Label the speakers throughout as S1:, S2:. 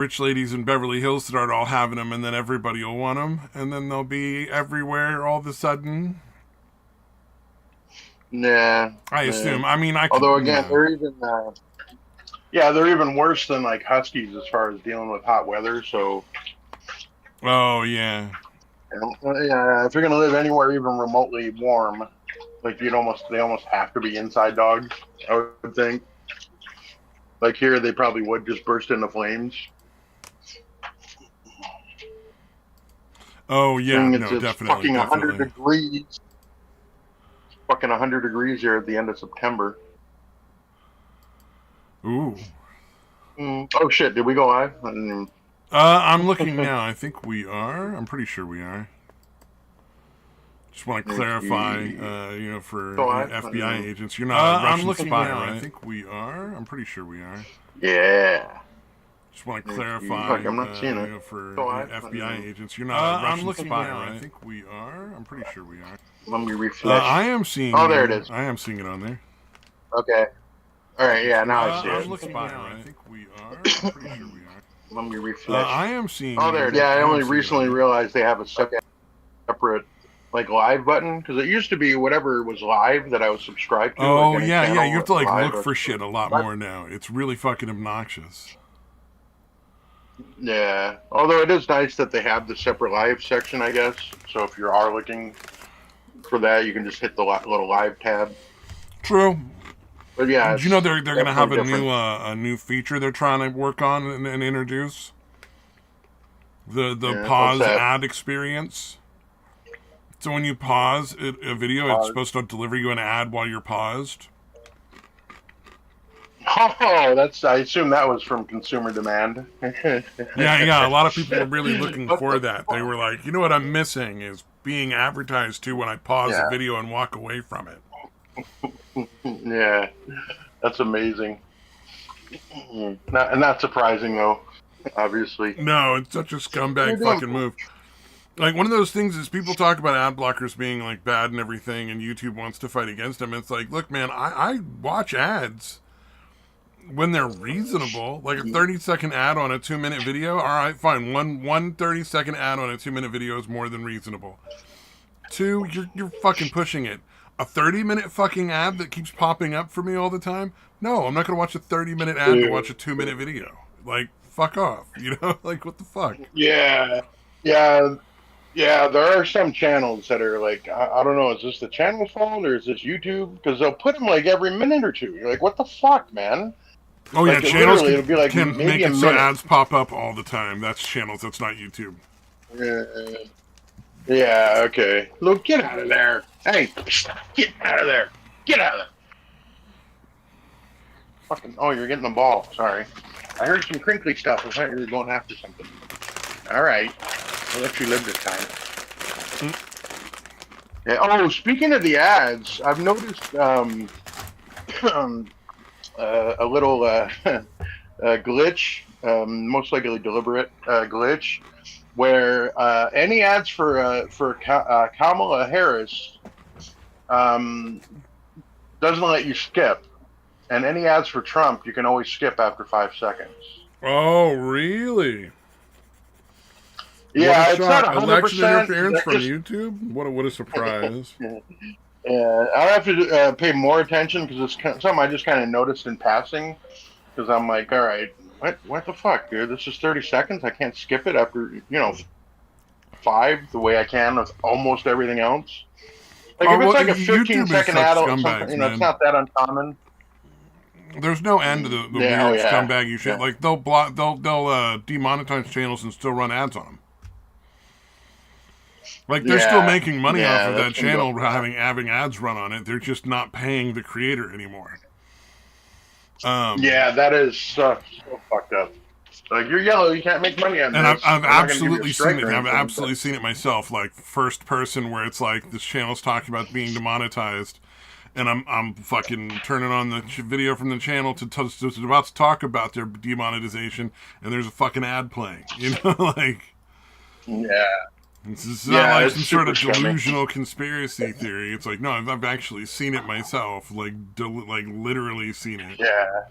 S1: rich ladies in Beverly Hills start all having them, and then everybody will want them, and then they'll be everywhere all of a sudden.
S2: Nah.
S1: I assume. I mean,
S2: Although again, they're even worse than like huskies as far as dealing with hot weather. So.
S1: Oh yeah.
S2: Yeah, if you're gonna live anywhere even remotely warm, like they almost have to be inside dogs. I would think. Like here, they probably would just burst into flames.
S1: Oh yeah,
S2: it's
S1: definitely,
S2: fucking 100
S1: definitely.
S2: degrees. Fucking 100 degrees here at the end of September.
S1: Ooh.
S2: Oh shit! Did we go live?
S1: I'm looking now. I think we are. I'm pretty sure we are. Just want to clarify, for FBI agents, you're not a Russian spy, now, right? I think we are. I'm pretty sure we are.
S2: Yeah.
S1: Just want to clarify,
S2: I'm not seeing it.
S1: For FBI agents, you're not a Russian spy, now, right? I think we are. I'm pretty sure we are.
S2: Let me refresh.
S1: I am seeing.
S2: Oh, there it is.
S1: I am seeing it on there.
S2: Okay. All right. Yeah. Now I see it.
S1: I'm looking now. I think we are. I'm pretty sure we are.
S2: Let me refresh.
S1: I am seeing.
S2: Oh, there it is. Yeah. I only recently realized they have a separate live button, because it used to be whatever was live that I was subscribed to.
S1: Oh yeah. You have to look for shit a lot more now. It's really fucking obnoxious.
S2: Yeah, although it is nice that they have the separate live section, I guess. So if you are looking for that, you can just hit the little live tab.
S1: True.
S2: But yeah,
S1: do you know they're going to have a new feature they're trying to work on and introduce? The pause ad experience. So when you pause a video, it's supposed to deliver you an ad while you're paused.
S2: Oh, I assume that was from consumer demand.
S1: Yeah. A lot of people were really looking for that. They were like, you know what I'm missing is being advertised to when I pause a video and walk away from it.
S2: Yeah, that's amazing. Not surprising, though, obviously.
S1: No, it's such a scumbag fucking move. Like, one of those things is people talk about ad blockers being, like, bad and everything, and YouTube wants to fight against them. It's like, look, man, I watch ads when they're reasonable. Like a 30-second ad on a 2-minute video, all right, fine. One 30-second ad on a 2-minute video is more than reasonable. 2, you're fucking pushing it. A 30-minute fucking ad that keeps popping up for me all the time? No, I'm not going to watch a 30-minute ad to watch a 2-minute video. Like, fuck off. You know? Like, what the fuck?
S2: Yeah. There are some channels that are like, I don't know, is this the channel's fault or is this YouTube? Because they'll put them like every minute or two. You're like, what the fuck, man?
S1: Oh yeah, channels it'll be like can make it so ads pop up all the time. That's channels. That's not YouTube.
S2: Yeah. Okay. Look, get out of there. Hey, get out of there. Get out of there. Fucking. Oh, you're getting the ball. Sorry. I heard some crinkly stuff. I thought you were going after something. All right. I'll let you live this time. Yeah. Oh, speaking of the ads, I've noticed a little glitch, most likely deliberate glitch, where any ads for Kamala Harris doesn't let you skip, and any ads for Trump you can always skip after 5 seconds.
S1: Oh, really?
S2: Yeah, it's not 100%.
S1: Election interference from YouTube? What a surprise.
S2: Yeah, I have to pay more attention because it's something I just kind of noticed in passing. Because I'm like, all right, what the fuck, dude? This is 30 seconds. I can't skip it after 5 the way I can with almost everything else. Like if it's like a 15-second ad or something, it's not that uncommon.
S1: There's no end to the weird scumbaggy shit. Yeah. Like they'll demonetize channels and still run ads on them. Like, they're still making money off of that channel having ads run on it. They're just not paying the creator anymore.
S2: That is so fucked up. Like, you're yellow, you can't make money on this.
S1: And I've absolutely seen it. I've absolutely seen it myself. Like, first person where it's like, this channel's talking about being demonetized. And I'm fucking turning on the video from the channel to about to talk about their demonetization. And there's a fucking ad playing. You know, like...
S2: Yeah.
S1: It's not like some sort of delusional conspiracy theory. It's like, no, I've actually seen it myself. Like literally seen it.
S2: Yeah.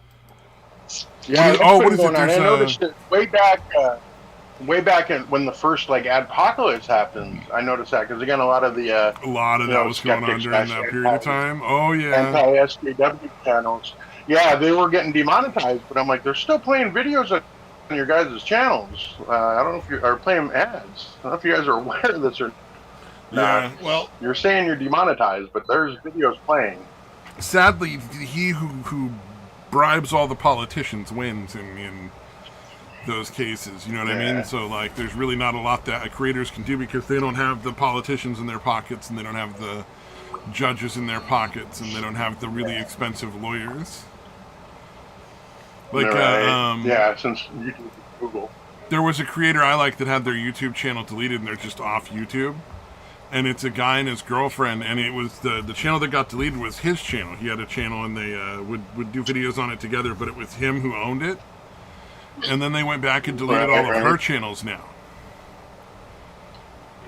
S2: Yeah, that's
S1: what
S2: been
S1: is it?
S2: going on. I
S1: There's
S2: noticed it way back when the first like adpocalypse happened. I noticed that because again, a lot of the
S1: a lot of that was going on
S2: skeptics
S1: during
S2: slash
S1: that period of time. Oh yeah,
S2: anti SJW channels, yeah, they were getting demonetized. But I'm like, they're still playing videos on your guys' channels. I don't know if you are playing ads. I don't know if you guys are aware of this or not.
S1: yeah. Well,
S2: You're saying you're demonetized, but there's videos playing.
S1: sadly, he who bribes all the politicians wins in those cases. You know what I mean? So like, there's really not a lot that creators can do because they don't have the politicians in their pockets, and they don't have the judges in their pockets, and they don't have the really expensive lawyers. Like,
S2: yeah, since YouTube, Google.
S1: There was a creator I like that had their YouTube channel deleted, and they're just off YouTube. And it's a guy and his girlfriend, and it was the channel that got deleted was his channel. He had a channel, and they would do videos on it together, but it was him who owned it. And then they went back and deleted all of her channels now.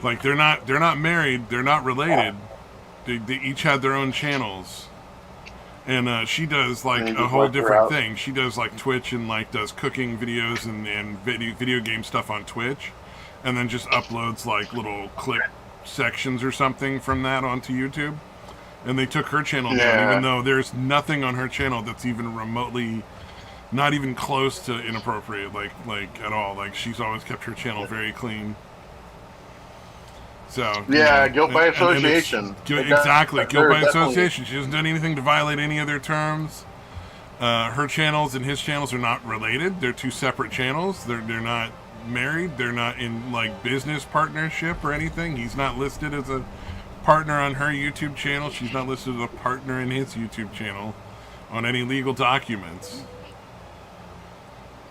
S1: Like, they're not married, they're not related. They each had their own channels. And she does like a whole different thing. She does like Twitch and like does cooking videos and video game stuff on Twitch, and then just uploads like little clip sections or something from that onto YouTube. And they took her channel down, even though there's nothing on her channel that's even remotely, not even close to inappropriate, like at all. Like, she's always kept her channel very clean. So
S2: guilt by association.
S1: Exactly, guilt by association. She hasn't done anything to violate any of their terms. Her channels and his channels are not related. They're two separate channels. They're not married. They're not in like business partnership or anything. He's not listed as a partner on her YouTube channel. She's not listed as a partner in his YouTube channel on any legal documents.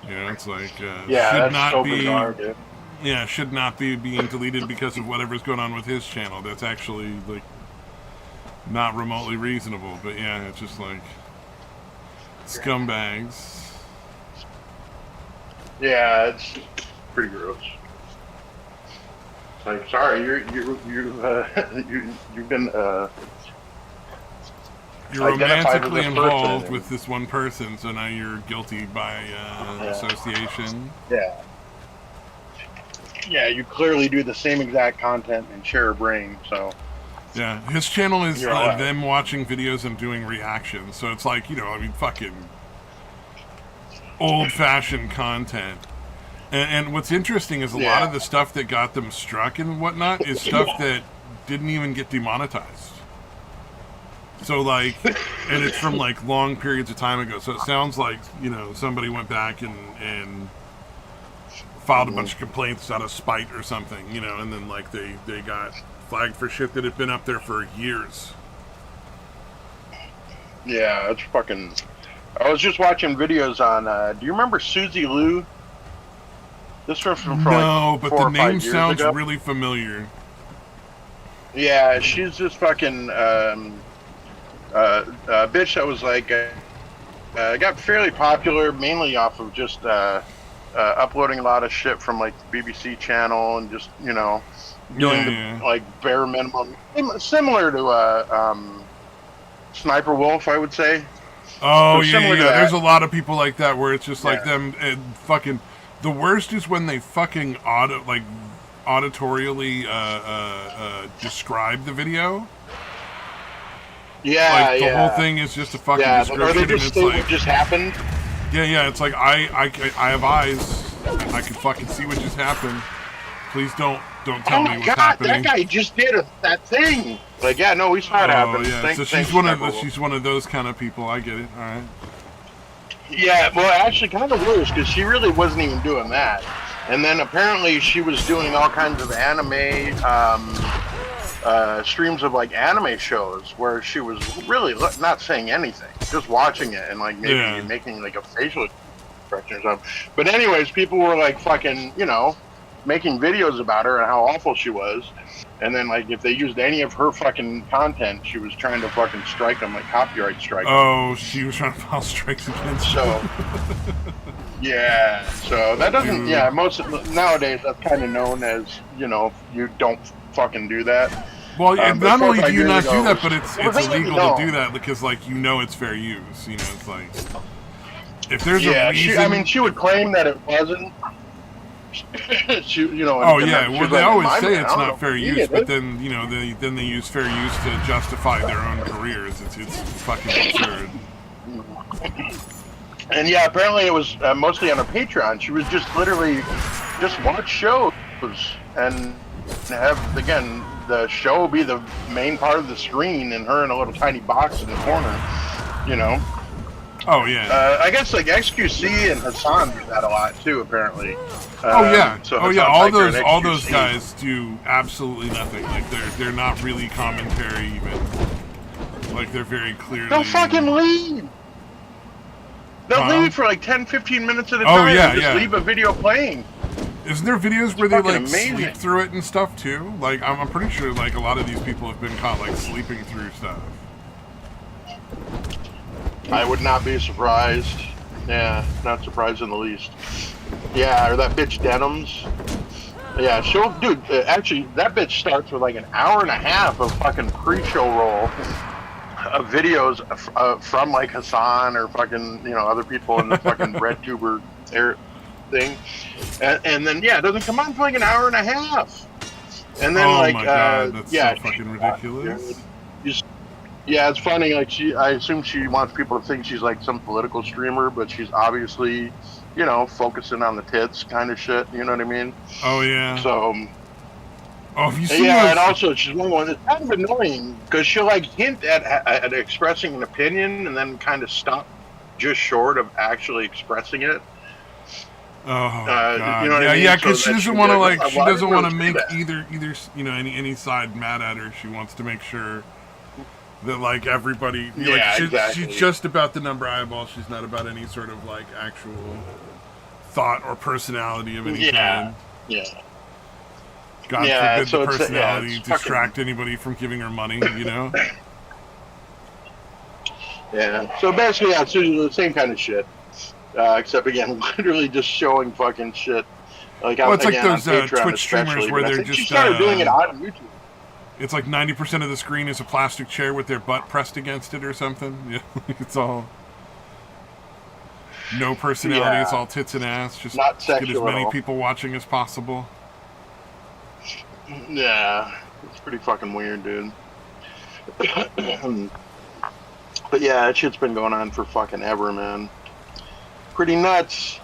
S1: It's like should not so be bizarre, dude. Yeah, should not be being deleted because of whatever's going on with his channel. That's actually, like, not remotely reasonable. But yeah, it's just like scumbags.
S2: Yeah, it's pretty gross. It's like, sorry, you've been
S1: you're romantically involved with this one person, so now you're guilty by association.
S2: Yeah. Yeah, you clearly do the same exact content and share a brain, so...
S1: Yeah, his channel is them watching videos and doing reactions, so it's like, fucking old-fashioned content. And what's interesting is a lot of the stuff that got them struck and whatnot is stuff that didn't even get demonetized. So, like, and it's from, like, long periods of time ago, so it sounds like, somebody went back and filed a bunch of complaints out of spite or something, and then like they got flagged for shit that had been up there for years.
S2: Yeah, it's fucking... I was just watching videos on, do you remember Susie Liu? This was from
S1: no,
S2: like 4
S1: but the name sounds
S2: ago.
S1: really familiar.
S2: Yeah, she's this fucking bitch that was like, got fairly popular mainly off of just, uploading a lot of shit from like the BBC channel and just doing like bare minimum, similar to Sniper Wolf, I would say.
S1: Oh yeah. There's a lot of people like that where it's just like them and fucking. The worst is when they fucking auditorially describe the video.
S2: Yeah,
S1: like the whole thing is just a fucking description.
S2: Or they just say what just happened.
S1: Yeah, it's like I have eyes. I can fucking see what just happened. Please don't tell me what's happening.
S2: That guy just did that thing. Like, yeah, no, we saw it happen.
S1: Yeah, so she's one of those kind of people. I get it. All right.
S2: Yeah, well, actually, kind of worse because she really wasn't even doing that, and then apparently she was doing all kinds of anime streams of like anime shows where she was really not saying anything, just watching it and like maybe making like a facial expression or something. But anyways, people were like fucking, making videos about her and how awful she was. And then like if they used any of her fucking content, she was trying to fucking strike them, like copyright strike them.
S1: Oh, she was trying to file strikes against
S2: so yeah, so that doesn't most nowadays that's kind of known as, you don't fucking do that.
S1: Well, not only do you not do that, but it's illegal to do that because, like, it's fair use. It's like... if there's a reason,
S2: she would claim that it wasn't. She,
S1: oh yeah, well they always say it's not fair use, but then they use fair use to justify their own careers. It's fucking absurd.
S2: And yeah, apparently it was mostly on her Patreon. She was just literally watch shows and have, again, the show be the main part of the screen and her in a little tiny box in the corner,
S1: Oh yeah.
S2: I guess like XQC and Hassan do that a lot too, apparently.
S1: Oh yeah.
S2: So
S1: all those guys do absolutely nothing. Like they're not really commentary even. Like they're very clearly.
S2: They'll fucking leave. They'll leave for like 10, 15 minutes at a time and just leave a video playing.
S1: Isn't there videos where they like sleep through it and stuff too? Like I'm pretty sure like a lot of these people have been caught like sleeping through stuff.
S2: I would not be surprised. Yeah, not surprised in the least. Yeah, or that bitch Denims. Yeah, actually, that bitch starts with like an hour and a half of fucking pre-show roll of videos from like Hassan or fucking, other people in the fucking Red Tuber thing. And then, it doesn't come on for like an hour and a half. And then
S1: my God, that's so fucking ridiculous.
S2: Yeah, it's funny. Like I assume she wants people to think she's like some political streamer, but she's obviously, focusing on the tits kind of shit. You know what I mean?
S1: Oh yeah.
S2: So.
S1: Oh, have you seen?
S2: Yeah, and also she's one that's kind of annoying because she'll like hint at expressing an opinion and then kind of stop just short of actually expressing it.
S1: Oh God.
S2: You know what I mean?
S1: Yeah, because she doesn't want to like. She doesn't want to make
S2: that.
S1: either any side mad at her. She wants to make sure that like everybody,
S2: exactly.
S1: She's just about the number of eyeballs. She's not about any sort of like actual thought or personality of any kind.
S2: Yeah.
S1: God forbid the personality distract anybody from giving her money.
S2: Yeah. So basically, it's usually the same kind of shit, except again, literally just showing fucking shit. Like
S1: it's like those
S2: Patreon
S1: Twitch streamers where they're just.
S2: She started doing it on YouTube.
S1: It's like 90% of the screen is a plastic chair with their butt pressed against it or something. Yeah, it's all no personality. It's all tits and ass. Just
S2: not
S1: get as many people watching as possible.
S2: Yeah, it's pretty fucking weird, dude. But yeah, that shit's been going on for fucking ever, man. Pretty nuts.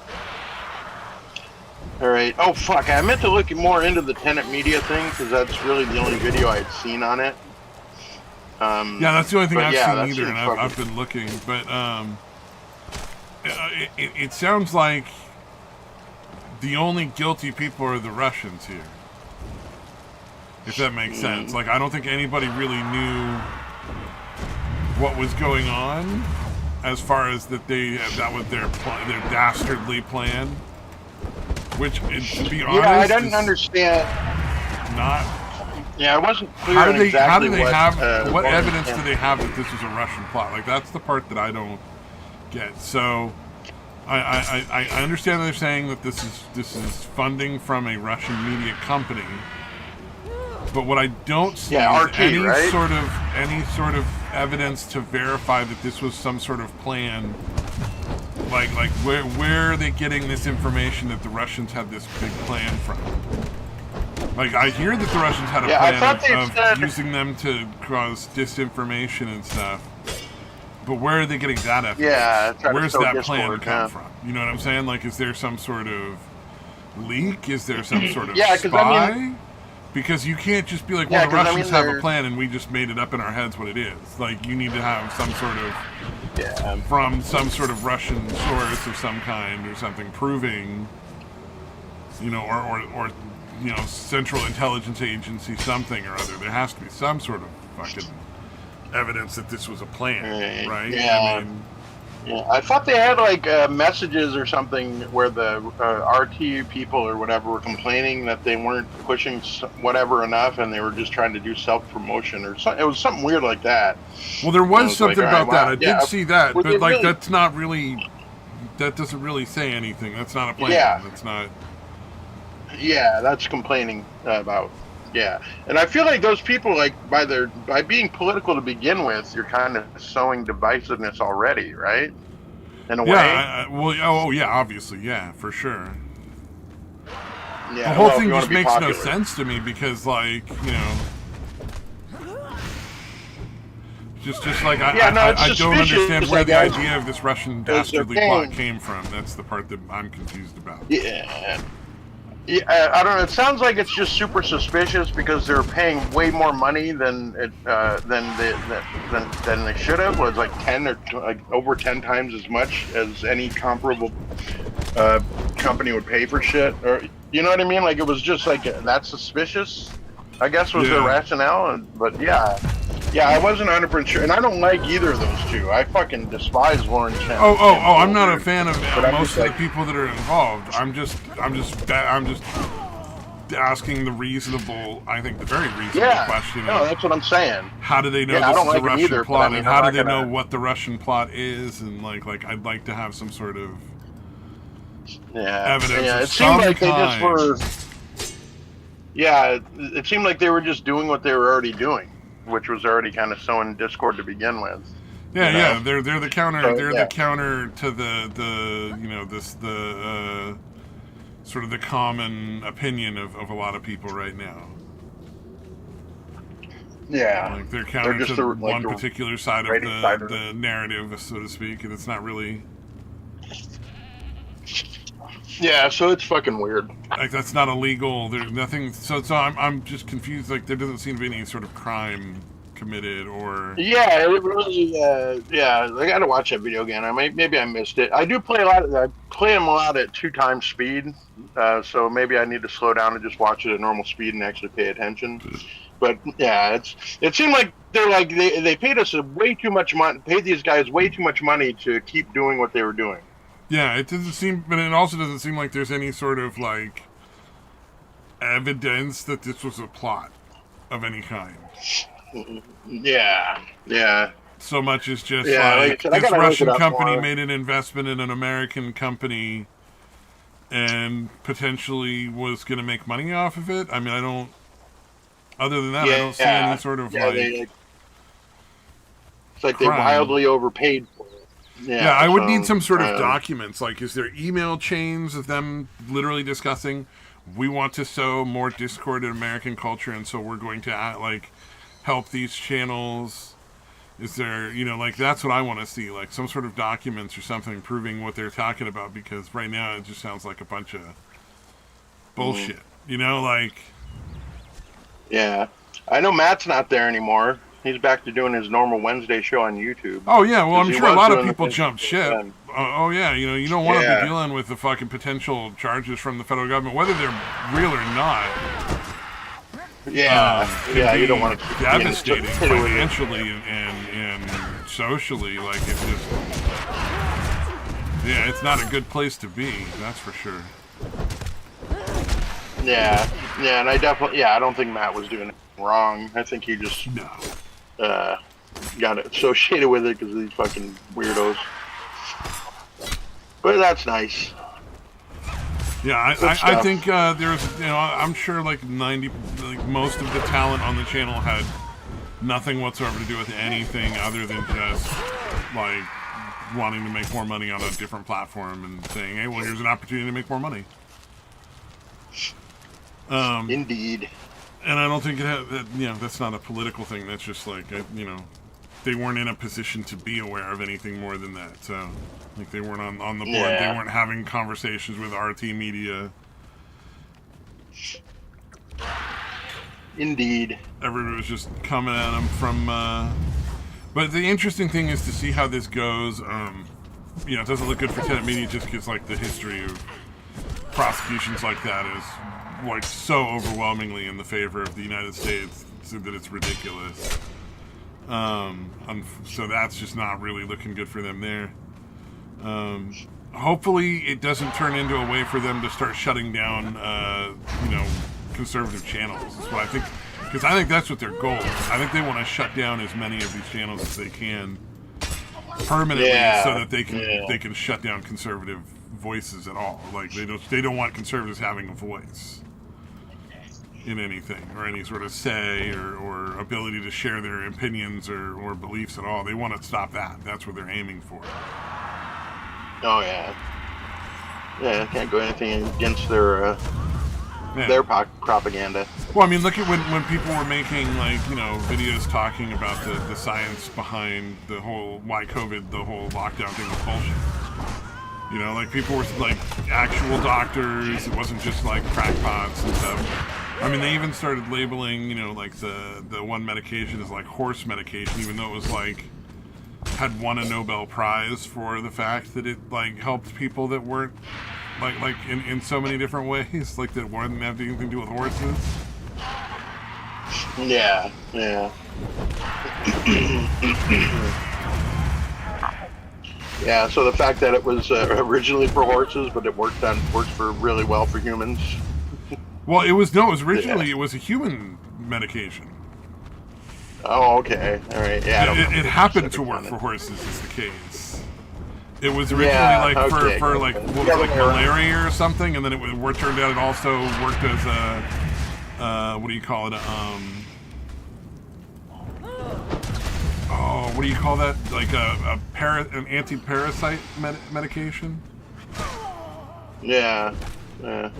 S2: Alright. Oh, fuck. I meant to look more into the Tenet Media thing, because that's really the only video I had seen on it.
S1: Yeah, that's the only thing I've seen either, and I've been looking. But it sounds like the only guilty people are the Russians here. If that makes sense. Like, I don't think anybody really knew what was going on, as far as that was their dastardly plan. Which, to be honest,
S2: I didn't understand.
S1: Not.
S2: Yeah, it wasn't clear.
S1: How do they have? What evidence do they have that this was a Russian plot? Like, that's the part that I don't get. So, I understand that they're saying that this is funding from a Russian media company. But what I don't see is any sort of evidence to verify that this was some sort of plan. Like where are they getting this information that the Russians had this big plan from? Like, I hear that the Russians had a plan of using them to cause disinformation and stuff. But where are they getting that evidence?
S2: Yeah,
S1: where's that plan come from? You know what I'm saying? Like, is there some sort of leak? Is there some sort of spy? Because you can't just be like, well, the Russians have a plan and we just made it up in our heads what it is. Like, you need to have some sort of, from some sort of Russian source of some kind or something proving, or Central Intelligence Agency something or other. There has to be some sort of fucking evidence that this was a plan, right?
S2: Yeah. I thought they had like messages or something where the RT people or whatever were complaining that they weren't pushing whatever enough, and they were just trying to do self-promotion or something. It was something weird like that.
S1: Well, there was something about that. I did see that, but like that's not really. That doesn't really say anything. That's not a plan.
S2: Yeah.
S1: That's not.
S2: Yeah, that's complaining about. Yeah, and I feel like those people, like by being political to begin with, you're kind of sowing divisiveness already, right? in a way.
S1: Yeah, yeah, obviously, yeah, for sure.
S2: Yeah,
S1: The whole
S2: well, if
S1: thing
S2: you want
S1: just
S2: to be
S1: makes no
S2: popular.
S1: sense to me because, like, you know, just like
S2: Yeah, no, it's
S1: I don't understand
S2: suspicious,
S1: where
S2: I
S1: the
S2: guess,
S1: idea of this Russian
S2: because they're
S1: dastardly plot
S2: paying.
S1: came from. That's the part that I'm confused about.
S2: Yeah. Yeah, I don't know. It sounds like it's just super suspicious because they're paying way more money than they should have. Was like 10 or like over 10 times as much as any comparable uh, company would pay for shit. Or you know what I mean? Like it was just like that's suspicious. I guess was their
S1: Yeah.
S2: rationale. But yeah, yeah, I wasn't 100% sure, and I don't like either of those two. I fucking despise Lauren
S1: I'm
S2: Canfield,
S1: not a
S2: dude.
S1: fan of
S2: But I'm
S1: most
S2: just
S1: of the
S2: like,
S1: people that are involved. I'm just asking the reasonable, I think the very reasonable
S2: yeah,
S1: question
S2: no,
S1: of
S2: that's what I'm saying.
S1: how do they know
S2: Yeah, I
S1: this
S2: don't
S1: is a
S2: like them
S1: Russian
S2: either, but I
S1: plot,
S2: mean,
S1: and
S2: I'm
S1: how do
S2: not
S1: they know
S2: gonna.
S1: what the Russian plot is, and like I'd like to have some sort of
S2: Yeah,
S1: evidence
S2: yeah.
S1: of
S2: It seemed
S1: some
S2: like they just
S1: kind.
S2: were. Yeah, it seemed like they were just doing what they were already doing, which was already kind of sowing discord to begin with.
S1: Yeah,
S2: You know.
S1: yeah, they're the counter.
S2: So
S1: They're the
S2: yeah,
S1: counter to the you know this the sort of the common opinion of a lot of people right now.
S2: yeah.
S1: Like they're
S2: They're
S1: counter
S2: just
S1: to
S2: like
S1: one
S2: the
S1: particular side of
S2: rating side of it.
S1: the narrative, so to speak, and it's not really
S2: Yeah, so it's fucking weird.
S1: like that's not illegal. There's nothing. So I'm just confused. Like there doesn't seem to be any sort of crime committed or
S2: Yeah, it really. Yeah, I got to watch that video again. Maybe I missed it. I do play a lot. I play them a lot at 2 times speed. So maybe I need to slow down and just watch it at normal speed and actually pay attention. But yeah, it seemed like they paid us way too much money. Paid these guys way too much money to keep doing what they were doing.
S1: yeah. It doesn't seem, but it also doesn't seem like there's any sort of like evidence that this was a plot of any kind.
S2: Yeah, yeah,
S1: So much as just
S2: yeah. Like I
S1: like
S2: said, I
S1: this
S2: gotta look it
S1: Russian
S2: up
S1: company
S2: more.
S1: made an investment in an American company and potentially was going to make money off of it. I mean, I don't. Other than that, I don't see any
S2: Yeah,
S1: sort of
S2: yeah.
S1: like
S2: It's like they
S1: crime.
S2: wildly overpaid for it.
S1: Yeah,
S2: Yeah,
S1: I would need
S2: so
S1: some sort of documents. Like, is there email chains of them literally discussing, we want to sow more discord in American culture, and so we're going to like help these channels. Is there, you know, like that's what I want to see, like some sort of documents or something proving what they're talking about. Because right now it just sounds like a bunch of bullshit. You know, like
S2: yeah. I know Matt's not there anymore. He's back to doing his normal Wednesday show on YouTube
S1: oh yeah, well
S2: because
S1: I'm
S2: he
S1: sure a
S2: was
S1: lot of
S2: doing the
S1: people
S2: thing
S1: jumped ship.
S2: then.
S1: Oh yeah, you know you don't want to be
S2: Yeah,
S1: dealing with the fucking potential charges from the federal government, whether they're real or not.
S2: yeah,
S1: Can
S2: yeah. You don't
S1: be
S2: want to be
S1: devastating
S2: associated with it.
S1: financially and socially. Like it's just yeah, it's not a good place to be. That's for sure.
S2: Yeah, yeah. And I don't think Matt was doing anything wrong. I think he just
S1: No.
S2: uh, got associated with it because of these fucking weirdos. But that's nice.
S1: Yeah,
S2: Good
S1: I
S2: stuff.
S1: think there's, you know, I'm sure like most of the talent on the channel had nothing whatsoever to do with anything other than just like wanting to make more money on a different platform and saying, hey, well, here's an opportunity to make more money.
S2: Indeed.
S1: And I don't think you know, that's not a political thing. That's just like, you know, they weren't in a position to be aware of anything more than that. So, like, they weren't on the board. They
S2: Yeah.
S1: weren't having conversations with RT Media.
S2: Indeed.
S1: Everybody was just coming at them from. But the interesting thing is to see how this goes. You know, it doesn't look good for Tenet Media just because, like, the history of prosecutions like that is like so overwhelmingly in the favor of the United States that it's ridiculous. So that's just not really looking good for them there. Hopefully it doesn't turn into a way for them to start shutting down, you know, conservative channels. That's what I think, because I think that's what their goal is. I think they want to shut down as many of these channels as they can permanently,
S2: Yeah.
S1: so that they
S2: Yeah.
S1: can shut down conservative voices at all. Like they don't want conservatives having a voice in anything or any sort of say or ability to share their opinions or beliefs at all. They want to stop that. That's what they're aiming for.
S2: Oh yeah. Yeah, can't go anything against their
S1: Yeah.
S2: propaganda.
S1: Well, I mean, look at when people were making, like, videos talking about the science behind the whole, why COVID, the whole lockdown thing was bullshit. Like, people were, like, actual doctors. It wasn't just, like, crackpots and stuff. I mean, they even started labeling, like, the one medication as, like, horse medication, even though it was, like, had won a Nobel Prize for the fact that it, like, helped people that weren't, like in so many different ways, like, that wouldn't have anything to do with horses.
S2: Yeah, yeah. Yeah, so the fact that it was originally for horses, but it worked for really well for humans.
S1: Well, it was originally, it was a human medication.
S2: Oh, okay, all right. Yeah,
S1: it happened to work for horses, is the case. It was originally for like malaria or something, and then it turned out it also worked as a what do you call it? What do you call that? Like an anti-parasite medication?
S2: Yeah. Yeah.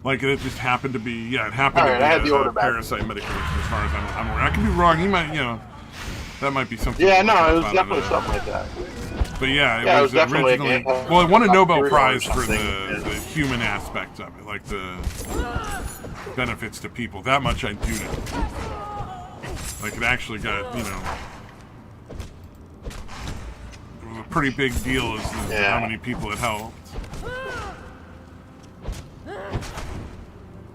S1: Like, it just happened to be, it happened to be a parasite medication, as far as I'm aware. I could be wrong. You might, that might be something.
S2: Yeah, no, it was definitely something like that.
S1: But yeah, it was originally. Well, it won a Nobel Prize for the human aspect of it, like the benefits to people. That much I do know. Like, it actually got, it was a pretty big deal as to how many people it helped.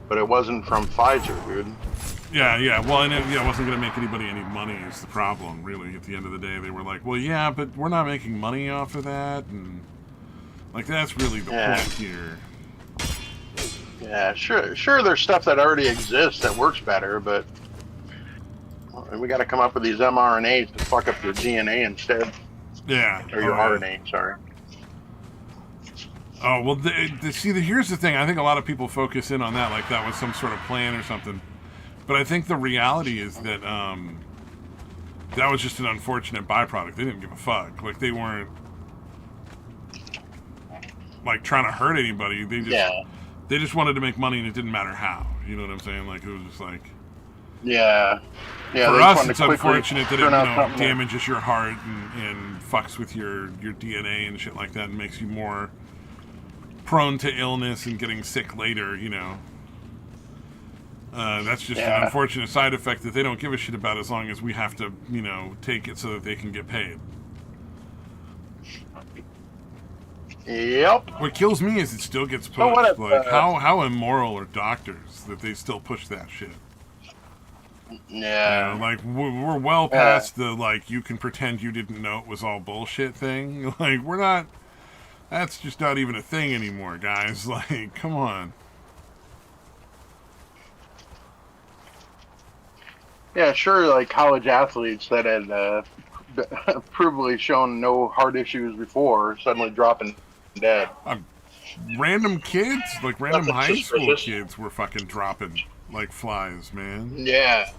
S2: But it wasn't from Pfizer, dude.
S1: Yeah. Well, and it wasn't going to make anybody any money is the problem, really. At the end of the day, they were like, well, yeah, but we're not making money off of that. And, like, that's really the point here.
S2: Yeah, sure there's stuff that already exists that works better, but we got to come up with these mRNAs to fuck up your DNA instead.
S1: Yeah.
S2: Or your RNA, sorry.
S1: Oh, well, here's the thing. I think a lot of people focus in on that like that was some sort of plan or something. But I think the reality is that that was just an unfortunate byproduct. They didn't give a fuck. Like, they weren't, like, trying to hurt anybody. They just wanted to make money, and it didn't matter how. You know what I'm saying? Like, it was just like...
S2: Yeah.
S1: For us, it's unfortunate that it damages your heart and fucks with your DNA and shit like that and makes you more prone to illness and getting sick later, That's just an unfortunate side effect that they don't give a shit about as long as we have to, take it so that they can get paid.
S2: Yep.
S1: What kills me is it still gets pushed. Like, how immoral are doctors that they still push that shit?
S2: Yeah.
S1: Like, we're well past the, like, you can pretend you didn't know it was all bullshit thing. Like, we're not... That's just not even a thing anymore, guys. Like, come on.
S2: Yeah, sure, like college athletes that had provably shown no heart issues before suddenly dropping dead.
S1: Random kids, like random high school kids were fucking dropping like flies, man.
S2: Yeah.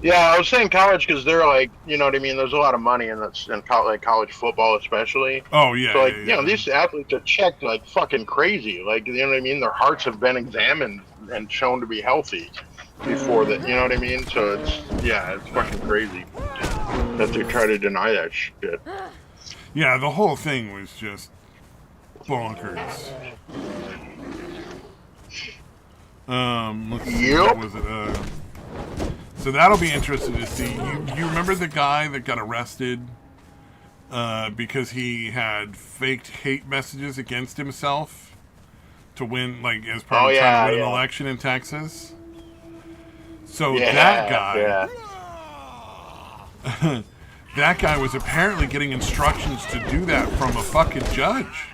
S2: Yeah, I was saying college because they're like, you know what I mean? There's a lot of money in college football especially.
S1: Oh, yeah.
S2: So, like, these athletes are checked like fucking crazy. Like, you know what I mean? Their hearts have been examined and shown to be healthy before that, you know what I mean? So it's fucking crazy that they try to deny that shit.
S1: Yeah, the whole thing was just bonkers. Let's see, what was it? So that'll be interesting to see. You remember the guy that got arrested because he had faked hate messages against himself to win, like, as part of trying to win an election in Texas? So that guy... Yeah. That guy was apparently getting instructions to do that from a fucking judge.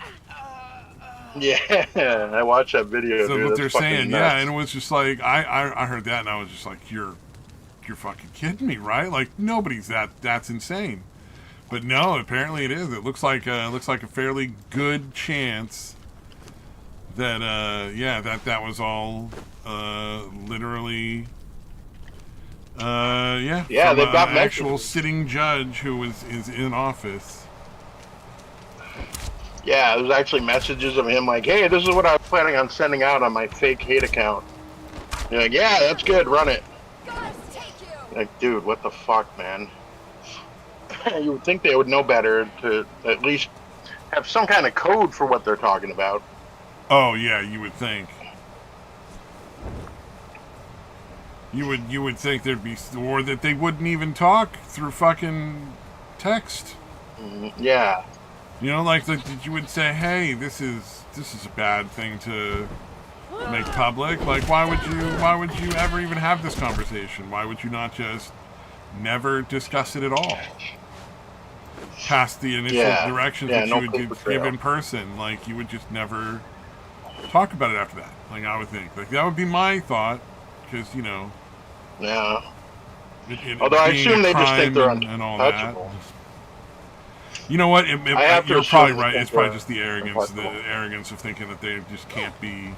S2: Yeah, I watched that video.
S1: So
S2: dude,
S1: what they're saying,
S2: nuts.
S1: and it was just like I heard that and I was just like, you're fucking kidding me, right? Like, nobody's that's insane. But no, apparently it is. It looks like a fairly good chance that that was all literally
S2: they've got
S1: an actual sitting judge who is in office
S2: Yeah, there's actually messages of him like, "Hey, this is what I was planning on sending out on my fake hate account." You're like, "Yeah, that's good. Run it." Like, dude, what the fuck, man? You would think they would know better to at least have some kind of code for what they're talking about.
S1: Oh yeah, you would think. You would think there'd be, or that they wouldn't even talk through fucking text.
S2: Yeah.
S1: You know, like you would say, "Hey, this is a bad thing to make public." Like, why would you ever even have this conversation? Why would you not just never discuss it at all? Past the initial directions that you would give in person, like you would just never talk about it after that. Like, I would think, like, that would be my thought, because you know.
S2: Yeah. Although I assume they just think they're untouchable.
S1: You know what? You're probably right. It's probably just the arrogance of thinking that they just can't be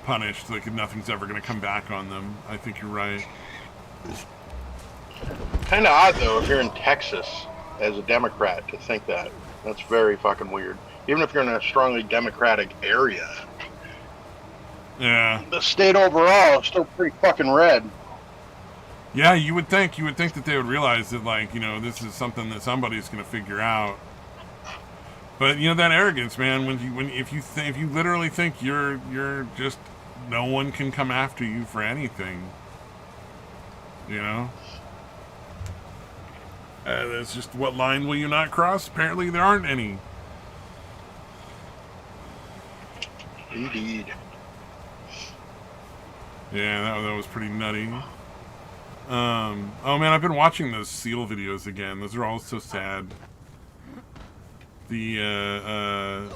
S1: punished. Like nothing's ever going to come back on them. I think you're right.
S2: Kind of odd though, if you're in Texas as a Democrat, to think that. That's very fucking weird. Even if you're in a strongly Democratic area.
S1: Yeah.
S2: The state overall is still pretty fucking red.
S1: Yeah, you would think that they would realize that, like, you know, this is something that somebody's going to figure out. But you know, that arrogance, man. If you literally think you're just, no one can come after you for anything. You know, that's just, what line will you not cross? Apparently, there aren't any.
S2: Indeed.
S1: Yeah, that was pretty nutty. Oh man, I've been watching those seal videos again. Those are all so sad. The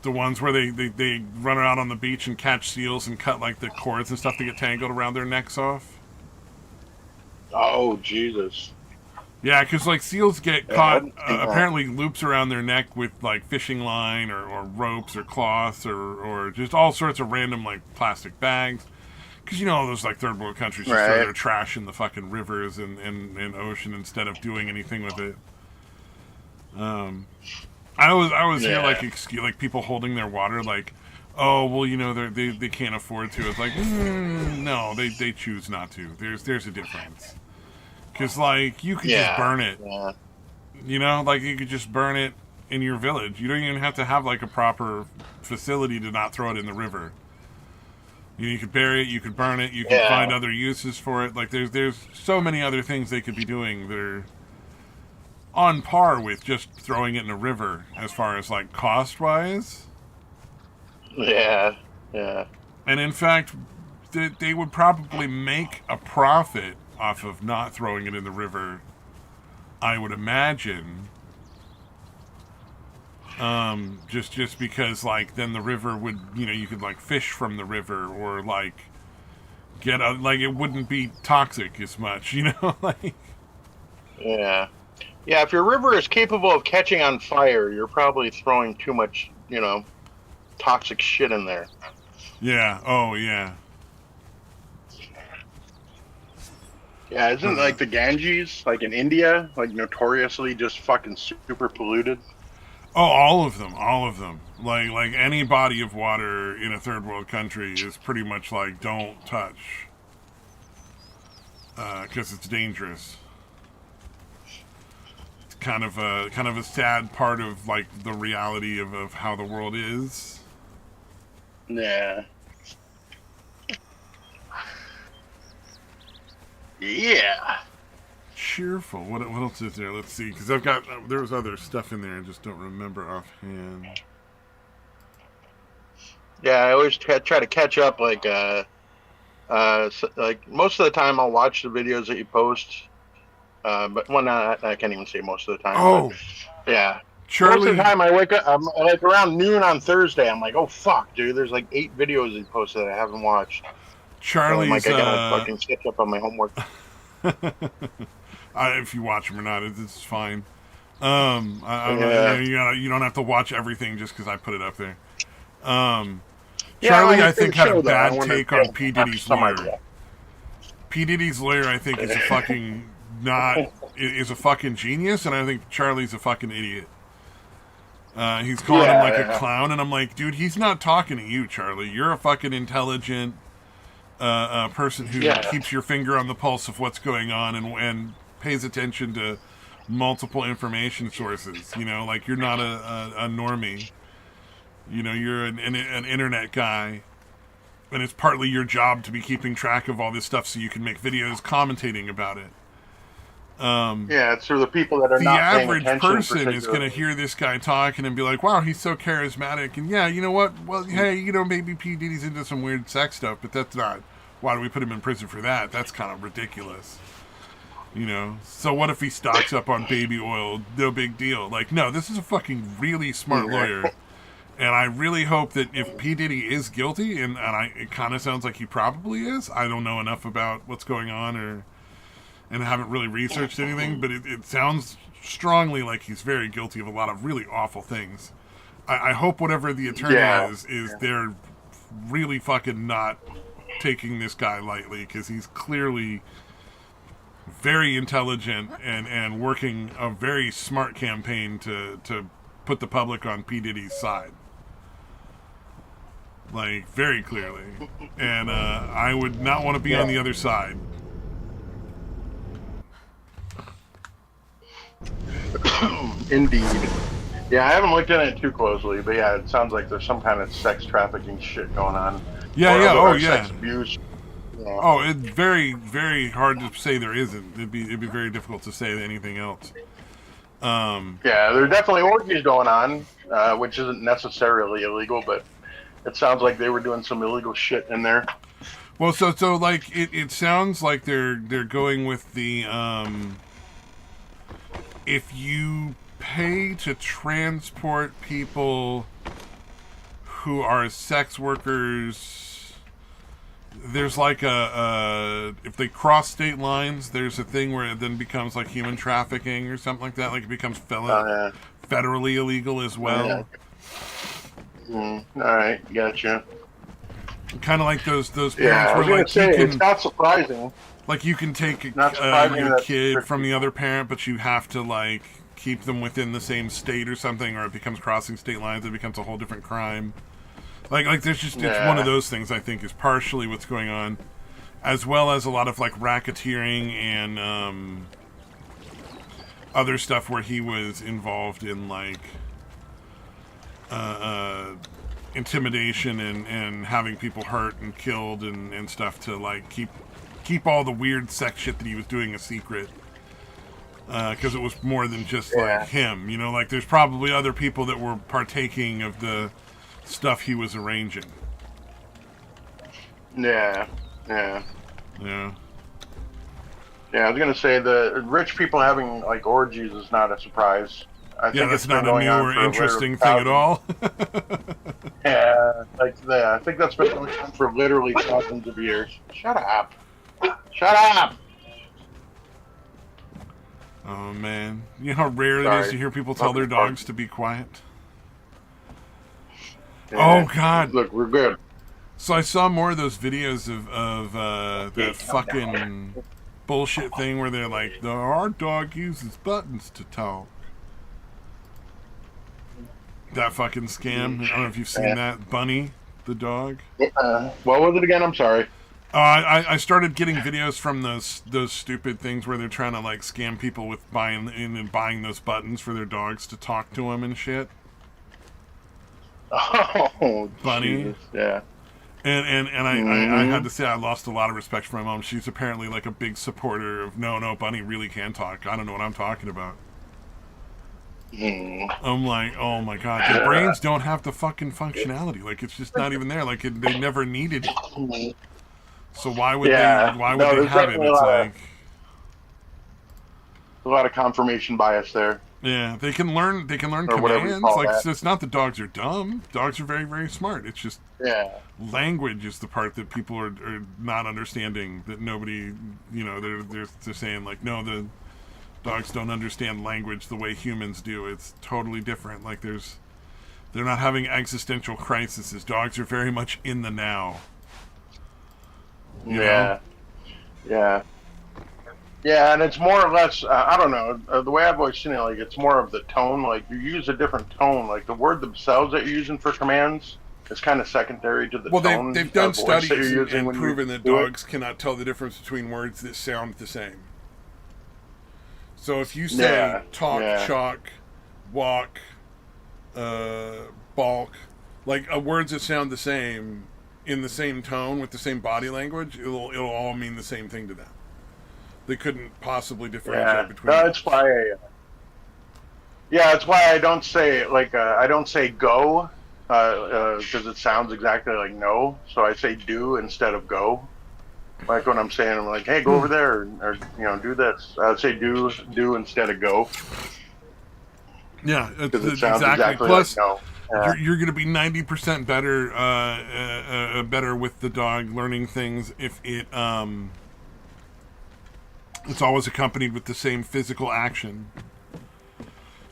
S1: ones where they run out on the beach and catch seals and cut like the cords and stuff to get tangled around their necks off.
S2: Oh Jesus.
S1: Yeah, because like seals get caught, apparently loops around their neck with like fishing line or ropes or cloths or just all sorts of random like plastic bags. Because you know those like third world countries just throw their trash in the fucking rivers and ocean instead of doing anything with it. I was hear like people holding their water like, oh well, you know they can't afford to. It's like no, they choose not to. There's a difference. Because like you could just burn it. Yeah. You know, like you could just burn it in your village. You don't even have to have like a proper facility to not throw it in the river. You could bury it, you could burn it, you can find other uses for it. Like there's so many other things they could be doing that are on par with just throwing it in a river as far as like cost wise.
S2: Yeah, yeah.
S1: And in fact, they would probably make a profit off of not throwing it in the river, I would imagine. Just because like then the river would, you know, you could like fish from the river or like get a, like it wouldn't be toxic as much, you know. Like
S2: yeah, if your river is capable of catching on fire, you're probably throwing too much, you know, toxic shit in there.
S1: Yeah. Oh yeah.
S2: Yeah, isn't like the Ganges, like in India, like notoriously just fucking super polluted?
S1: Oh, all of them. Like any body of water in a third world country is pretty much like don't touch, because it's dangerous. It's kind of a sad part of like the reality of how the world is.
S2: Yeah. Yeah.
S1: Cheerful. What else is there? Let's see, because I've got there was other stuff in there I just don't remember offhand.
S2: Yeah, I always try to catch up. Like, like most of the time I'll watch the videos that you post. But well, not I can't even say most of the time.
S1: Oh,
S2: but, yeah.
S1: Charlie.
S2: Most of the time I wake up, I'm like around noon on Thursday. I'm like, oh fuck, dude. There's like 8 videos you posted that I haven't watched.
S1: Charlie's.
S2: So I'm like, I gotta fucking catch up on my homework.
S1: If you watch them or not, it's fine. You don't have to watch everything just because I put it up there. Charlie, I think, had a bad take on P. Diddy's lawyer. P. Diddy's lawyer, I think, is a fucking is a fucking genius, and I think Charlie's a fucking idiot. He's calling him like a clown, and I'm like, dude, he's not talking to you, Charlie. You're a fucking intelligent person who keeps your finger on the pulse of what's going on and pays attention to multiple information sources. You know, like you're not a normie. You know, you're an internet guy, and it's partly your job to be keeping track of all this stuff so you can make videos commentating about it.
S2: It's for the people that are not paying attention.
S1: The average person is going to hear this guy talking and be like, wow, he's so charismatic. And yeah, you know what? Well, hey, you know, maybe P. Diddy's into some weird sex stuff, but that's not... Why do we put him in prison for that? That's kind of ridiculous. You know? So what if he stocks up on baby oil? No big deal. Like, no, this is a fucking really smart lawyer. And I really hope that if P. Diddy is guilty, and it kind of sounds like he probably is. I don't know enough about what's going on and I haven't really researched anything, but it sounds strongly like he's very guilty of a lot of really awful things. I hope whatever the attorney is they're really fucking not taking this guy lightly, because he's clearly very intelligent and working a very smart campaign to put the public on P. Diddy's side. Like, very clearly. And I would not want to be on the other side.
S2: Indeed. Yeah, I haven't looked at it too closely, but yeah, it sounds like there's some kind of sex trafficking shit going on. Sex abuse. Yeah.
S1: Oh, it's very, very hard to say there isn't. It'd be very difficult to say anything else.
S2: Yeah, there are definitely orgies going on, which isn't necessarily illegal, but it sounds like they were doing some illegal shit in there.
S1: Well, so like it sounds like they're going with the if you pay to transport people who are sex workers, there's like if they cross state lines, there's a thing where it then becomes like human trafficking or something like that. Like it becomes federally illegal as well.
S2: All right, gotcha.
S1: Kind of like those parents
S2: where
S1: like
S2: it's not surprising.
S1: Like you can take your kid from the other parent, but you have to like keep them within the same state or something, or it becomes crossing state lines. It becomes a whole different crime. Like there's just it's one of those things. I think is partially what's going on, as well as a lot of like racketeering and other stuff where he was involved in like intimidation and having people hurt and killed and stuff to like keep all the weird sex shit that he was doing a secret, because it was more than just like him, you know, like there's probably other people that were partaking of the stuff he was arranging.
S2: Yeah, I was gonna say the rich people having like orgies is not a surprise. I think
S1: that's not a new or interesting thing at all.
S2: I think that's been going on for literally thousands of years. Shut up. Shut up!
S1: Oh, man. You know how rare it is to hear people tell their dogs to be quiet? Yeah. Oh, God.
S2: Look, we're good.
S1: So I saw more of those videos of that fucking bullshit thing where they're like, our dog uses buttons to talk. That fucking scam. I don't know if you've seen that. Bunny, the dog.
S2: What was it again? I'm sorry.
S1: I started getting videos from those stupid things where they're trying to like scam people with buying those buttons for their dogs to talk to them and shit.
S2: Oh,
S1: Bunny.
S2: Jesus. Yeah.
S1: And I had to say I lost a lot of respect for my mom. She's apparently like a big supporter of no, Bunny really can talk. I don't know what I'm talking about. I'm like, oh my god, their brains don't have the fucking functionality. Like it's just not even there. Like they never needed it. So why would they have it? It's like
S2: a lot of confirmation bias there.
S1: Yeah, they can learn commands. Like it's not that dogs are dumb. Dogs are very, very smart. It's just language is the part that people are not understanding. That nobody, you know, they're saying like, no, the dogs don't understand language the way humans do. It's totally different. Like they're not having existential crises. Dogs are very much in the now. You know?
S2: Yeah. Yeah, and it's more or less, I don't know, the way I've always seen it, like, it's more of the tone. Like, you use a different tone. Like, the word themselves that you're using for commands is kind of secondary to the
S1: Well,
S2: tone
S1: they've done
S2: of voice that
S1: studies
S2: you're using
S1: and
S2: when you
S1: proven that
S2: do it.
S1: dogs cannot tell the difference between words that sound the same. So if you say
S2: Yeah,
S1: talk,
S2: yeah,
S1: chalk, walk, balk, like words that sound the same in the same tone with the same body language, it'll all mean the same thing to them. They couldn't possibly differentiate
S2: yeah.
S1: between
S2: That's
S1: those.
S2: why, yeah, that's why I don't say, like, I don't say go, because it sounds exactly like no. So I say do instead of go. Like when I'm saying, I'm like, hey, go over there, or do this. I would say do instead of go,
S1: Yeah, it's
S2: because it sounds
S1: exactly.
S2: exactly like
S1: Plus,
S2: no. Yeah,
S1: you're going to be 90% better better with the dog learning things if it's always accompanied with the same physical action.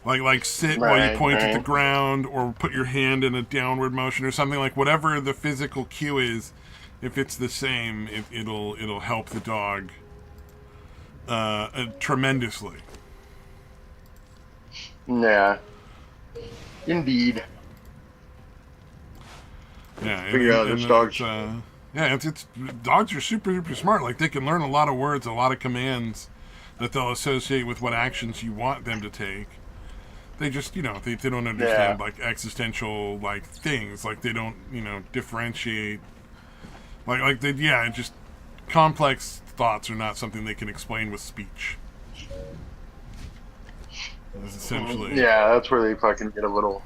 S1: Like sit while you
S2: right,
S1: point at the
S2: right.
S1: ground, or put your hand in a downward motion, or something, like whatever the physical cue is. If it's the same, it'll help the dog tremendously.
S2: Yeah, indeed.
S1: Yeah,
S2: Figure out
S1: and
S2: this dog's.
S1: yeah, it's dogs are super smart. Like they can learn a lot of words, a lot of commands that they'll associate with what actions you want them to take. They just they don't
S2: Yeah,
S1: understand like existential like things. Like they don't differentiate. Like they just complex thoughts are not something they can explain with speech. Is essentially.
S2: yeah. That's where they fucking get a little,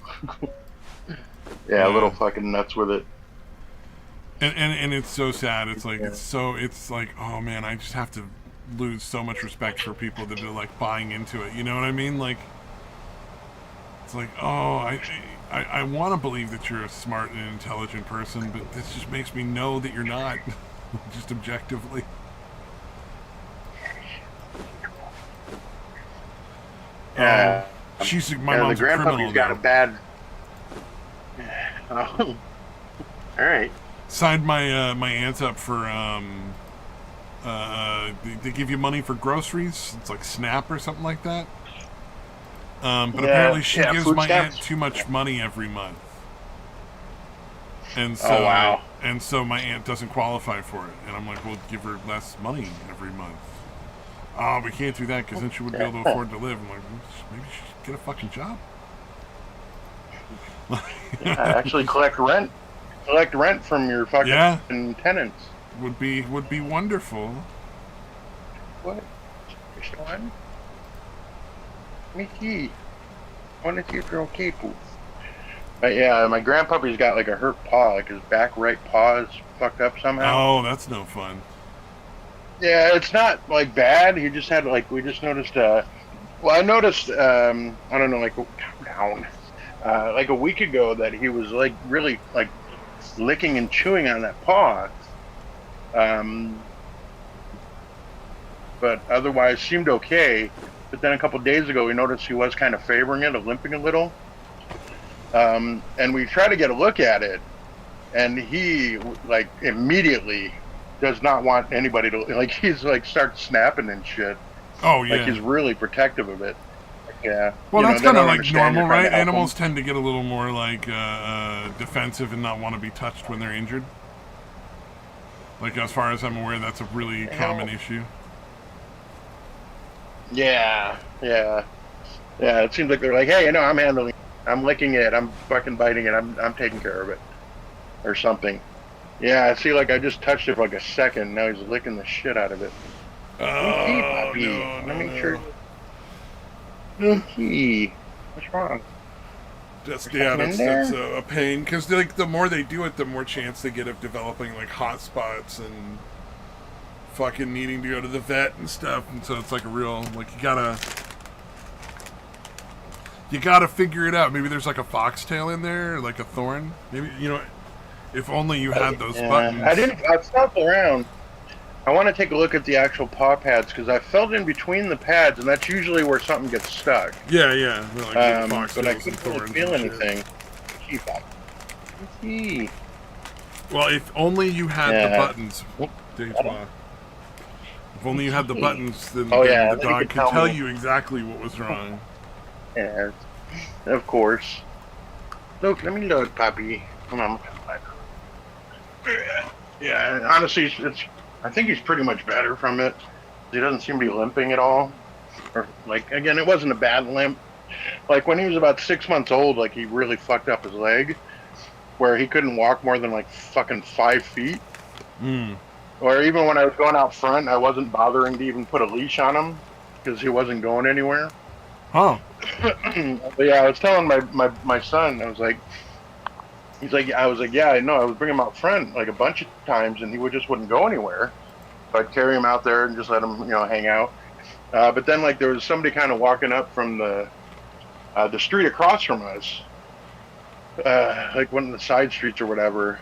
S2: yeah, a little
S1: Yeah.
S2: fucking nuts with it.
S1: And it's so sad. It's like
S2: Yeah,
S1: it's like, oh man, I just have to lose so much respect for people that are like buying into it. You know what I mean? Like it's like, oh, I want to believe that you're a smart and intelligent person, but this just makes me know that you're not, just objectively. Oh,
S2: yeah.
S1: my
S2: Yeah, the
S1: mom's a
S2: grandpuppy's
S1: criminal
S2: got a
S1: now.
S2: bad. Oh, all right.
S1: Signed my aunt up for they give you money for groceries. It's like Snap or something like that. But
S2: Yeah,
S1: apparently she
S2: yeah.
S1: gives
S2: Food
S1: my aunt
S2: stamps.
S1: too much money every month, and
S2: Oh
S1: so
S2: wow.
S1: my aunt doesn't qualify for it. And I'm like, well, give her less money every month. Oh, we can't do that because then she wouldn't be able to afford to live. I'm like, well, maybe she should get a fucking job.
S2: Yeah, actually collect rent. Collect rent from your
S1: Yeah,
S2: fucking tenants.
S1: would be wonderful.
S2: What? One? Mickey. Wanna see if you're okay, Pooh? But yeah, my grandpuppy's got like a hurt paw, like his back right paw is fucked up somehow.
S1: Oh, that's no fun.
S2: Yeah, it's not like bad. He just had like we just noticed. Well, I noticed. I don't know, like down, like a week ago that he was like really like licking and chewing on that paw. Um, but otherwise seemed okay. But then a couple days ago, we noticed he was kind of favoring it, limping a little. And we tried to get a look at it, and he like immediately does not want anybody to like. He's like starts snapping and shit.
S1: Oh
S2: Like
S1: yeah.
S2: he's really protective of it. Yeah,
S1: Well, that's
S2: they
S1: kind of
S2: don't
S1: like
S2: understand
S1: normal,
S2: you're trying
S1: right?
S2: to help them.
S1: Animals tend to get a little more like defensive and not want to be touched when they're injured. Like as far as I'm aware, that's a really common issue.
S2: Yeah, yeah, yeah. It seems like they're like, hey, I'm handling, I'm licking it, I'm fucking biting it, I'm taking care of it, or something. Yeah, I see. Like I just touched it for like a second. Now he's licking the shit out of it. Hey,
S1: Oh
S2: puppy.
S1: no,
S2: Want to
S1: no,
S2: make sure.
S1: no.
S2: Hey, what's wrong?
S1: That's
S2: There's something in
S1: that's
S2: there?
S1: a pain because like the more they do it, the more chance they get of developing like hot spots and fucking needing to go to the vet and stuff. And so it's like a real like you gotta figure it out. Maybe there's like a foxtail in there, or like a thorn. Maybe if only you had those
S2: Yeah, I
S1: buttons.
S2: didn't. I felt around. I want to take a look at the actual paw pads because I felt in between the pads, and that's usually where something gets stuck.
S1: Yeah, yeah. Like
S2: But I
S1: foxtails and
S2: couldn't really
S1: thorns
S2: feel
S1: and shit.
S2: anything. Gee, fuck. Gee.
S1: Well, if only you had the
S2: Yeah.
S1: buttons. Whoop, Dejois. If only you had the buttons, then,
S2: Oh
S1: then
S2: yeah,
S1: the
S2: then he
S1: dog
S2: could
S1: could
S2: tell
S1: tell
S2: me.
S1: you exactly what was wrong.
S2: Yeah, of course. Look, let me look, puppy. Come on. Yeah, honestly, it's. I think he's pretty much better from it. He doesn't seem to be limping at all. Or like again, it wasn't a bad limp. Like when he was about 6 months old, like he really fucked up his leg, where he couldn't walk more than like fucking 5 feet.
S1: Hmm.
S2: Or even when I was going out front, I wasn't bothering to even put a leash on him because he wasn't going anywhere.
S1: Huh.
S2: But yeah, I was telling my son, I was like, he's like, I was like, yeah, I know. I was bringing him out front like a bunch of times, and he would just wouldn't go anywhere. So I'd carry him out there and just let him, hang out. But then like there was somebody kind of walking up from the street across from us, like one of the side streets or whatever.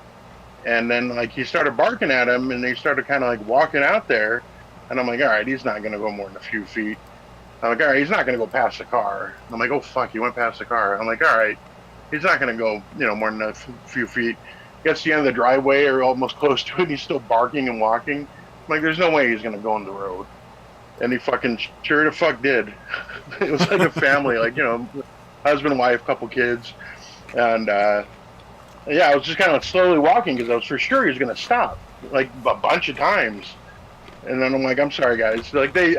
S2: And then like he started barking at him, and they started kind of like walking out there. And I'm like, all right, he's not gonna go more than a few feet. I'm like, all right, he's not gonna go past the car. I'm like, oh fuck, he went past the car. I'm like, all right, he's not gonna go, more than a few feet. Gets to the end of the driveway or almost close to it, and he's still barking and walking. I'm like, there's no way he's gonna go in the road. And he fucking sure the fuck did. It was like a family, like husband, wife, couple kids, and yeah, I was just kind of slowly walking because I was for sure he was gonna stop like a bunch of times. And then I'm like, I'm sorry, guys. Like they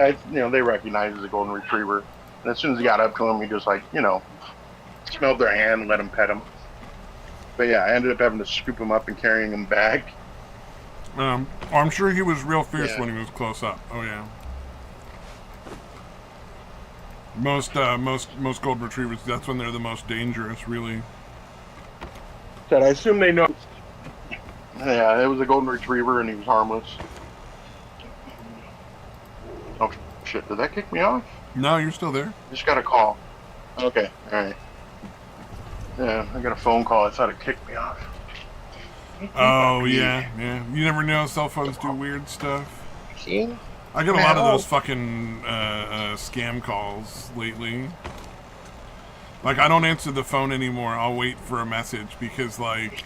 S2: recognize as a golden retriever. And as soon as he got up to him, he just like, smelled their hand and let him pet him. But yeah, I ended up having to scoop him up and carrying him back.
S1: I'm sure he was real fierce
S2: Yeah.
S1: when he was close up. Oh yeah. Most golden retrievers, that's when they're the most dangerous, really.
S2: Said I assume they know. Yeah, it was a golden retriever and he was harmless. Oh shit! Did that kick me off?
S1: No, you're still there.
S2: Just got a call. Okay, all right. Yeah, I got a phone call. I thought it kicked me off.
S1: Oh yeah, yeah. You never know. Cell phones do weird stuff.
S2: See?
S1: I get a lot of those fucking scam calls lately. Like, I don't answer the phone anymore. I'll wait for a message because, like,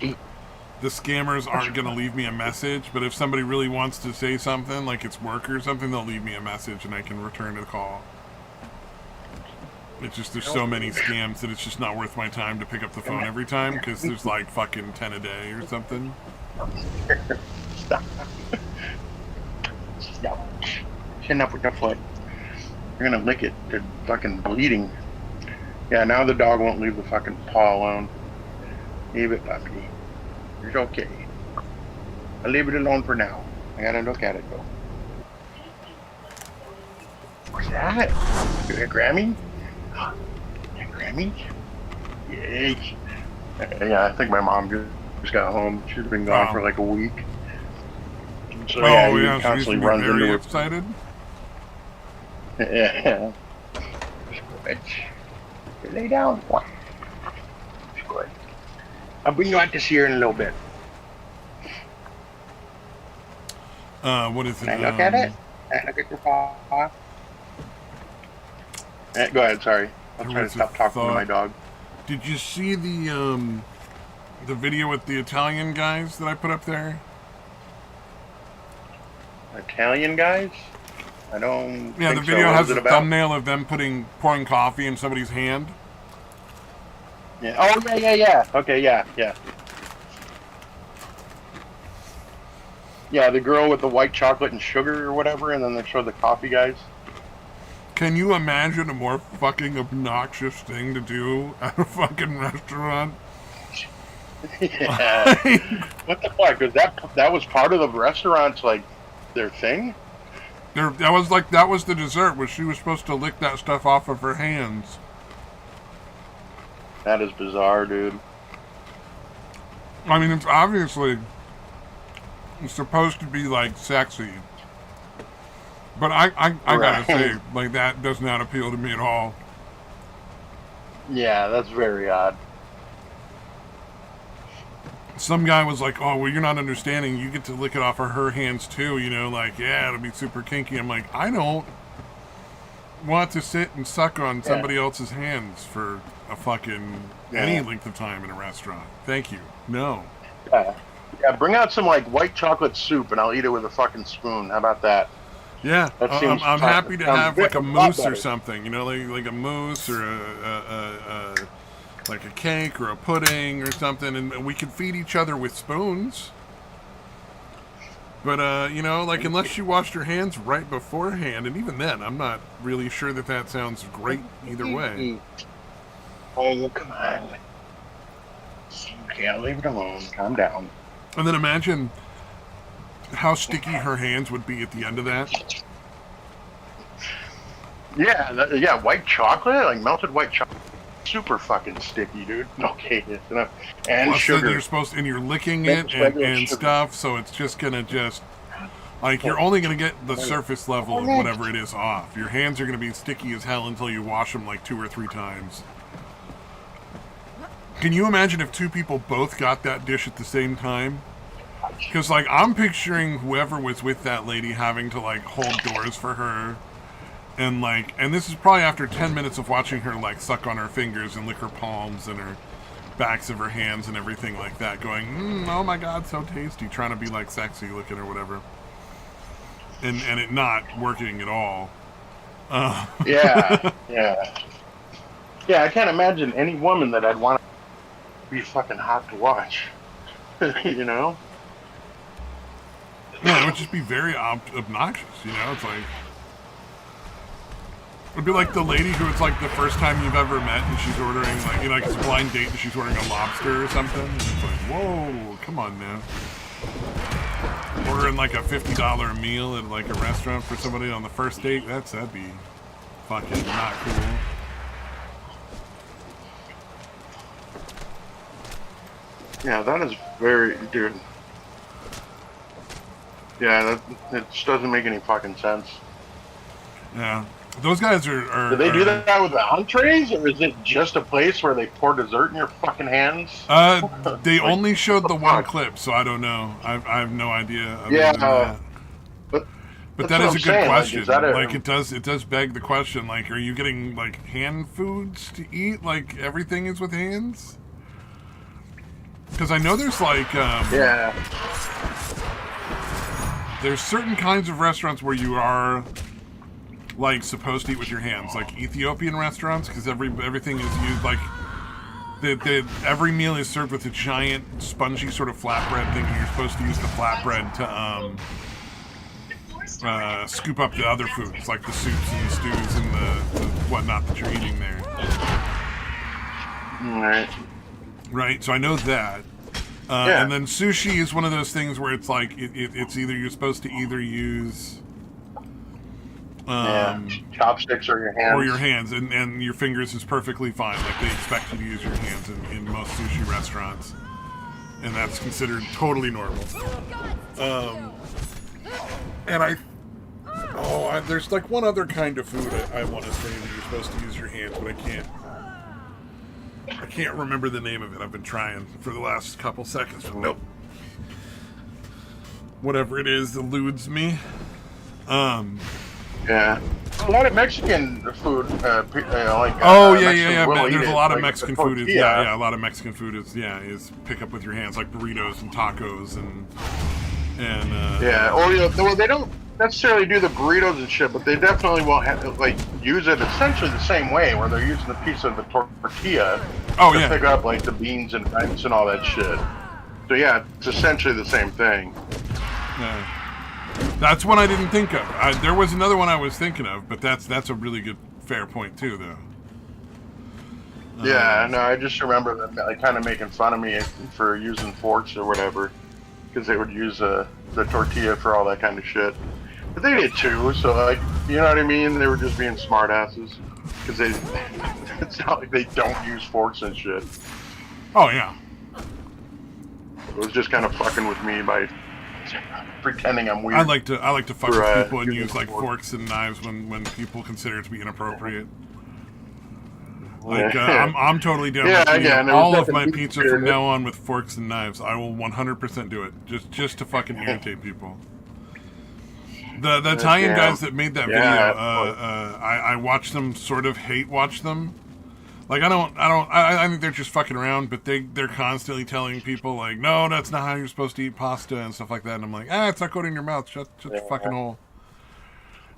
S1: the scammers aren't going to leave me a message. But if somebody really wants to say something, like it's work or something, they'll leave me a message and I can return the call. It's just, there's so many scams that it's just not worth my time to pick up the phone every time because there's like fucking 10 a day or something.
S2: Stop. Stop. Chin up with your foot. You're gonna lick it. They're fucking bleeding. Yeah, now the dog won't leave the fucking paw alone. Leave it, puppy. It's okay. I'll leave it alone for now. I gotta look at it though. What's that? Your Grammy? Your Grammy? Yay. Yeah, I think my mom just got home. She's been gone for like a week. So yeah, he constantly
S1: so
S2: runs
S1: very
S2: into her.
S1: excited.
S2: Yeah. Good. Lay down. Good. I'll bring you out to see her in a little bit.
S1: What is it?
S2: Can I look at it? Can I look at your paw? Go ahead, sorry. I'll try to stop talking to my dog.
S1: Did you see the video with the Italian guys that I put up there?
S2: Italian guys? I don't.
S1: Yeah, the video has a thumbnail of them pouring coffee in somebody's hand.
S2: Yeah. Oh yeah. Okay, yeah. Yeah, the girl with the white chocolate and sugar or whatever, and then they show the coffee guys.
S1: Can you imagine a more fucking obnoxious thing to do at a fucking restaurant?
S2: Yeah. What the fuck? That was part of the restaurant's like their thing?
S1: That was the dessert, where she was supposed to lick that stuff off of her hands.
S2: That is bizarre, dude.
S1: I mean, it's obviously supposed to be like sexy. But I gotta say, like, that does not appeal to me at all.
S2: Yeah, that's very odd.
S1: Some guy was like, oh, well, you're not understanding. You get to lick it off of her hands, too. Like, yeah, it'll be super kinky. I'm like, I don't want to sit and suck on somebody else's hands for a fucking any length of time in a restaurant. Thank you. No.
S2: Yeah, bring out some, like, white chocolate soup, and I'll eat it with a fucking spoon. How about that?
S1: Yeah,
S2: That seems
S1: I'm happy to have like a
S2: lot
S1: mousse or
S2: better.
S1: something, you know, like a mousse or like a cake or a pudding or something, and we could feed each other with spoons. But you know, like unless you washed your hands right beforehand, and even then, I'm not really sure that that sounds great either way.
S2: Oh, come on. Okay, I'll leave it alone. Calm down.
S1: And then imagine how sticky her hands would be at the end of that.
S2: Yeah, yeah, white chocolate, like melted white chocolate, super fucking sticky, dude. Okay, and
S1: Plus,
S2: sugar.
S1: you're supposed, and you're licking
S2: Mixed
S1: it
S2: regular
S1: and
S2: sugar.
S1: stuff, so it's just gonna just like you're only gonna get the surface level of whatever it is off. Your hands are gonna be sticky as hell until you wash them like 2 or 3 times. Can you imagine if 2 people both got that dish at the same time? Because like I'm picturing whoever was with that lady having to like hold doors for her. And this is probably after 10 minutes of watching her like suck on her fingers and lick her palms and her backs of her hands and everything like that, going, oh my god, so tasty, trying to be like sexy looking or whatever, and it not working at all.
S2: Yeah, yeah, yeah. I can't imagine any woman that I'd want to be fucking hot to watch. You know?
S1: Yeah, it would just be very obnoxious. You know, it's like. It'd be like the lady who it's like the first time you've ever met and she's ordering like, you know, like it's a blind date and she's ordering a lobster or something. And it's like, whoa, come on now. Ordering like a $50 meal at like a restaurant for somebody on the first date, that'd be fucking not cool.
S2: Yeah, that is very, dude. Yeah, it just doesn't make any fucking sense.
S1: Yeah. Those guys are
S2: do they do that with the entrees, or is it just a place where they pour dessert in your fucking hands?
S1: They like, only showed the one clip, so I don't know. I have no idea.
S2: Yeah,
S1: but that is a good question.
S2: Like,
S1: it does beg the question. Like, are you getting like hand foods to eat? Like everything is with hands? Because I know there's like
S2: yeah,
S1: there's certain kinds of restaurants where you are like supposed to eat with your hands, like Ethiopian restaurants, because everything is used like every meal is served with a giant spongy sort of flatbread thing, and you're supposed to use the flatbread to scoop up the other foods, like the soups and the stews and the whatnot that you're eating there. Right. So I know that. Yeah. And then sushi is one of those things where it's like it's either you're supposed to either use
S2: chopsticks or your hands,
S1: and your fingers is perfectly fine. Like they expect you to use your hands in most sushi restaurants, and that's considered totally normal. And there's like one other kind of food I want to say that you're supposed to use your hands, but I can't remember the name of it. I've been trying for the last couple seconds, but nope. Whatever it is eludes me.
S2: Yeah, a lot of Mexican food. Like
S1: There's a lot of Mexican food. A lot of Mexican food is pick up with your hands, like burritos and tacos and
S2: well, they don't necessarily do the burritos and shit, but they definitely will use it essentially the same way, where they're using a piece of the tortilla to pick up like the beans and rice and all that shit. So yeah, it's essentially the same thing.
S1: Yeah. That's one I didn't think of. There was another one I was thinking of, but that's a really good, fair point too, though.
S2: Yeah, no, I just remember them kind of making fun of me for using forks or whatever, because they would use the tortilla for all that kind of shit. But they did too, so like, you know what I mean? They were just being smartasses, because it's not like they don't use forks and shit.
S1: Oh yeah.
S2: It was just kind of fucking with me by pretending I'm weird.
S1: I like to fuck with people and use like forks and knives when people consider it to be inappropriate. Like I'm totally down with eating all of my pizza from now on with forks and knives. I will 100% do it just to fucking irritate people. The Italian guys that made that video, I watch them, sort of hate watch them. Like I think they're just fucking around, but they're constantly telling people like, no, that's not how you're supposed to eat pasta and stuff like that. And I'm like, it's not going in your mouth. Shut your fucking hole.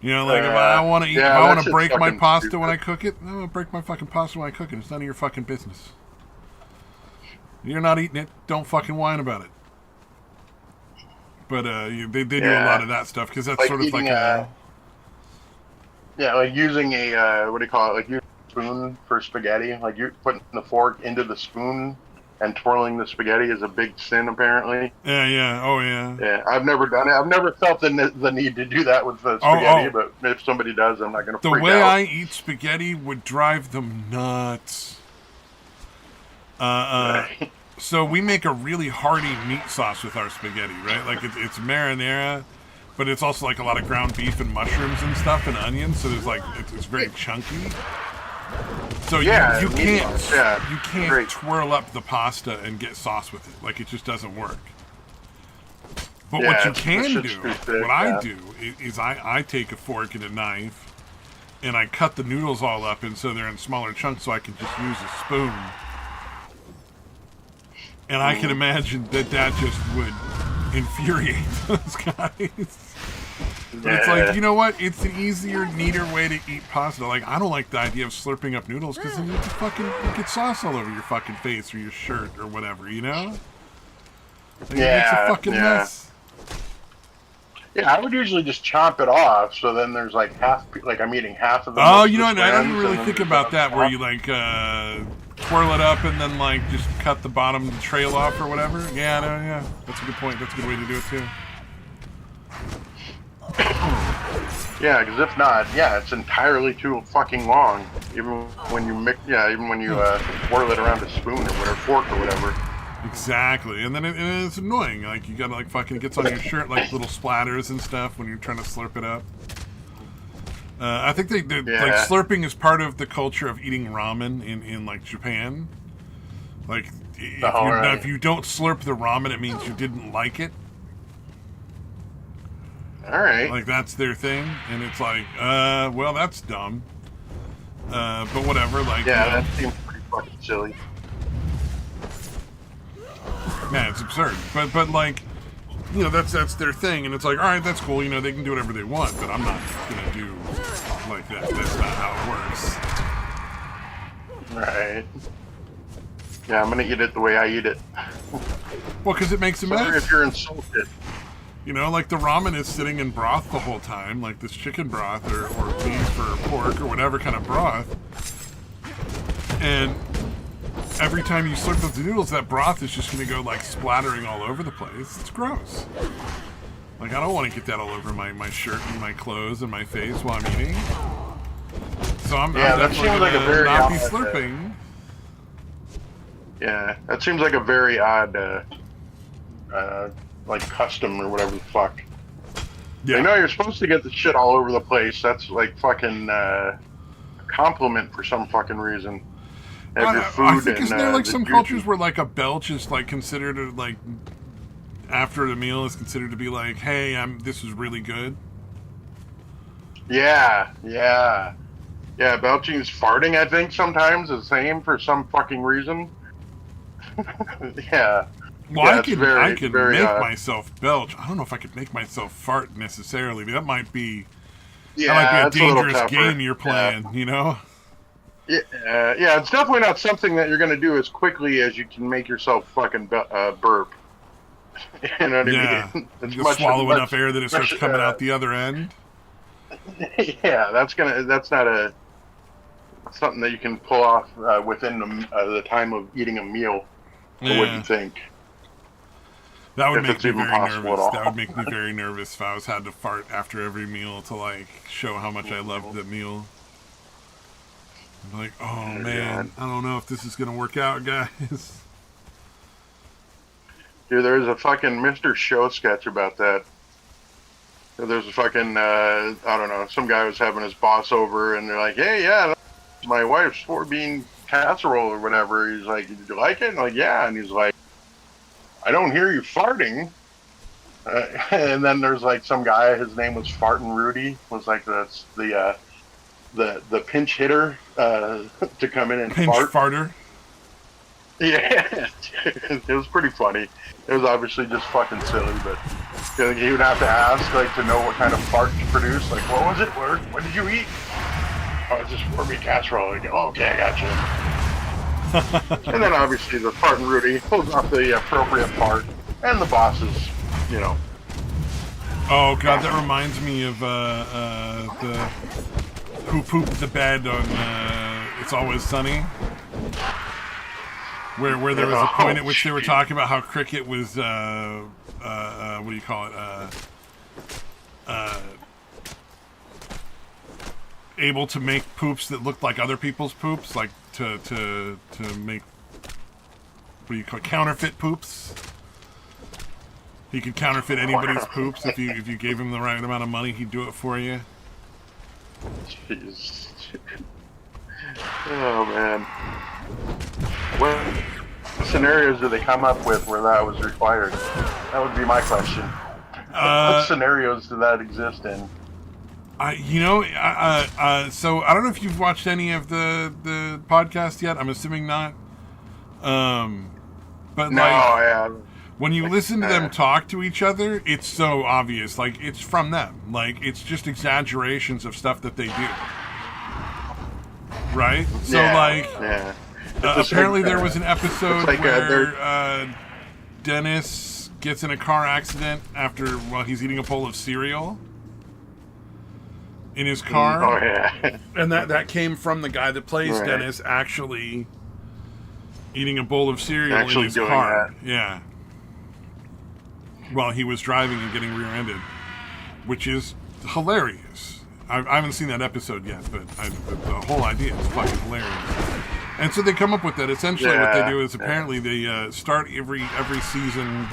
S1: You know, like if I want to eat, if
S2: yeah,
S1: I
S2: that
S1: want to
S2: shit's
S1: break my
S2: fucking
S1: pasta
S2: stupid.
S1: when I cook it, no, I'll break my fucking pasta when I cook it. It's none of your fucking business. You're not eating it. Don't fucking whine about it. But they do a lot
S2: Yeah,
S1: of that stuff because that's
S2: like
S1: sort of
S2: eating
S1: like a.
S2: yeah, like using a what do you call it? Like using a spoon for spaghetti. Like you putting the fork into the spoon and twirling the spaghetti is a big sin, apparently.
S1: Yeah, yeah, oh yeah.
S2: Yeah, I've never done it. I've never felt the need to do that with the
S1: Oh,
S2: spaghetti,
S1: oh.
S2: but if somebody does, I'm not going to
S1: The
S2: freak
S1: way
S2: out.
S1: I eat spaghetti would drive them nuts.
S2: Right.
S1: So we make a really hearty meat sauce with our spaghetti, right? Like it's marinara, but it's also like a lot of ground beef and mushrooms and stuff and onions. So there's like it's very chunky. So
S2: Yeah,
S1: you can't
S2: yeah,
S1: you can't
S2: great.
S1: twirl up the pasta and get sauce with it. Like it just doesn't work. But what
S2: Yeah,
S1: you can do,
S2: too thick,
S1: what I
S2: yeah.
S1: do is I take a fork and a knife and I cut the noodles all up and so they're in smaller chunks so I can just use a spoon. And I can imagine that just would infuriate those guys. But it's like, you know what? It's an easier, neater way to eat pasta. Like, I don't like the idea of slurping up noodles because then you get sauce all over your fucking face or your shirt or whatever, you know? Like, it makes a fucking mess.
S2: Yeah, I would usually just chomp it off, so then there's like like I'm eating half of the.
S1: Oh, you know what? I don't even really think about that, where you like twirl it up and then like just cut the bottom trail off or whatever. Yeah, no, yeah, that's a good point. That's a good way to do it too.
S2: Yeah, because if not, yeah, it's entirely too fucking long. Even when you even when you twirl it around a spoon or whatever, fork or whatever.
S1: Exactly, and then it's annoying. Like you gotta like fucking gets on your shirt like little splatters and stuff when you're trying to slurp it up. I think like slurping is part of the culture of eating ramen in like Japan. Like if you don't slurp the ramen, it means you didn't like it.
S2: All right.
S1: Like that's their thing, and it's like, well, that's dumb. But whatever. Like
S2: yeah, that seems pretty fucking silly.
S1: Man, it's absurd. But like, you know, that's their thing, and it's like, all right, that's cool. You know, they can do whatever they want, but I'm not gonna do like that. That's not how it works.
S2: Right. Yeah, I'm gonna eat it the way I eat it.
S1: Well, because it makes a mess.
S2: Sorry if you're insulted.
S1: You know, like the ramen is sitting in broth the whole time, like this chicken broth or beef or pork or whatever kind of broth, and every time you slurp those noodles, that broth is just going to go like splattering all over the place. It's gross. Like I don't want to get that all over my shirt and my clothes and my face while I'm eating. So I'm definitely like not be slurping.
S2: Yeah, that seems like a very odd, like custom or whatever the fuck.
S1: Yeah.
S2: You know, you're supposed to get the shit all over the place. That's like fucking a compliment for some fucking reason.
S1: I think isn't there like some cultures where like a belch is like considered like after the meal is considered to be like, hey, this is really good.
S2: Yeah. Belching is farting. I think sometimes is the same for some fucking reason. Yeah.
S1: Well, I can make myself belch. I don't know if I could make myself fart necessarily, but that might be a dangerous game you're playing. You know.
S2: Yeah, it's definitely not something that you're going to do as quickly as you can make yourself fucking burp. You know what I mean?
S1: It's you swallow enough air that it starts coming out the other end.
S2: Yeah, that's not something that you can pull off within the time of eating a meal. I wouldn't think.
S1: That would make me very nervous. That would make me very nervous if I had to fart after every meal to like show how much I loved the meal. I'm like, oh man, I don't know if this is gonna work out, guys.
S2: Dude, there's a fucking Mr. Show sketch about that. There's a fucking I don't know, some guy was having his boss over, and they're like, hey, yeah, that's my wife's 4-bean casserole or whatever. He's like, did you like it? And I'm like, yeah. And he's like, I don't hear you farting. And then there's like some guy, his name was Fartin' Rudy, was like that's the pinch hitter to come in and
S1: pinch farter.
S2: Yeah, it was pretty funny. It was obviously just fucking silly, but he would have to ask, like, to know what kind of fart to produce. Like, what was it? What did you eat? Oh, it's just warm meat casserole. Like, oh, okay, I got you. And then obviously the Spartan Rudy pulls off the appropriate part, and the bosses, you know.
S1: Oh god, that reminds me of the who pooped the bed on It's Always Sunny, where there was a point at which they were talking about how Cricket was what do you call it, able to make poops that looked like other people's poops, like to make, what do you call it, counterfeit poops. He could counterfeit anybody's poops if you gave him the right amount of money. He'd do it for you.
S2: Jeez. Oh man. What scenarios do they come up with where that was required? That would be my question. What scenarios do that exist in?
S1: So I don't know if you've watched any of the podcast yet. I'm assuming not. But
S2: no, yeah.
S1: When you listen to them talk to each other, it's so obvious. Like, it's from them. Like, it's just exaggerations of stuff that they do. Right? So, apparently there was an episode where Dennis gets in a car accident while he's eating a bowl of cereal in his car.
S2: Oh, yeah.
S1: And that came from the guy that plays Dennis actually eating a bowl of cereal in his car. That. Yeah. While he was driving and getting rear-ended, which is hilarious. I haven't seen that episode yet, but the whole idea is fucking hilarious. And so they come up with that. Essentially, what they do is apparently they start every season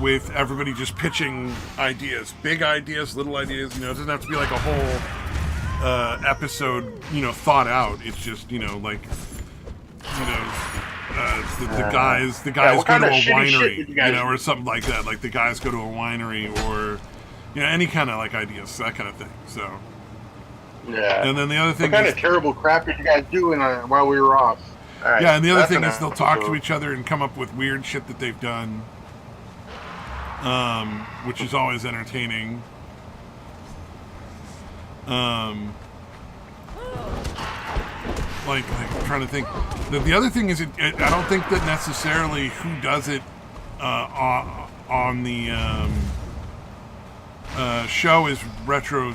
S1: with everybody just pitching ideas, big ideas, little ideas. You know, it doesn't have to be like a whole episode, thought out. It's just, the guys go to a winery, or something like that. Like the guys go to a winery, or any kind of like ideas, that kind of thing. So
S2: yeah.
S1: And then the other thing,
S2: what kind of terrible crap did you guys do while we were off? Right,
S1: yeah, and the other thing is they'll talk to each other and come up with weird shit that they've done, which is always entertaining. Like I'm trying to think. The other thing is, I don't think that necessarily who does it on the show is retro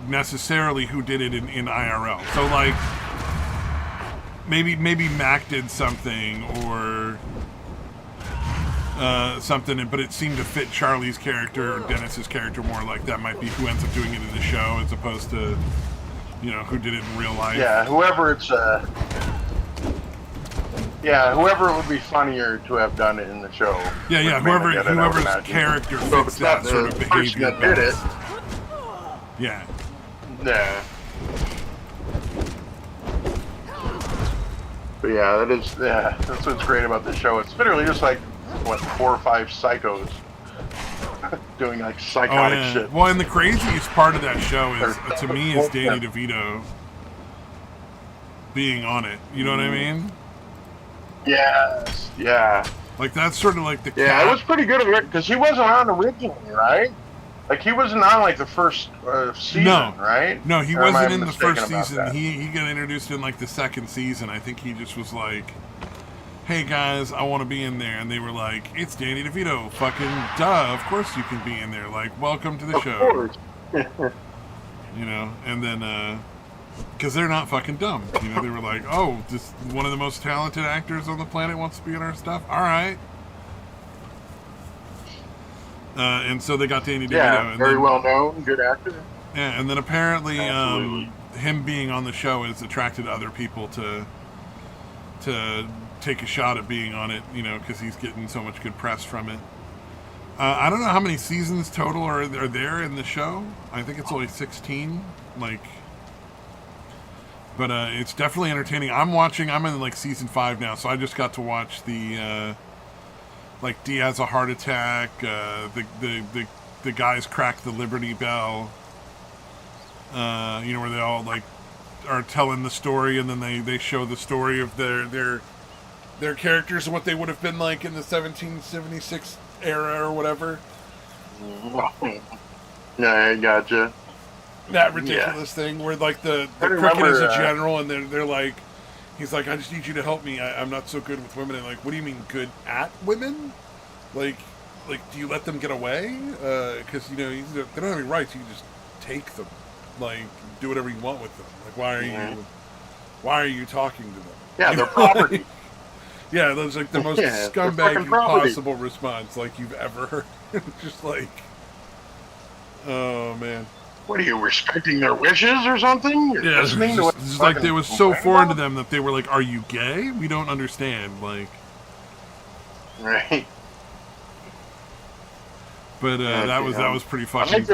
S1: necessarily who did it in IRL. So like maybe Mac did something or something, but it seemed to fit Charlie's character or Dennis's character more. Like that might be who ends up doing it in the show as opposed to who did it in real life.
S2: Yeah, whoever it would be funnier to have done it in the show.
S1: Yeah, whoever's character fits that sort of behavior.
S2: That did it.
S1: Yeah.
S2: Yeah. But that's what's great about this show. It's literally just like 4 or 5 psychos doing like psychotic shit.
S1: Well, and the craziest part of that show is, to me, is Danny DeVito being on it. You know what I mean?
S2: Yes. Yeah.
S1: Like that's sort of like the
S2: it was pretty good because he wasn't on originally, right? Like he wasn't on like the first season, right?
S1: No, he wasn't in the first season. He got introduced in like the second season. I think he just was like, hey guys, I want to be in there. And they were like, it's Danny DeVito. Fucking duh, of course you can be in there. Like, welcome to the show. And then, because they're not fucking dumb. They were like, oh, this one of the most talented actors on the planet wants to be in our stuff? All right. And so they got Danny DeVito.
S2: Yeah, very well known, good actor.
S1: Yeah, and then apparently him being on the show has attracted other people to take a shot at being on it, because he's getting so much good press from it. I don't know how many seasons total are there in the show. I think it's only 16. But it's definitely entertaining. I'm in like season 5 now, so I just got to watch the Dee has a heart attack. The guys crack the Liberty Bell. Where they all like are telling the story, and then they show the story of their characters and what they would have been like in the 1776 era or whatever.
S2: Yeah, I gotcha.
S1: That ridiculous thing where like the cricket is a general, and they're like, he's like, I just need you to help me. I'm not so good with women. And like, what do you mean good at women? Like do you let them get away? Because they don't have any rights. You just take them, like do whatever you want with them. Like why are you talking to them?
S2: Yeah, they're property.
S1: Yeah, that's like the most scumbag possible response like you've ever heard. Just like, oh man.
S2: What are you, respecting their wishes or something? You're listening to
S1: it's like they was so foreign to them that they were like, "Are you gay? We don't understand." Like,
S2: right.
S1: But that was pretty fucking.
S2: I think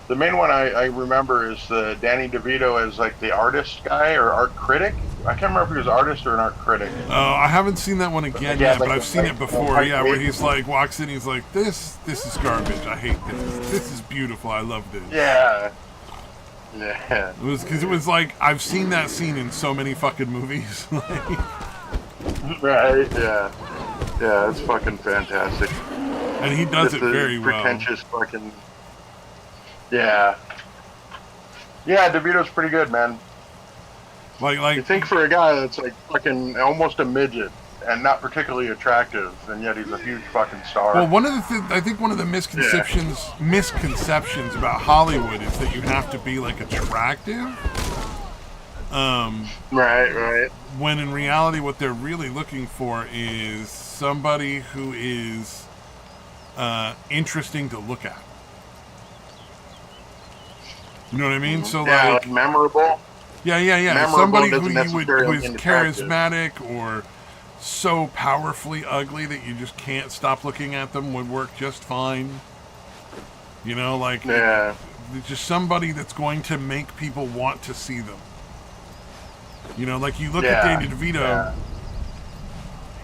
S2: the main one I remember is Danny DeVito as like the artist guy or art critic. I can't remember if he was artist or an art critic.
S1: Oh, I haven't seen that one again yet, but I've seen it before. Yeah, where he's like walks in, he's like, "This is garbage. I hate this. This is beautiful. I love this."
S2: Yeah. Yeah.
S1: It was because it was like I've seen that scene in so many fucking movies.
S2: Right. Yeah. Yeah, it's fucking fantastic.
S1: And he does it very well.
S2: Pretentious fucking. Yeah. Yeah, DeVito's pretty good, man.
S1: Like
S2: you think for a guy that's like fucking almost a midget and not particularly attractive, and yet he's a huge fucking star.
S1: Well, I think one of the misconceptions about Hollywood is that you have to be like attractive.
S2: Right.
S1: When in reality, what they're really looking for is somebody who is interesting to look at. You know what I mean? So
S2: like memorable.
S1: Yeah.
S2: Memorable.
S1: Somebody who is charismatic or so powerfully ugly that you just can't stop looking at them would work just fine. Just somebody that's going to make people want to see them. Like you look at Danny DeVito,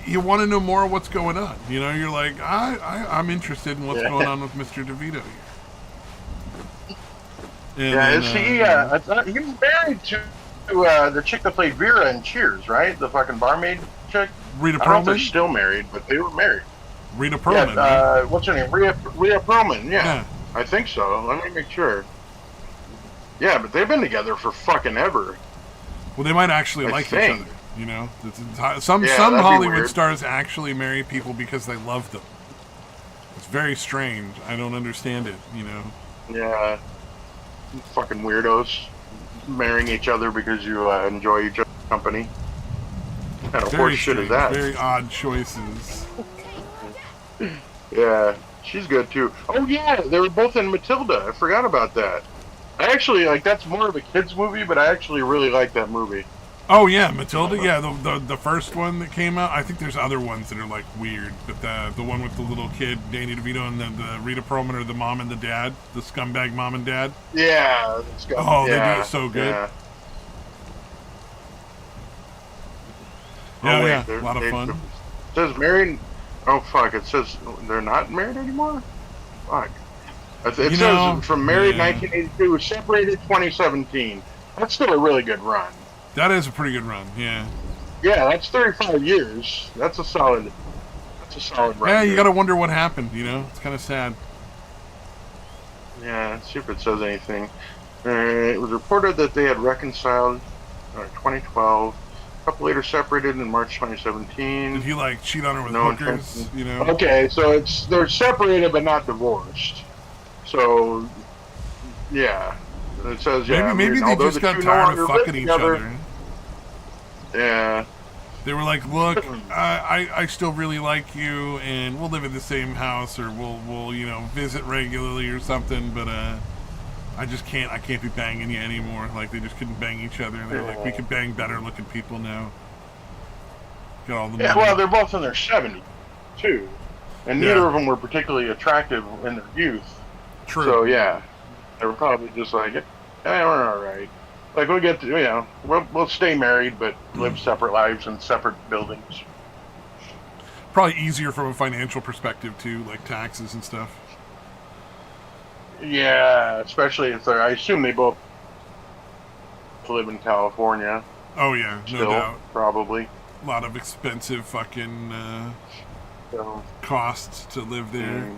S1: you want to know more of what's going on. You're like, I'm interested in what's going on with Mr. DeVito here. And
S2: he was married to the chick that played Vera in Cheers, right? The fucking barmaid chick.
S1: Rita Perlman?
S2: I don't know if they're still married, but they were married.
S1: Rita Perlman.
S2: Yeah, what's her name? Rhea Perlman. Yeah, I think so. Let me make sure. Yeah, but they've been together for fucking ever.
S1: Well, they might actually like each other. Some Hollywood stars actually marry people because they love them. It's very strange. I don't understand it.
S2: Yeah. Fucking weirdos marrying each other because you enjoy each other's company. What kind of horse shit is that?
S1: Very odd choices.
S2: Yeah, she's good too. Oh yeah, they were both in Matilda. I forgot about that. I actually that's more of a kids movie, but I actually really like that movie.
S1: Oh yeah, Matilda. Yeah, the first one that came out. I think there's other ones that are like weird, but the one with the little kid, Danny DeVito, and the Rita Perlman are the mom and the dad, the scumbag mom and dad.
S2: Yeah.
S1: They do it so good. Yeah, a lot of fun.
S2: It says married. Oh fuck! It says they're not married anymore. Fuck. It says from married 1982, separated 2017. That's still a really good run.
S1: That is a pretty good run, yeah.
S2: Yeah, that's 35 years. That's a solid run.
S1: Yeah, you gotta wonder what happened, It's kind of sad.
S2: Yeah, let's see if it says anything. It was reported that they had reconciled in 2012. A couple later separated in March 2017.
S1: Did he, cheat on her with hookers,
S2: Okay, so they're separated but not divorced. So, yeah. It says,
S1: maybe they just got tired of fucking each other.
S2: Yeah.
S1: They were like, look, I still really like you, and we'll live in the same house, or we'll visit regularly or something, but I can't be banging you anymore. Like, they just couldn't bang each other, and they're like, we can bang better looking people now. Got all the money.
S2: Well, they're both in their 70s, too. And neither of them were particularly attractive in their youth.
S1: True.
S2: So, yeah. They were probably just like, we're all right. Like, we'll get to, we'll stay married, but live separate lives in separate buildings.
S1: Probably easier from a financial perspective, too, like taxes and stuff.
S2: Yeah, especially if I assume they both to live in California.
S1: Oh yeah, no
S2: Still,
S1: doubt.
S2: probably.
S1: A lot of expensive fucking
S2: So,
S1: costs to live there.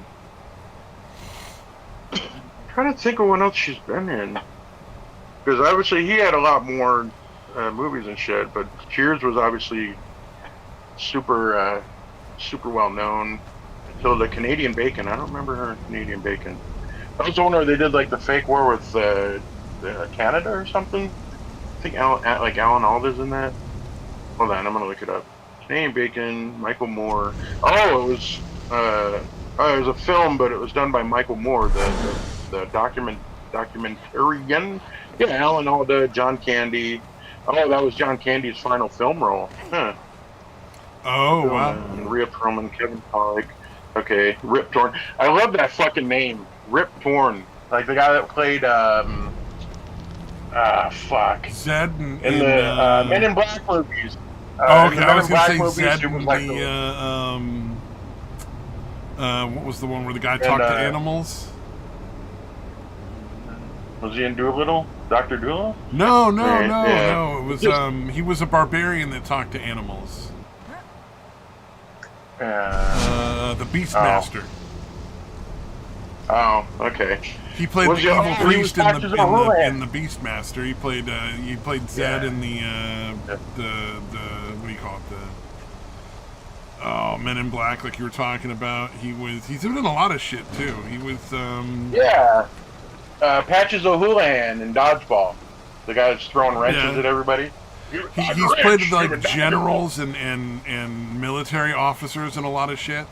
S2: I'm trying to think of what else she's been in. Because obviously he had a lot more movies and shit, but Cheers was obviously super well known. So the Canadian Bacon, I don't remember her in Canadian Bacon. That was the one where they did like the fake war with Canada or something. I think Alan Alda's in that. Hold on, I'm gonna look it up. Canadian Bacon, Michael Moore. Oh, it was a film, but it was done by Michael Moore, the documentarian. Yeah, Alan Alda, John Candy. Oh, that was John Candy's final film role. Huh.
S1: Oh wow.
S2: Rhea Perlman, Kevin Pollak. Okay, Rip Torn. I love that fucking name, Rip Torn. Like the guy that played fuck.
S1: Zed
S2: in the Men in Black movies.
S1: Okay, I was gonna say
S2: movies,
S1: Zed
S2: was
S1: in
S2: like
S1: what was the one where the guy talked to animals?
S2: Was he in Doolittle? Dr. Doolittle?
S1: No. It was he was a barbarian that talked to animals. The Beastmaster.
S2: Oh, okay.
S1: He played the evil priest in the Beastmaster. He played Zed in the what do you call it, Men in Black, like you were talking about. He's doing a lot of shit too. He was
S2: Patches O'Houlihan in Dodgeball, the guy that's throwing wrenches at everybody.
S1: He's played like generals and military officers in a lot of shit.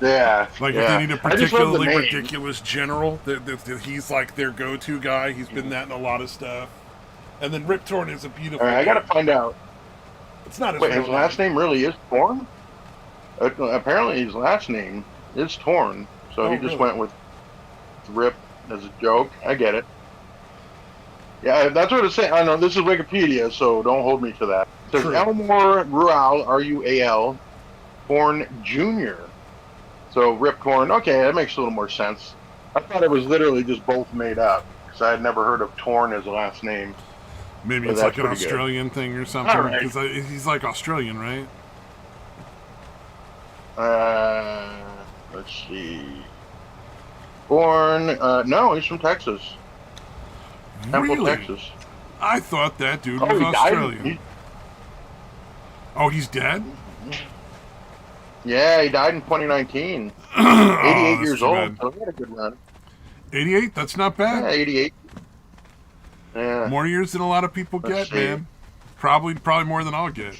S2: Yeah.
S1: Like if they need a particularly ridiculous general, that he's like their go-to guy. He's been that in a lot of stuff. And then Rip Torn is a beautiful.
S2: All right, I gotta find out.
S1: It's not his
S2: his last name really is Torn? Apparently his last name is Torn, so he just went with Rip as a joke. I get it. Yeah, that's what it's saying. I know this is Wikipedia, so don't hold me to that. It says Elmore Rual, R-U-A-L, Torn Jr. So Rip Torn. Okay, that makes a little more sense. I thought it was literally just both made up because I had never heard of Torn as a last name.
S1: Maybe it's like an Australian thing or something. Because he's like Australian, right?
S2: Let's see. Born, no, he's from Texas. Temple, Texas.
S1: I thought that dude was Australian. He's dead?
S2: Yeah, he died in 2019. 88 years old. So he had a good run.
S1: 88? That's not bad.
S2: Yeah, 88. Yeah.
S1: More years than a lot of people get, man. Probably more than I'll get.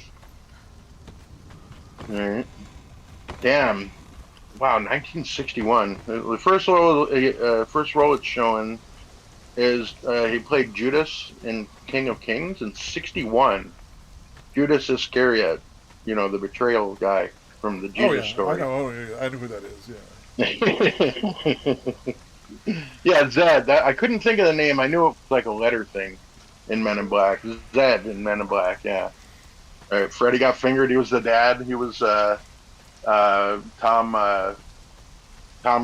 S2: All right. Damn. Wow, 1961. The first role it's showing is he played Judas in King of Kings in 61. Judas Iscariot, the betrayal guy from the Jesus story.
S1: I know. I know who that is. Yeah.
S2: Yeah, Zed. I couldn't think of the name. I knew it was like a letter thing in Men in Black. Zed in Men in Black. Yeah. All right. Freddy got fingered. He was the dad. He was Tom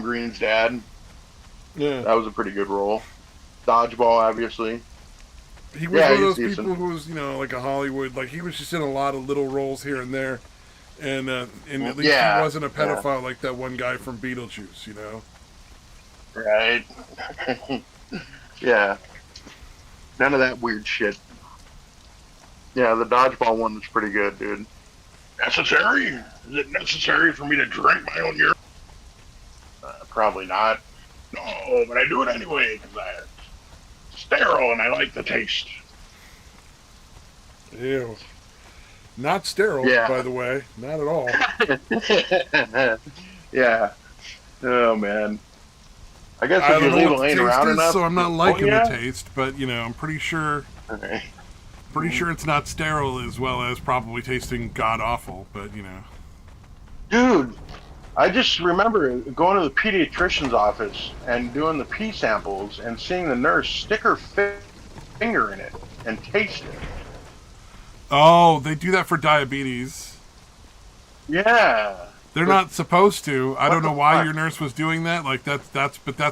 S2: Green's dad.
S1: Yeah.
S2: That was a pretty good role. Dodgeball, obviously.
S1: He was one of those people who was, like a Hollywood, like he was just in a lot of little roles here and there, and at least he wasn't a pedophile like that one guy from Beetlejuice,
S2: Right. Yeah. None of that weird shit. Yeah, the Dodgeball one was pretty good, dude. Necessary? Is it necessary for me to drink my own urine? Probably not. No, but I do it anyway because it's sterile and I like the taste.
S1: Ew. Not sterile, by the way. Not at all.
S2: Yeah. Oh, man. I guess if you leave it laying around enough.
S1: So I'm not liking the taste, but, I'm pretty sure... Okay. Pretty sure it's not sterile as well as probably tasting god-awful, but,
S2: Dude, I just remember going to the pediatrician's office and doing the pee samples and seeing the nurse stick her finger in it and taste it.
S1: Oh, they do that for diabetes.
S2: Yeah.
S1: They're not supposed to. I don't know why your nurse was doing that. Like that's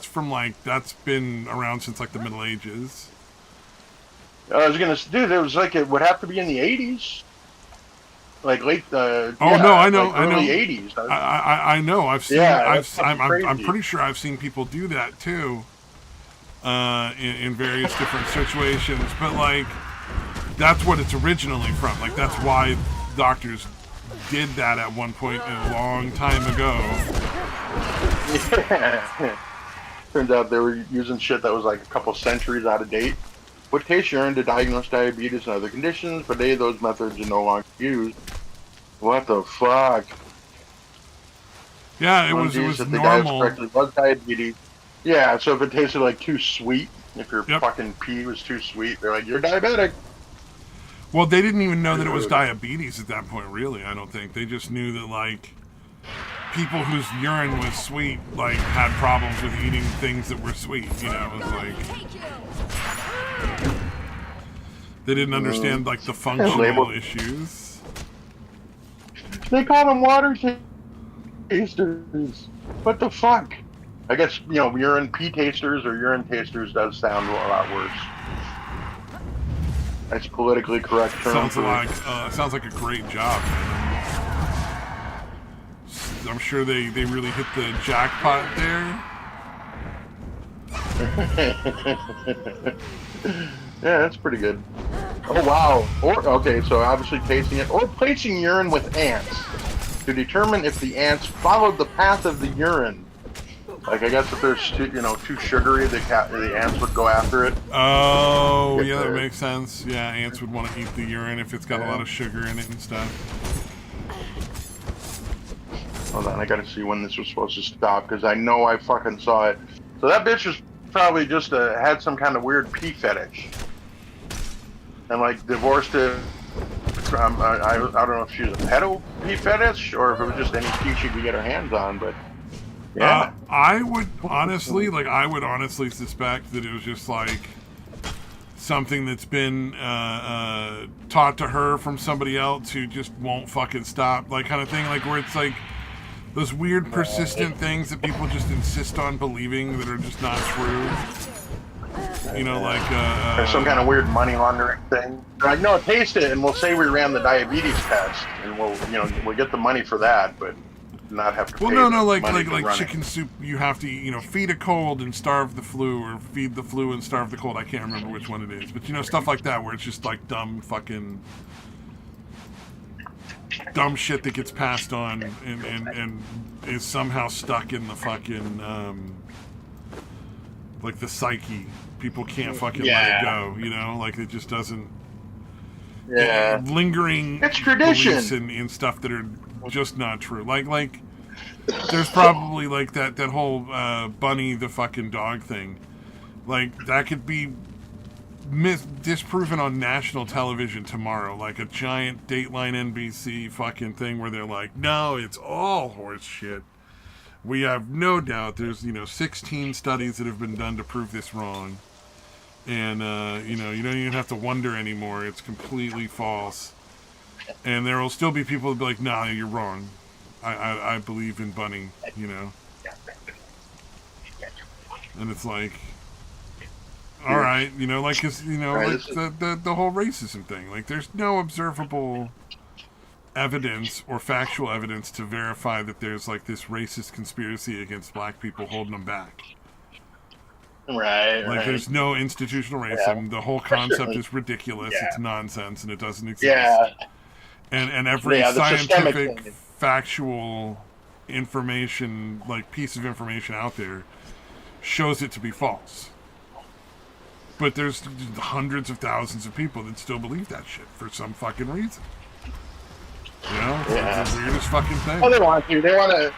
S1: from that's been around since like the Middle Ages.
S2: I was gonna do. There was like it would have to be in the 80s, like late.
S1: Oh no, I know,
S2: like
S1: I
S2: early
S1: know.
S2: 80s.
S1: I know. I've seen.
S2: Yeah, that's fucking
S1: I'm
S2: crazy.
S1: pretty sure I've seen people do that too. In various different situations, but like that's what it's originally from. Like that's why doctors did that at one point a long time ago.
S2: Yeah. Turns out they were using shit that was like a couple centuries out of date. Would taste urine to diagnose diabetes and other conditions, but today those methods are no longer used. What the fuck?
S1: Yeah, it
S2: One
S1: was
S2: genes that they diagnosed
S1: normal.
S2: correctly was diabetes. Yeah, so if it tasted like too sweet, if your
S1: Yep.
S2: fucking pee was too sweet, they're like, you're diabetic.
S1: Well, they didn't even know that it was
S2: Dude.
S1: diabetes at that point. Really, I don't think they just knew that like people whose urine was sweet like had problems with eating things that were sweet. You know, it was like they didn't understand like the functional
S2: Label.
S1: issues.
S2: They call them water tasters. What the fuck? I guess, urine pee tasters or urine tasters does sound a lot worse. That's politically correct term
S1: Sounds like a great job, man. I'm sure they really hit the jackpot there.
S2: Yeah, that's pretty good. Oh wow. Okay, so obviously tasting it or placing urine with ants to determine if the ants followed the path of the urine. Like I guess if there's too sugary, the ants would go after it.
S1: Oh, yeah, that makes sense. Yeah, ants would want to eat the urine if it's got a lot of sugar in it and stuff.
S2: Hold on, I gotta see when this was supposed to stop because I know I fucking saw it. So that bitch was probably just had some kind of weird pee fetish, and like divorced it. I don't know if she was a pedo pee fetish or if it was just any pee she could get her hands on, but yeah.
S1: I would honestly suspect that it was just like something that's been taught to her from somebody else who just won't fucking stop, like kind of thing, like where it's like those weird persistent things that people just insist on believing that are just not true. You know, like
S2: There's some kind of weird money laundering thing. They're like, no, taste it, and we'll say we ran the diabetes test, and we'll get the money for that, but not have to.
S1: Well,
S2: pay
S1: no, like
S2: running.
S1: chicken soup. You have to, feed a cold and starve the flu, or feed the flu and starve the cold. I can't remember which one it is, but stuff like that where it's just like dumb shit that gets passed on and is somehow stuck in the fucking like the psyche. People can't fucking let it go. Like it just doesn't.
S2: Yeah.
S1: Lingering
S2: It's tradition.
S1: beliefs in stuff that are just not true. Like there's probably like that whole Bunny the fucking dog thing. Like that could be disproven on national television tomorrow. Like a giant Dateline NBC fucking thing where they're like, no, it's all horse shit. We have no doubt there's 16 studies that have been done to prove this wrong. And you don't even have to wonder anymore. It's completely false. And there will still be people that be like, nah, you're wrong. I believe in Bunny, And it's like, all right, like, cause, like the whole racism thing. Like, there's no observable evidence or factual evidence to verify that there's like this racist conspiracy against black people holding them back.
S2: Right.
S1: There's no institutional racism. The whole concept is ridiculous. It's nonsense, and it doesn't exist.
S2: Yeah.
S1: And every scientific, factual information, like piece of information out there, shows it to be false. But there's hundreds of thousands of people that still believe that shit for some fucking reason. It's the weirdest fucking thing.
S2: Oh, they want to. They want to.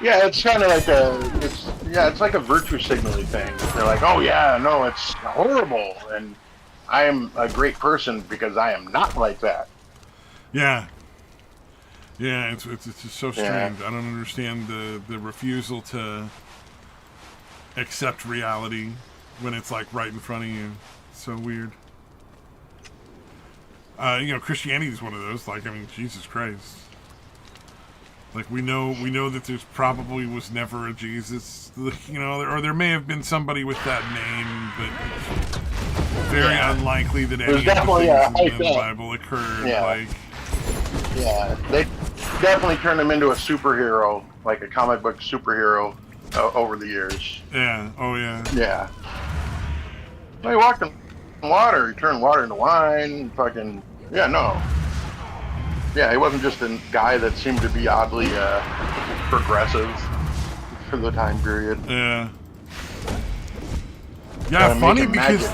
S2: Yeah, it's kind of like it's like a virtue signaling thing. They're like, oh yeah, no, it's horrible, and I am a great person because I am not like that.
S1: Yeah, it's just so strange. I don't understand the refusal to accept reality when it's like right in front of you. It's so weird. Christianity is one of those. Like, I mean, Jesus Christ. Like, we know that there's probably was never a Jesus, or there may have been somebody with that name, but very unlikely that any of the things in the Bible occurred.
S2: Yeah. They definitely turned him into a superhero, like a comic book superhero, over the years.
S1: Yeah. Oh yeah.
S2: Yeah. Well, he walked in water. He turned water into wine. Fucking yeah, no. Yeah, he wasn't just a guy that seemed to be oddly progressive for the time period.
S1: Yeah. Yeah, funny because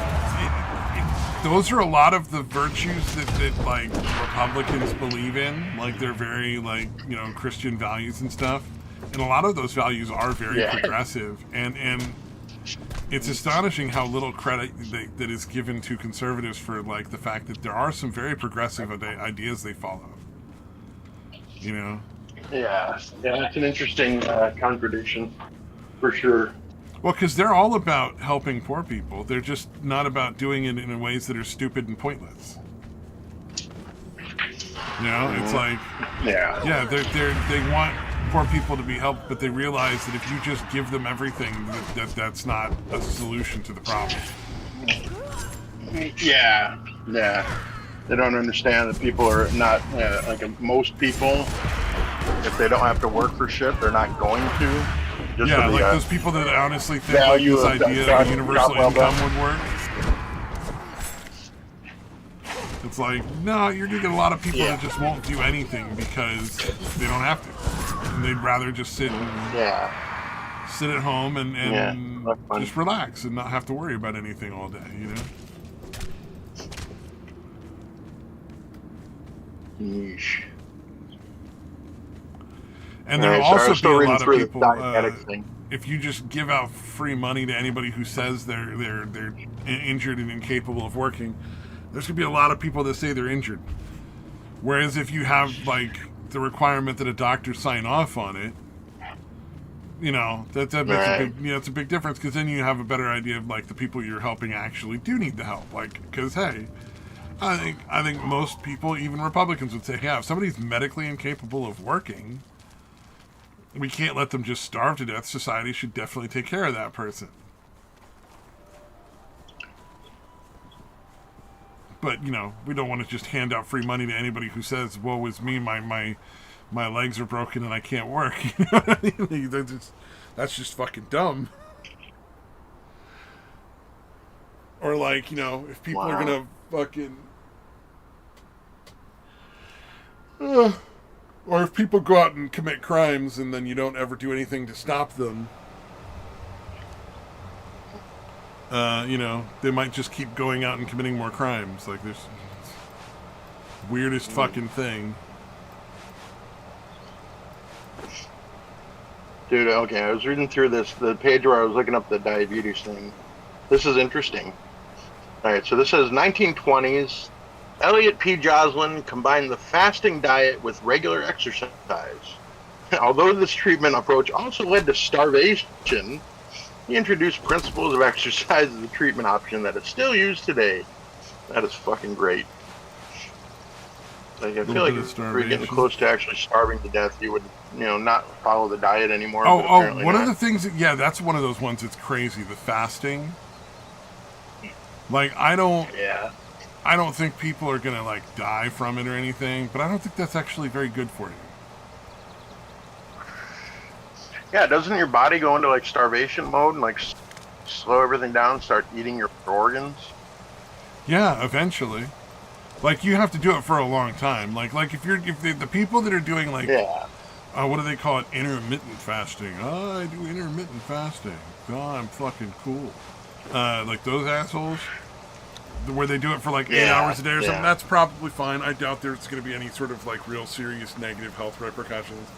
S1: those are a lot of the virtues that like Republicans believe in. Like they're very like, you know, Christian values and stuff. And a lot of those values are very progressive. And it's astonishing how little credit that is given to conservatives for like the fact that there are some very progressive ideas they follow. You know?
S2: Yeah, it's an interesting contradiction, for sure.
S1: Well, because they're all about helping poor people. They're just not about doing it in ways that are stupid and pointless. You know, it's like, yeah, they want poor people to be helped, but they realize that if you just give them everything, that's not a solution to the problem.
S2: Yeah. They don't understand that people are not like most people. If they don't have to work for shit, they're not going to. Just
S1: yeah, like those people that honestly think like this idea of universal income would work. It's like, no, you're gonna get a lot of people that just won't do anything because they don't have to, and they'd rather just sit at home and just relax and not have to worry about anything all day, you know.
S2: Yeesh.
S1: And there will also be a lot of people. If you just give out free money to anybody who says they're injured and incapable of working, there's gonna be a lot of people that say they're injured. Whereas if you have like the requirement that a doctor sign off on it, you know that makes a big, it's a big difference, because then you have a better idea of like the people you're helping actually do need the help. Like, because hey, I think most people, even Republicans, would say, yeah, if somebody's medically incapable of working, we can't let them just starve to death. Society should definitely take care of that person. But, you know, we don't want to just hand out free money to anybody who says, woe is me, my legs are broken and I can't work. You know what I mean? That's just fucking dumb. Or like, you know, if people are going to fucking... or if people go out and commit crimes and then you don't ever do anything to stop them, you know, they might just keep going out and committing more crimes. Like, there's weirdest fucking thing.
S2: Dude, okay, I was reading through the page where I was looking up the diabetes thing. This is interesting. All right, so this says 1920s. Elliot P. Joslin combined the fasting diet with regular exercise. Although this treatment approach also led to starvation, he introduced principles of exercise as a treatment option that is still used today. That is fucking great. Like, I feel like if we're getting close to actually starving to death, you would, you know, not follow the diet anymore.
S1: One of the things, that's one of those ones that's crazy, the fasting. Like, I don't think people are gonna like die from it or anything, but I don't think that's actually very good for you.
S2: Yeah, doesn't your body go into like starvation mode and like slow everything down and start eating your organs?
S1: Yeah, eventually. Like, you have to do it for a long time. Like if the people that are doing like, what do they call it? Intermittent fasting. Oh, I do intermittent fasting. Oh, I'm fucking cool. Like those assholes, where they do it for like 8 hours a day or something. That's probably fine. I doubt there's going to be any sort of like real serious negative health repercussions.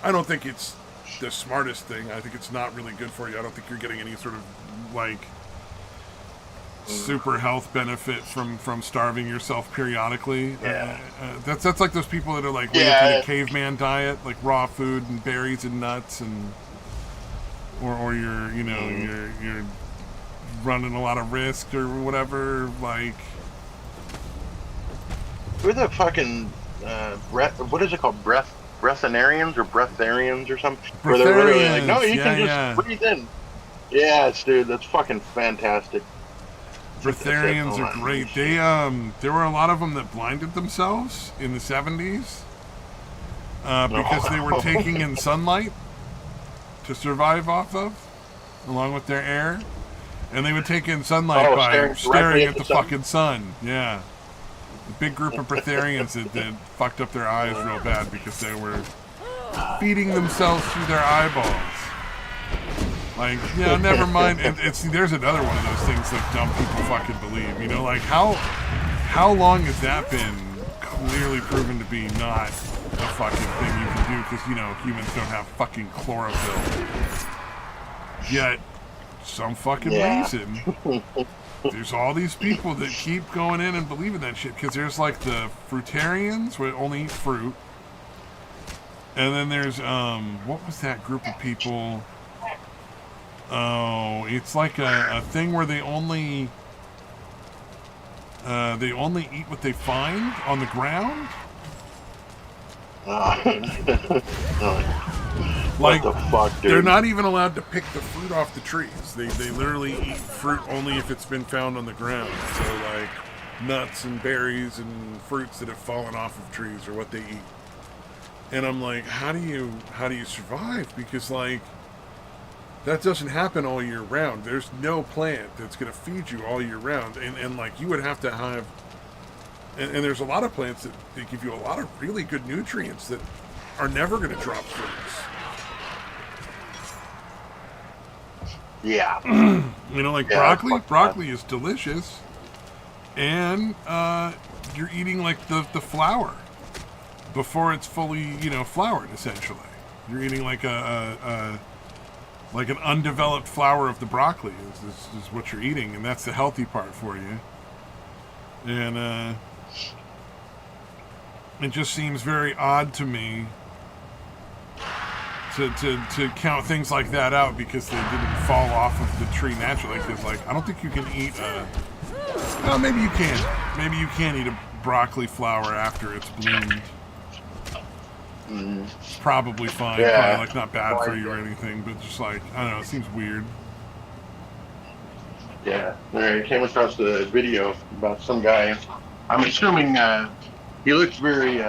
S1: I don't think it's the smartest thing. I think it's not really good for you. I don't think you're getting any sort of like super health benefit from starving yourself periodically. That's like those people that are like way into the caveman diet, like raw food and berries and nuts, and or you're you're running a lot of risk or whatever. Like,
S2: who are the fucking what is it called, breatharians or breatharians or something? Where they're literally like, no, you can just breathe in. Yes, dude, that's fucking fantastic.
S1: Breatharians are great. They there were a lot of them that blinded themselves in the 70s because they were taking in sunlight to survive off of, along with their air. And they would take in sunlight by staring at the fucking sun. Yeah. A big group of Breatharians that fucked up their eyes real bad because they were feeding themselves through their eyeballs. Like, yeah, never mind. And there's another one of those things that dumb people fucking believe. You know, like how long has that been clearly proven to be not a fucking thing you can do? Because, you know, humans don't have fucking chlorophyll. Yet, some fucking reason, there's all these people that keep going in and believing that shit. Because there's like the fruitarians, where they only eat fruit. And then there's, what was that group of people? Oh, it's like a thing where they only eat what they find on the ground. Like,
S2: what the fuck, dude?
S1: They're not even allowed to pick the fruit off the trees. They literally eat fruit only if it's been found on the ground. So like nuts and berries and fruits that have fallen off of trees are what they eat. And I'm like, how do you survive? Because like that doesn't happen all year round. There's no plant that's going to feed you all year round. And like you would have to have and there's a lot of plants that they give you a lot of really good nutrients that are never going to drop fruits.
S2: Yeah.
S1: You know, like broccoli. Broccoli is delicious. And you're eating like the flower before it's fully, you know, floured, essentially. You're eating like like an undeveloped flower of the broccoli is what you're eating, and that's the healthy part for you. And it just seems very odd to me to count things like that out because they didn't fall off of the tree naturally. Because like I don't think you can eat well, maybe you can. Maybe you can eat a broccoli flower after it's bloomed. Probably fine.
S2: Yeah.
S1: Probably like not bad for you or anything, but just like I don't know, it seems weird.
S2: Yeah. I came across a video about some guy. I'm assuming he looks very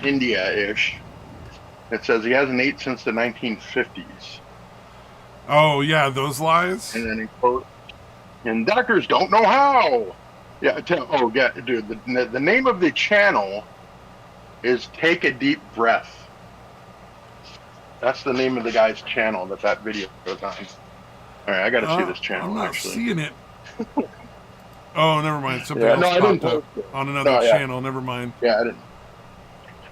S2: India-ish. It says he hasn't ate since the 1950s.
S1: Oh yeah, those lies.
S2: And then he quote, and doctors don't know how. Yeah. Dude. The name of the channel is Take a Deep Breath. That's the name of the guy's channel that video goes on. All right, I got to see this channel.
S1: I'm not
S2: actually
S1: seeing it. Oh, never mind. Somebody else popped up on another channel. Never mind.
S2: Yeah, I didn't.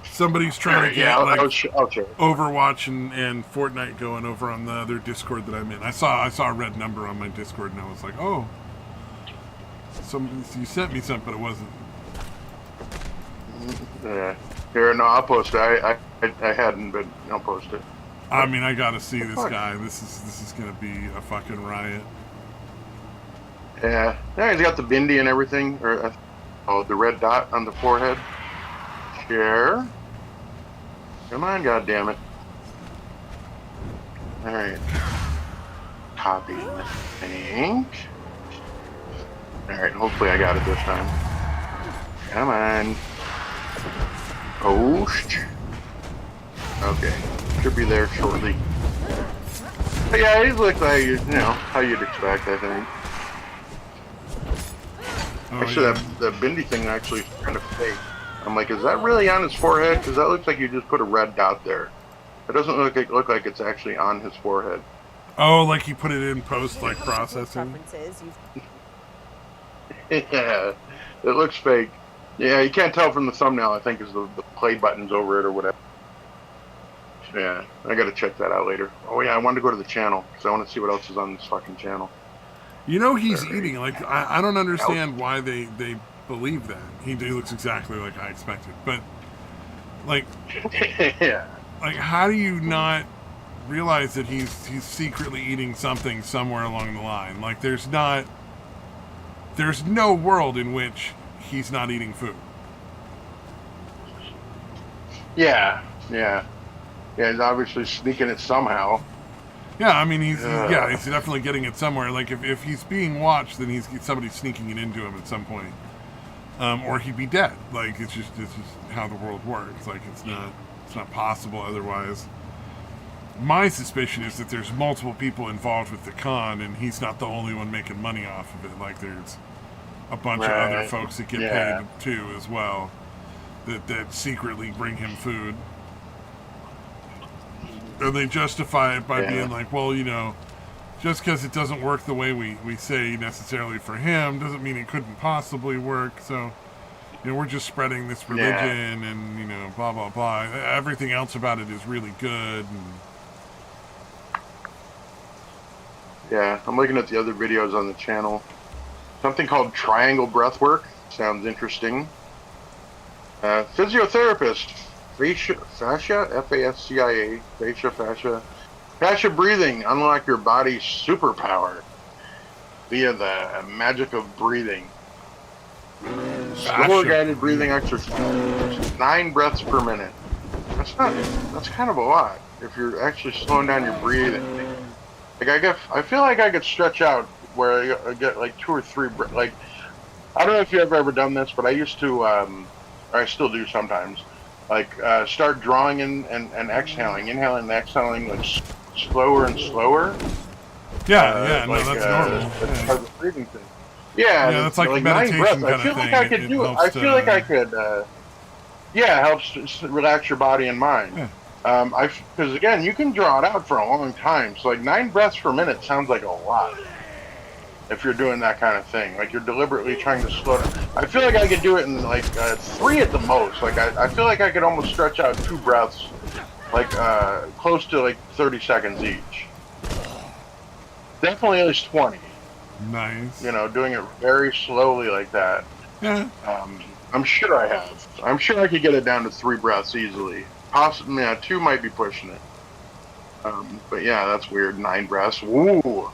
S1: Somebody's trying to get
S2: sure.
S1: Overwatch and Fortnite going over on the other Discord that I'm in. I saw a red number on my Discord and I was like, oh, you sent me something, but it wasn't.
S2: Yeah. Here, no, I'll post it. I hadn't, but I'll post it.
S1: I mean, I gotta see this guy. This is gonna be a fucking riot.
S2: Yeah, he's got the bindi and everything, or the red dot on the forehead. Share. Come on, goddammit. All right. Copy link. All right, hopefully I got it this time. Come on. Post. Okay, should be there shortly. But yeah, he looks like, you know, how you'd expect, I think. Actually, that bindi thing actually is kind of fake. I'm like, is that really on his forehead? Because that looks like you just put a red dot there. It doesn't look like it's actually on his forehead.
S1: Oh, like he put it in post, like processing?
S2: Yeah, it looks fake. Yeah, you can't tell from the thumbnail, I think, is the play buttons over it or whatever. Yeah, I gotta check that out later. Oh yeah, I wanted to go to the channel, because I want to see what else is on this fucking channel.
S1: You know he's eating. Like, I don't understand why they believe that. He looks exactly like I expected. But, like,
S2: yeah.
S1: Like, how do you not realize that he's secretly eating something somewhere along the line? Like, there's no world in which he's not eating food.
S2: Yeah, he's obviously sneaking it somehow.
S1: Yeah, I mean, he's definitely getting it somewhere. Like, if he's being watched, then he's somebody sneaking it into him at some point. Or he'd be dead. Like, it's just how the world works. Like, it's not possible otherwise. My suspicion is that there's multiple people involved with the con, and he's not the only one making money off of it. Like, there's a bunch of other folks that get paid too as well, that secretly bring him food. And they justify it by being like, well, just because it doesn't work the way we say necessarily for him doesn't mean it couldn't possibly work. So, we're just spreading this religion and, blah, blah, blah. Everything else about it is really good. And
S2: yeah, I'm looking at the other videos on the channel. Something called triangle breathwork. Sounds interesting. Physiotherapist. Fascia, F-A-S-C-I-A, fascia breathing, unlock your body's superpower via the magic of breathing. Slower guided breathing exercise, 9 breaths per minute. That's kind of a lot if you're actually slowing down your breathing. Like I feel like I could stretch out where I get like 2 or 3 like, I don't know if you've ever done this, but I used to, or I still do sometimes. Like start drawing in and exhaling, inhaling and exhaling like slower and slower.
S1: Yeah, no, that's normal.
S2: That's part of the breathing thing.
S1: Yeah, that's like meditation 9 breaths.
S2: I feel like I could do it. I feel like I could. It helps relax your body and mind.
S1: Yeah.
S2: Because again, you can draw it out for a long time. So like 9 breaths per minute sounds like a lot. If you're doing that kind of thing, like you're deliberately trying to slow down. I feel like I could do it in like 3 at the most. Like I feel like I could almost stretch out 2 breaths, like close to like 30 seconds each. Definitely at least 20.
S1: Nice.
S2: Doing it very slowly like that.
S1: Yeah.
S2: I'm sure I have. I'm sure I could get it down to 3 breaths easily. Possibly, 2 might be pushing it. But yeah, that's weird. 9 breaths. Woo.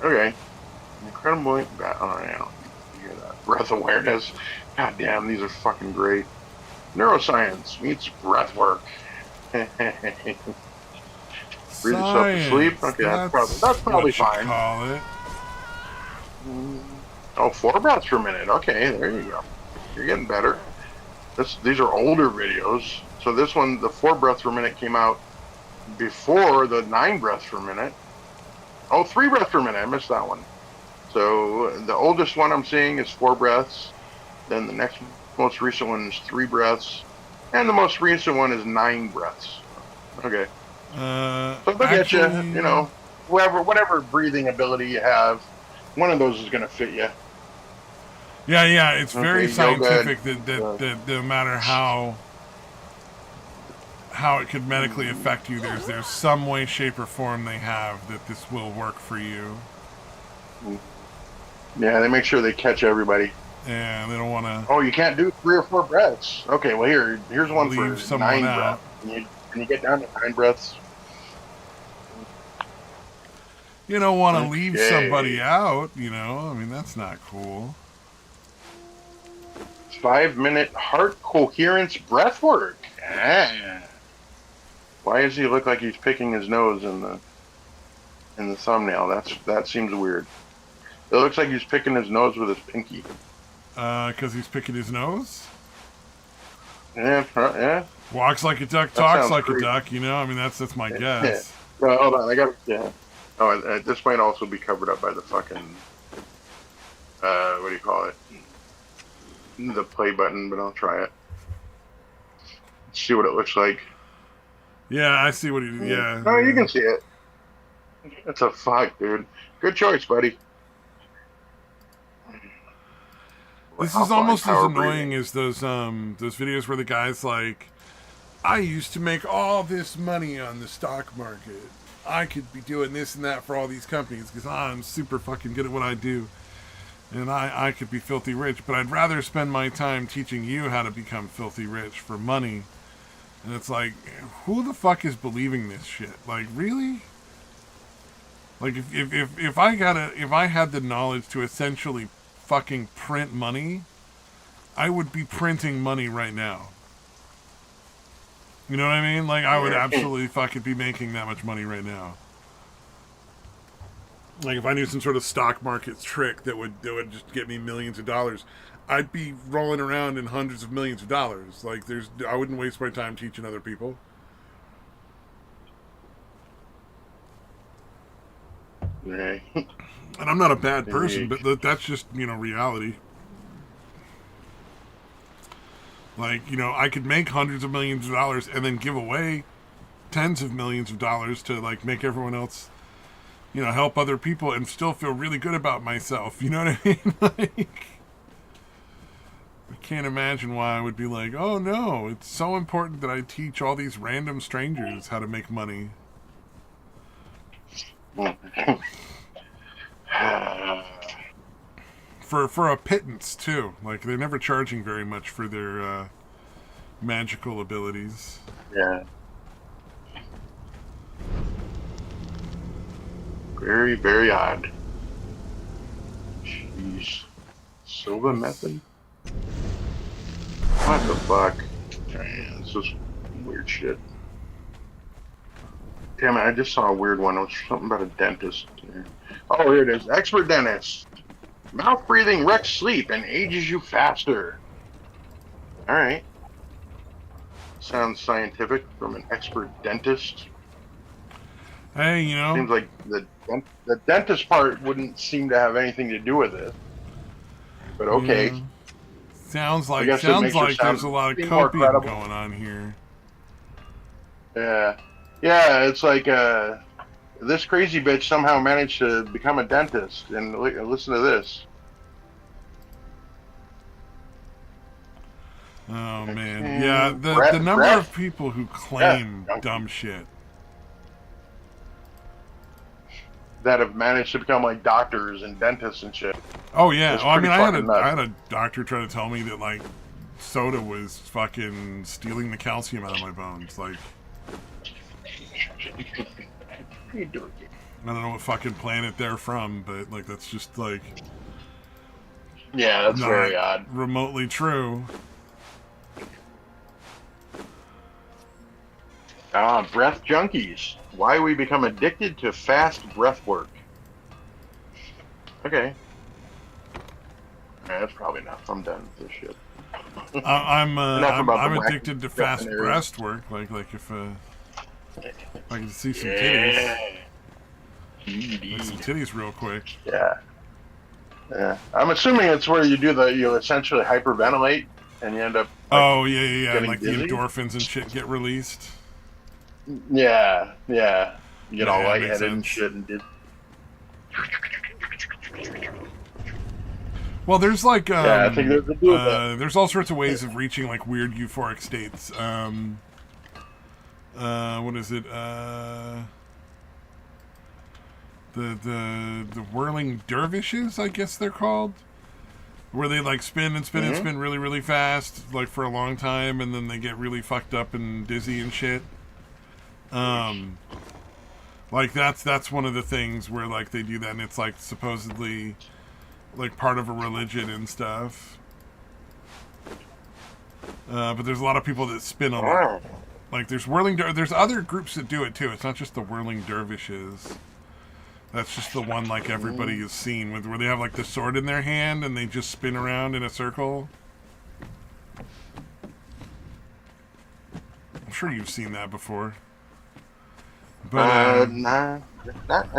S2: Okay. Incredibly bad. Oh, yeah. You hear that? Breath awareness. God damn, these are fucking great. Neuroscience meets breath work. Breathe yourself to sleep. Okay, that's probably fine.
S1: Call it.
S2: Oh, 4 breaths per minute. Okay, there you go. You're getting better. These are older videos. So this one, the 4 breaths per minute came out before the 9 breaths per minute. Oh, 3 breaths per minute. I missed that one. So the oldest one I'm seeing is 4 breaths. Then the next most recent one is 3 breaths. And the most recent one is 9 breaths. Okay. So look at you, whatever breathing ability you have, one of those is going to fit you.
S1: Yeah, it's very scientific that no matter how it could medically affect you, there's some way, shape, or form they have that this will work for you.
S2: Yeah, they make sure they catch everybody.
S1: Yeah, they don't want to.
S2: Oh, you can't do 3 or 4 breaths. Okay, well here's one for 9 breaths. Can you get down to 9 breaths?
S1: You don't want to leave somebody out, I mean, that's not cool.
S2: 5-minute heart coherence breath work. Why does he look like he's picking his nose in the thumbnail? That seems weird. It looks like he's picking his nose with his pinky.
S1: Because he's picking his nose?
S2: Yeah.
S1: Walks like a duck, talks like a duck, I mean, that's my guess.
S2: Well, hold on, Oh, this might also be covered up by the fucking, what do you call it? The play button, but I'll try it. See what it looks like.
S1: Yeah, I see what he did. Yeah.
S2: Oh, you can see it. That's a fuck, dude. Good choice, buddy.
S1: This is almost as annoying as those videos where the guy's like, I used to make all this money on the stock market. I could be doing this and that for all these companies because I'm super fucking good at what I do. And I could be filthy rich, but I'd rather spend my time teaching you how to become filthy rich for money. And it's like, who the fuck is believing this shit? Like, really? Like, if I had the knowledge to essentially fucking print money, I would be printing money right now. You know what I mean? Like, I would
S2: Yeah.
S1: absolutely fucking be making that much money right now. Like, if I knew some sort of stock market trick that would just get me millions of dollars, I'd be rolling around in hundreds of millions of dollars. Like, I wouldn't waste my time teaching other people.
S2: Right.
S1: And I'm not a bad person,
S2: Right.
S1: but that's just, reality. Like, I could make hundreds of millions of dollars and then give away tens of millions of dollars to, like, make everyone else, help other people and still feel really good about myself. You know what I mean? Like, I can't imagine why I would be like, oh no, it's so important that I teach all these random strangers how to make money. For a pittance, too. Like, they're never charging very much for their magical abilities.
S2: Yeah. Very, very odd. Jeez. Silva method? What the fuck? Man, this is weird shit. Damn it, I just saw a weird one. It was something about a dentist. Oh, here it is. Expert dentist. Mouth breathing wrecks sleep and ages you faster. Alright. Sounds scientific from an expert dentist.
S1: Hey,
S2: Seems like the dentist part wouldn't seem to have anything to do with it. But okay.
S1: Yeah. Sounds like
S2: there's
S1: a lot of copium going on here.
S2: Yeah. Yeah, it's like this crazy bitch somehow managed to become a dentist. And listen to this.
S1: Oh, man. Yeah, the number of people who claim dumb shit.
S2: That have managed to become like doctors and dentists and shit.
S1: Oh, yeah. I mean, I had
S2: nuts.
S1: a doctor try to tell me that, like, soda was fucking stealing the calcium out of my bones. Like, I don't know what fucking planet they're from, but, like, that's just, like...
S2: Yeah, that's very odd.
S1: Remotely true.
S2: Breath junkies. Why we become addicted to fast breath work. Okay. That's probably enough. I'm done with this shit.
S1: I'm addicted to fast breast work. Like if I can see some titties. Like some titties real quick.
S2: Yeah. Yeah. I'm assuming it's where you essentially hyperventilate and you end up.
S1: Oh yeah. Like
S2: dizzy?
S1: the endorphins and shit get released.
S2: Yeah. You get all lightheaded and shit and did.
S1: Well, there's like
S2: I think
S1: there's all sorts of ways of reaching like weird euphoric states. What is it? The whirling dervishes, I guess they're called, where they like spin and spin and spin really really fast, like for a long time, and then they get really fucked up and dizzy and shit. Like that's one of the things where like they do that, and it's like supposedly like part of a religion and stuff. But there's a lot of people that spin on it. Like there's there's other groups that do it too. It's not just the whirling dervishes. That's just the one like everybody has seen, where they have like the sword in their hand and they just spin around in a circle. I'm sure you've seen that before. But
S2: I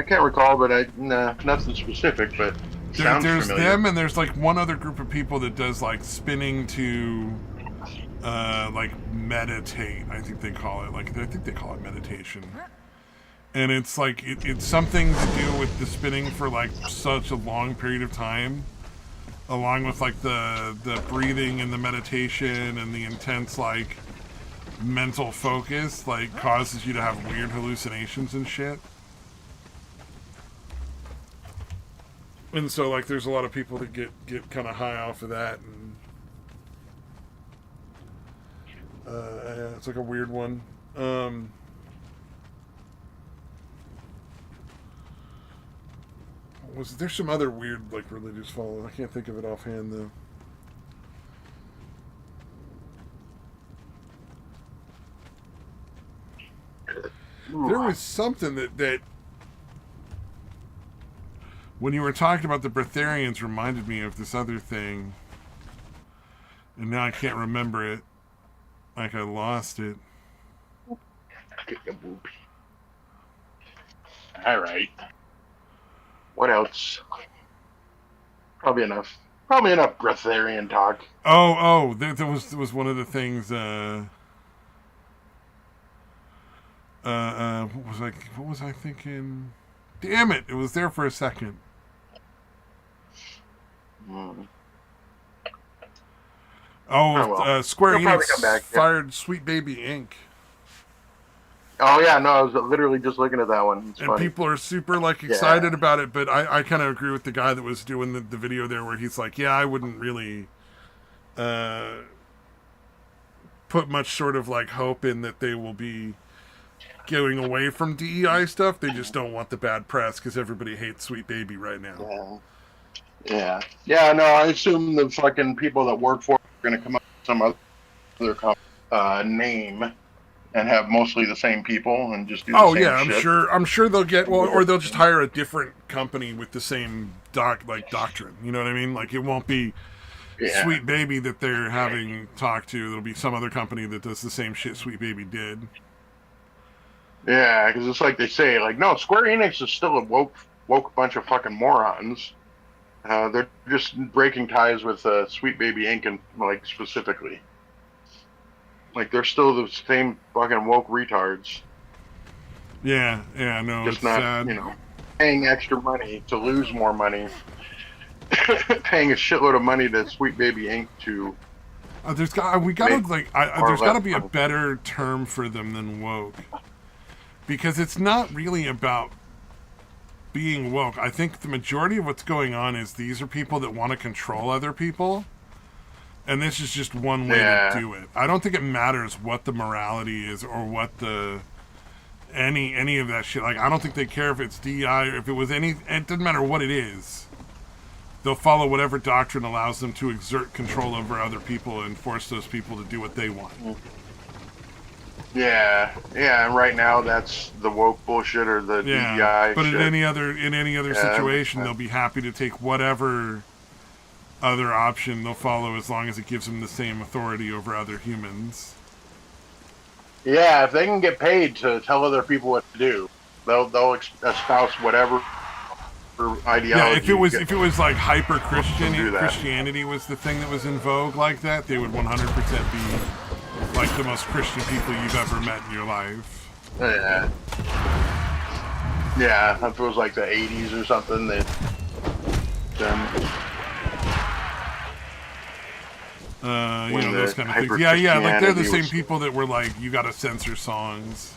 S2: can't recall, but nothing specific. But
S1: there's them, and there's like one other group of people that does like spinning to like meditate. I think they call it meditation. And it's like it's something to do with the spinning for like such a long period of time, along with like the breathing and the meditation and the intense like mental focus, like causes you to have weird hallucinations and shit. And so like there's a lot of people that get kind of high off of that, and it's like a weird one. There's some other weird like religious follow. I can't think of it offhand though. There was something that when you were talking about the breatharians reminded me of this other thing, and now I can't remember it. Like I lost it.
S2: All right. What else? Probably enough. Probably enough breatharian talk.
S1: There was one of the things. What was I thinking? Damn it! It was there for a second. Square Enix fired Sweet Baby Inc.
S2: Oh yeah, no, I was literally just looking at that one. It's
S1: and
S2: funny.
S1: People are super excited about it, but I kind of agree with the guy that was doing the video there, where he's like, yeah, I wouldn't really put much sort of hope in that they will be going away from DEI stuff. They just don't want the bad press because everybody hates Sweet Baby right now.
S2: Yeah. No, I assume the fucking people that work for it are going to come up with some other name and have mostly the same people and just do the same shit.
S1: I'm sure they'll get or they'll just hire a different company with the same doctrine. You know what I mean? Like, it won't be Sweet Baby that they're having talk to. There'll be some other company that does the same shit Sweet Baby did.
S2: Yeah, because it's like they say, no, Square Enix is still a woke bunch of fucking morons. They're just breaking ties with Sweet Baby Inc. and specifically. They're still the same fucking woke retards.
S1: Yeah, no,
S2: just
S1: it's
S2: not,
S1: sad.
S2: Paying extra money to lose more money. Paying a shitload of money to Sweet Baby Inc. to.
S1: There's got to be a better term for them than woke, because it's not really about being woke. I think the majority of what's going on is these are people that want to control other people. And this is just one way to do it. I don't think it matters what the morality is or what the any of that shit. I don't think they care if it's DI or if it was any. It doesn't matter what it is. They'll follow whatever doctrine allows them to exert control over other people and force those people to do what they want.
S2: Yeah. And right now that's the woke bullshit or the DEI.
S1: But
S2: shit.
S1: in any other situation, they'll be happy to take whatever other option they'll follow as long as it gives them the same authority over other humans.
S2: Yeah, if they can get paid to tell other people what to do, they'll espouse whatever ideology.
S1: Yeah, if it was hyper Christianity was the thing that was in vogue like that, they would 100% be the most Christian people you've ever met in your life.
S2: Yeah, if it was the 80s or something, then.
S1: Those kind of things. Yeah, they're the same people that were you gotta censor songs.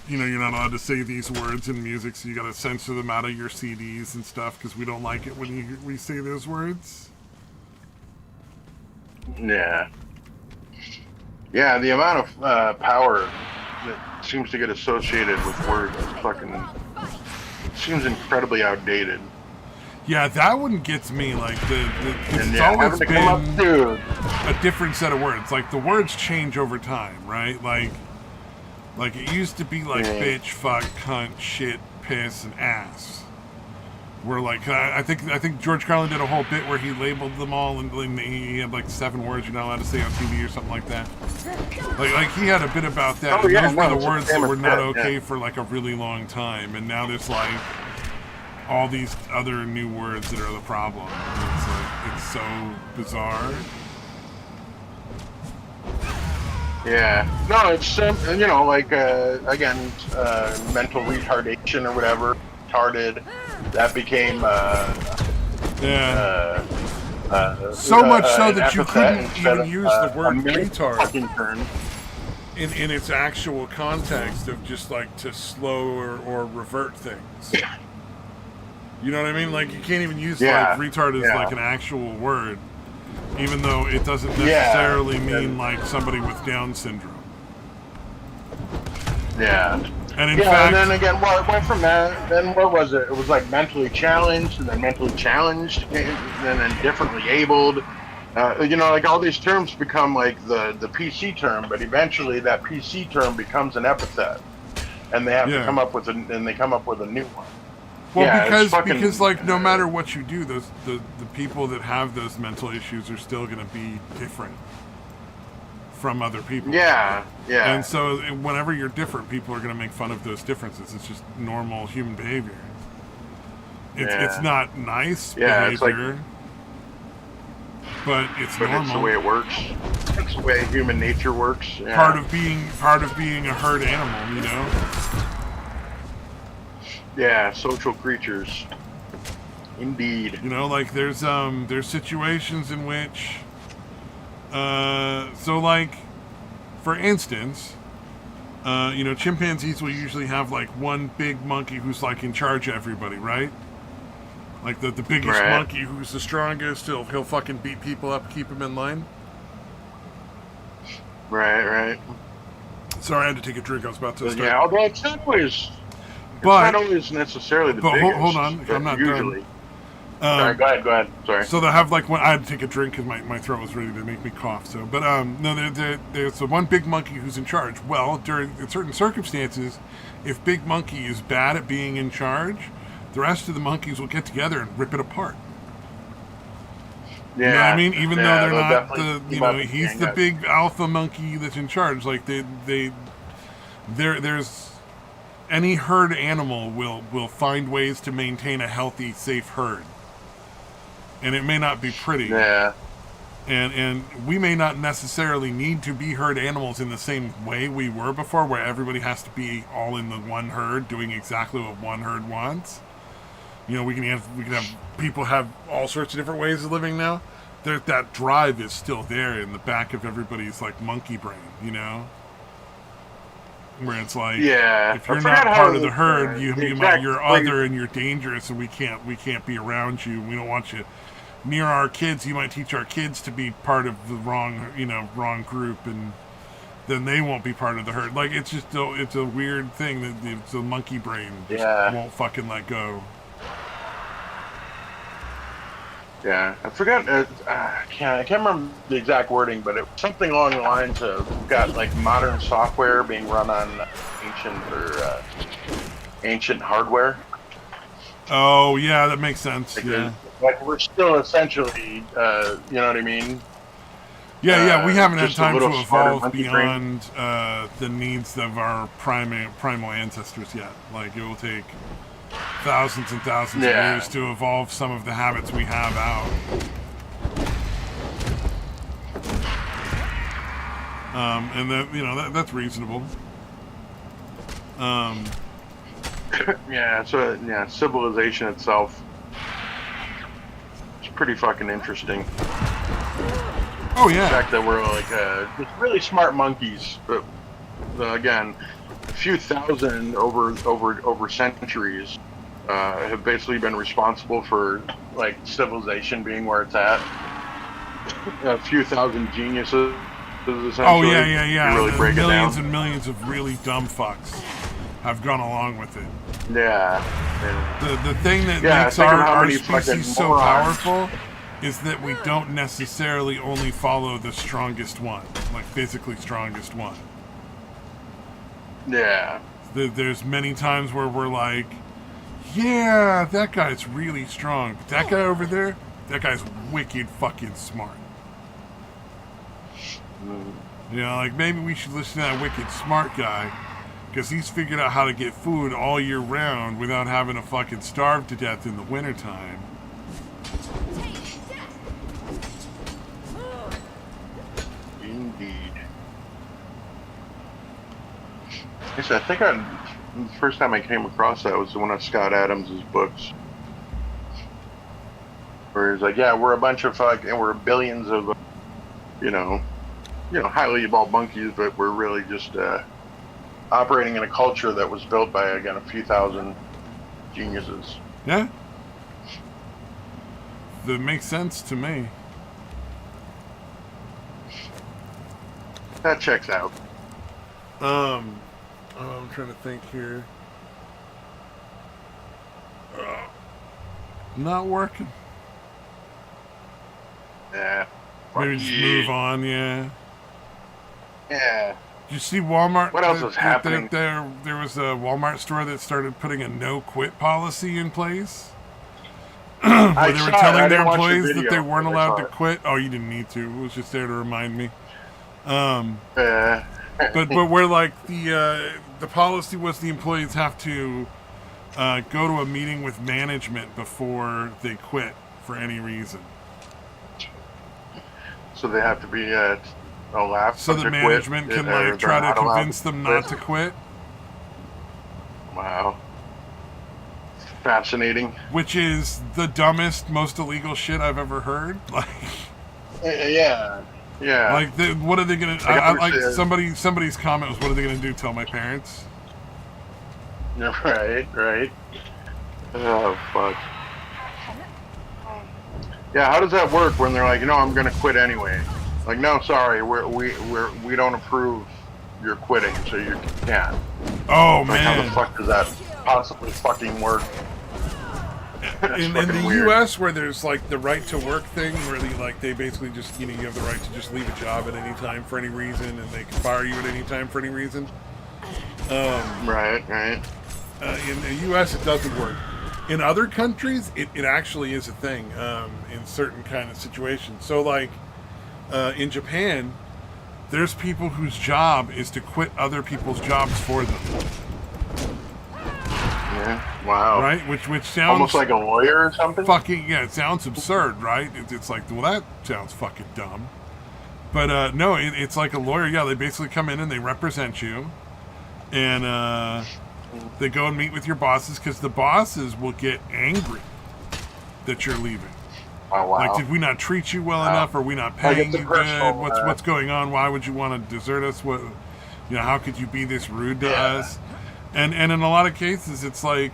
S1: You're not allowed to say these words in music, so you gotta censor them out of your CDs and stuff because we don't like it when we say those words.
S2: Yeah, the amount of power that seems to get associated with words seems incredibly outdated.
S1: Yeah, that one gets me. It's always been a different set of words. The words change over time, right? It used to be bitch, fuck, cunt, shit, piss, and ass. Where I think George Carlin did a whole bit where he labeled them all, and he had 7 words you're not allowed to say on TV or something like that. He had a bit about that. Those were the words that were not okay for a really long time, and now there's all these other new words that are the problem. It's so bizarre.
S2: Yeah. No, it's again, mental retardation or whatever, retarded. That became
S1: so much so that you couldn't even use the word retard in its actual context of just to slow or revert things. You know what I mean? You can't even use retard as an actual word, even though it doesn't necessarily mean somebody with Down syndrome.
S2: Yeah.
S1: And in fact,
S2: and then again, what went from that? Then what was it? It was mentally challenged, and then mentally challenged, and then differently abled, like all these terms become like the PC term, but eventually that PC term becomes an epithet, and they have to
S1: Yeah.
S2: come up with they come up with a new one.
S1: Well,
S2: Yeah, it's
S1: because
S2: fucking
S1: like no matter what you do, the people that have those mental issues are still going to be different from other people.
S2: yeah,
S1: And
S2: yeah,
S1: so whenever you're different, people are going to make fun of those differences. It's just normal human behavior. It's
S2: yeah,
S1: not nice
S2: yeah. It's like,
S1: behavior, but it's
S2: but it's the
S1: normal.
S2: way it works. It's the way human nature works.
S1: Part
S2: Yeah,
S1: of being a herd animal, you know.
S2: yeah. Social creatures, indeed.
S1: You know, like there's situations in which so like for instance, chimpanzees will usually have like one big monkey who's like in charge of everybody, right? Like the biggest
S2: Right,
S1: monkey who's the strongest, he'll fucking beat people up, keep them in line.
S2: right.
S1: Sorry, I had to take a drink. I was about to
S2: But
S1: start.
S2: yeah, although it's not always necessarily the
S1: Hold
S2: biggest,
S1: on, I'm
S2: but
S1: not done.
S2: usually. Sorry, go ahead. Sorry.
S1: So they'll have like I had to take a drink because my throat was ready to make me cough. So, but no, there's the one big monkey who's in charge. Well, in certain circumstances, if big monkey is bad at being in charge, the rest of the monkeys will get together and rip it apart.
S2: Yeah,
S1: You know what I mean? Even though they're
S2: they'll
S1: not
S2: definitely team up and
S1: he's
S2: gang
S1: the
S2: up.
S1: big alpha monkey that's in charge. Like there's any herd animal will find ways to maintain a healthy, safe herd, and it may not be pretty.
S2: Yeah,
S1: And we may not necessarily need to be herd animals in the same way we were before, where everybody has to be all in the one herd doing exactly what one herd wants. You know, we can have people have all sorts of different ways of living now. That drive is still there in the back of everybody's like monkey brain, you know, where it's like,
S2: yeah.
S1: if
S2: I
S1: you're not
S2: forgot
S1: part
S2: how
S1: of the herd,
S2: the exact
S1: you're
S2: phrase.
S1: other and you're dangerous, and we can't be around you. We don't want you near our kids. You might teach our kids to be part of the wrong group, and then they won't be part of the herd. Like it's a weird thing that the monkey brain just
S2: Yeah,
S1: won't fucking let go.
S2: yeah. I forgot. I can't remember the exact wording, but it was something along the lines of we've got like modern software being run on ancient hardware.
S1: Oh yeah, that makes sense.
S2: Like,
S1: Yeah.
S2: like we're still essentially, you know what I mean?
S1: Yeah, we haven't had
S2: Just a
S1: time
S2: little
S1: to
S2: smarter
S1: evolve
S2: monkey brain.
S1: beyond the needs of our primal ancestors yet. Like it will take thousands and thousands of
S2: Yeah,
S1: years to evolve some of the habits we have out. And that's reasonable. Um,
S2: yeah. So yeah, civilization itself is pretty fucking interesting.
S1: oh
S2: The
S1: yeah,
S2: fact that we're like just really smart monkeys, but again, a few thousand over centuries have basically been responsible for like civilization being where it's at. A few thousand geniuses, essentially.
S1: oh yeah.
S2: You really
S1: The
S2: break it
S1: millions
S2: down.
S1: and millions of really dumb fucks have gone along with it.
S2: Yeah. Yeah.
S1: The thing that
S2: Yeah,
S1: makes
S2: think of how
S1: our
S2: many fucking
S1: species so
S2: morons.
S1: powerful is that we don't necessarily only follow the strongest one, like physically strongest one.
S2: Yeah.
S1: There's many times where we're like, yeah, that guy's really strong. But that guy over there, that guy's wicked fucking smart.
S2: Mm.
S1: You know, like maybe we should listen to that wicked smart guy because he's figured out how to get food all year round without having to fucking starve to death in the wintertime.
S2: Indeed. Actually, I think the first time I came across that was one of Scott Adams' books, where he's like, "Yeah, we're a bunch of and we're billions of, you know, highly evolved monkeys, but we're really just operating in a culture that was built by again a few thousand geniuses."
S1: Yeah, that makes sense to me.
S2: That checks out.
S1: I'm trying to think here. Not working.
S2: Yeah.
S1: maybe just move on. Yeah.
S2: Yeah.
S1: Did you see Walmart?
S2: What else is happening?
S1: There was a Walmart store that started putting a no quit policy in place. Where they were telling their employees that they weren't allowed to quit. Oh, you didn't need to. It was just there to remind me. But where like the policy was the employees have to go to a meeting with management before they quit for any reason.
S2: So they have to be allowed.
S1: So the management can like try to convince them not to quit.
S2: Wow. Fascinating.
S1: Which is the dumbest, most illegal shit I've ever heard. Like,
S2: yeah.
S1: Like, what are they gonna? I like somebody's comment was, "What are they gonna do? Tell my parents?"
S2: Right. Oh fuck. Yeah, how does that work when they're like, I'm gonna quit anyway? Like, no, sorry, we don't approve your quitting, so you can't.
S1: Oh
S2: like,
S1: man.
S2: How the fuck does that possibly fucking work?
S1: In the U.S., where there's like the right to work thing, where they basically just you have the right to just leave a job at any time for any reason, and they can fire you at any time for any reason.
S2: Right.
S1: In the U.S., it doesn't work. In other countries, it actually is a thing in certain kind of situations. So, like in Japan, there's people whose job is to quit other people's jobs for them.
S2: Yeah. Wow.
S1: Right? Which sounds
S2: almost like a lawyer or something.
S1: Fucking yeah, it sounds absurd, right? It's like, well, that sounds fucking dumb. But no, it's like a lawyer. Yeah, they basically come in and they represent you, and they go and meet with your bosses because the bosses will get angry that you're leaving.
S2: Oh, wow.
S1: Like, did we not treat you well enough? Are we not paying you good? What's going on? Why would you want to desert us? What, how could you be this rude to us? And in a lot of cases, it's like,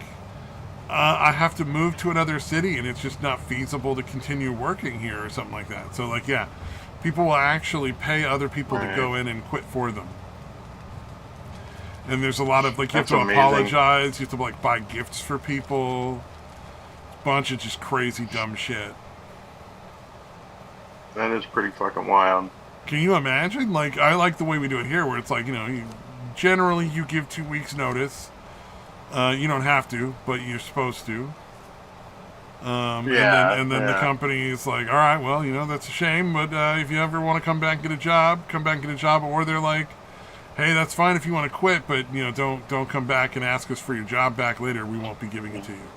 S1: I have to move to another city, and it's just not feasible to continue working here or something like that. So, like, yeah, people will actually pay other people to go in and quit for them. And there's a lot of, like, you have to apologize. You have to, like, buy gifts for people. Bunch of just crazy, dumb shit.
S2: That is pretty fucking wild.
S1: Can you imagine? Like, I like the way we do it here, where it's like, generally you give 2 weeks notice. You don't have to, but you're supposed to. And then the company is like, all right, well, that's a shame, but if you ever want to come back and get a job, come back and get a job. Or they're like, hey, that's fine if you want to quit, but don't come back and ask us for your job back later. We won't be giving it to you.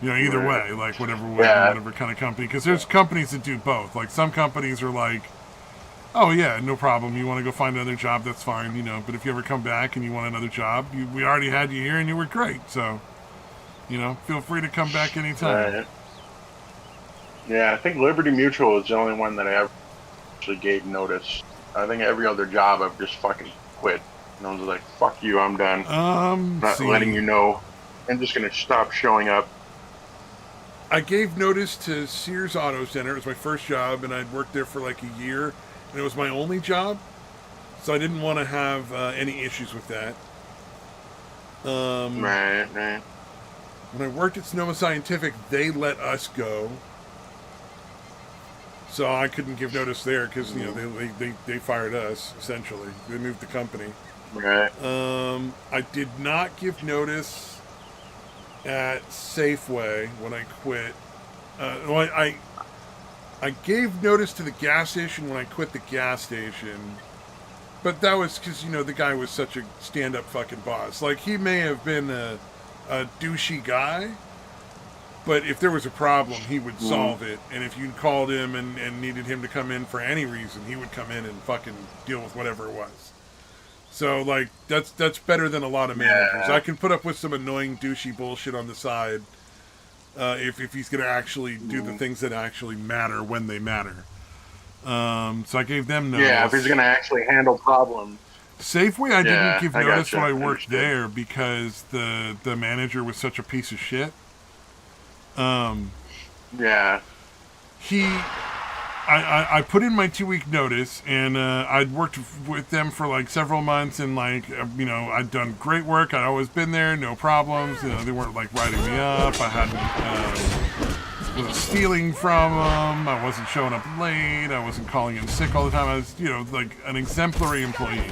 S1: Either way, like whatever kind of company. Because there's companies that do both. Like some companies are like, oh yeah, no problem. You want to go find another job, that's fine. But if you ever come back and you want another job, we already had you here and you were great. So, feel free to come back anytime.
S2: Right. Yeah, I think Liberty Mutual is the only one that I actually gave notice. I think every other job I've just fucking quit. And I was like, fuck you, I'm done. Not letting you know. I'm just going to stop showing up.
S1: I gave notice to Sears Auto Center. It was my first job, and I'd worked there for like a year, and it was my only job, so I didn't want to have any issues with that.
S2: Right.
S1: When I worked at Sonoma Scientific, they let us go, so I couldn't give notice there because they fired us essentially. They moved the company.
S2: Right.
S1: I did not give notice at Safeway when I quit. I gave notice to the gas station when I quit the gas station, but that was because the guy was such a stand-up fucking boss. Like, he may have been a douchey guy, but if there was a problem, he would solve it. And if you called him and needed him to come in for any reason, he would come in and fucking deal with whatever it was. So, like, that's better than a lot of managers. I can put up with some annoying, douchey bullshit on the side if he's going to actually do the things that actually matter when they matter. So I gave them notice.
S2: Yeah, if he's going to actually handle problems.
S1: Safeway, I didn't give notice when I worked there because the manager was such a piece of shit. I put in my 2-week notice, and I'd worked with them for like several months, and like I'd done great work. I'd always been there, no problems. They weren't like writing me up. I hadn't wasn't stealing from them. I wasn't showing up late. I wasn't calling in sick all the time. I was, like an exemplary employee.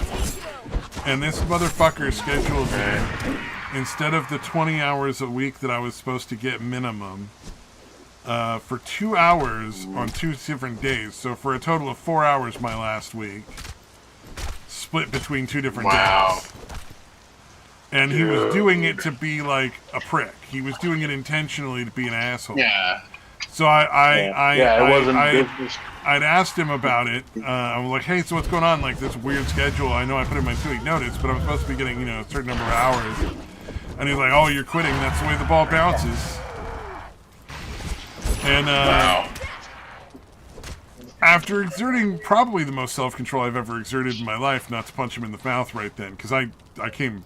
S1: And this motherfucker scheduled me, instead of the 20 hours a week that I was supposed to get minimum, for 2 hours on 2 different days. So for a total of 4 hours my last week, split between 2 different days. And he was doing it to be like a prick. He was doing it intentionally to be an asshole.
S2: Yeah.
S1: So I'd asked him about it. I was like, hey, so what's going on? Like this weird schedule. I know I put in my 2-week notice, but I'm supposed to be getting, a certain number of hours. And he's like, oh, you're quitting. That's the way the ball bounces. And after exerting probably the most self-control I've ever exerted in my life, not to punch him in the mouth right then, because I came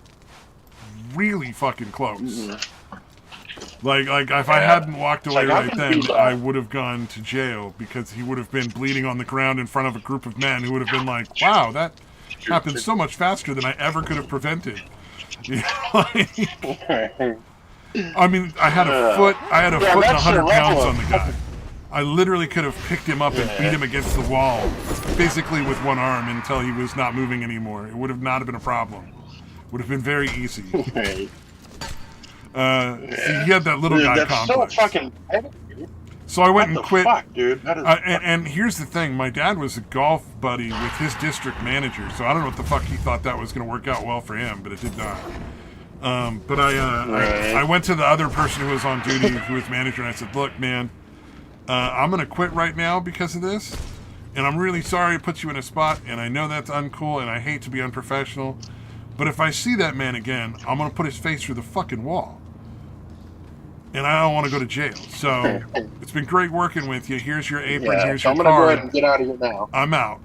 S1: really fucking close. Like if I hadn't walked away right then, I would have gone to jail, because he would have been bleeding on the ground in front of a group of men who would have been like, wow, that happened so much faster than I ever could have prevented. I mean, I had a foot and 100 pounds on the guy. I literally could have picked him up and beat him against the wall, basically with one arm, until he was not moving anymore. It would have not been a problem. Would have been very easy. See, he had that little guy complex. So fucking heavy, dude. So I went and quit. Fuck, dude? And here's the thing: my dad was a golf buddy with his district manager, so I don't know what the fuck he thought that was going to work out well for him, but it did not. But I went to the other person who was on duty, who was manager, and I said, "Look, man, I'm going to quit right now because of this, and I'm really sorry to put you in a spot, and I know that's uncool, and I hate to be unprofessional." But if I see that man again, I'm going to put his face through the fucking wall. And I don't want to go to jail. So, it's been great working with you. Here's your apron, here's your card. I'm going to go ahead and get out of here now. I'm out.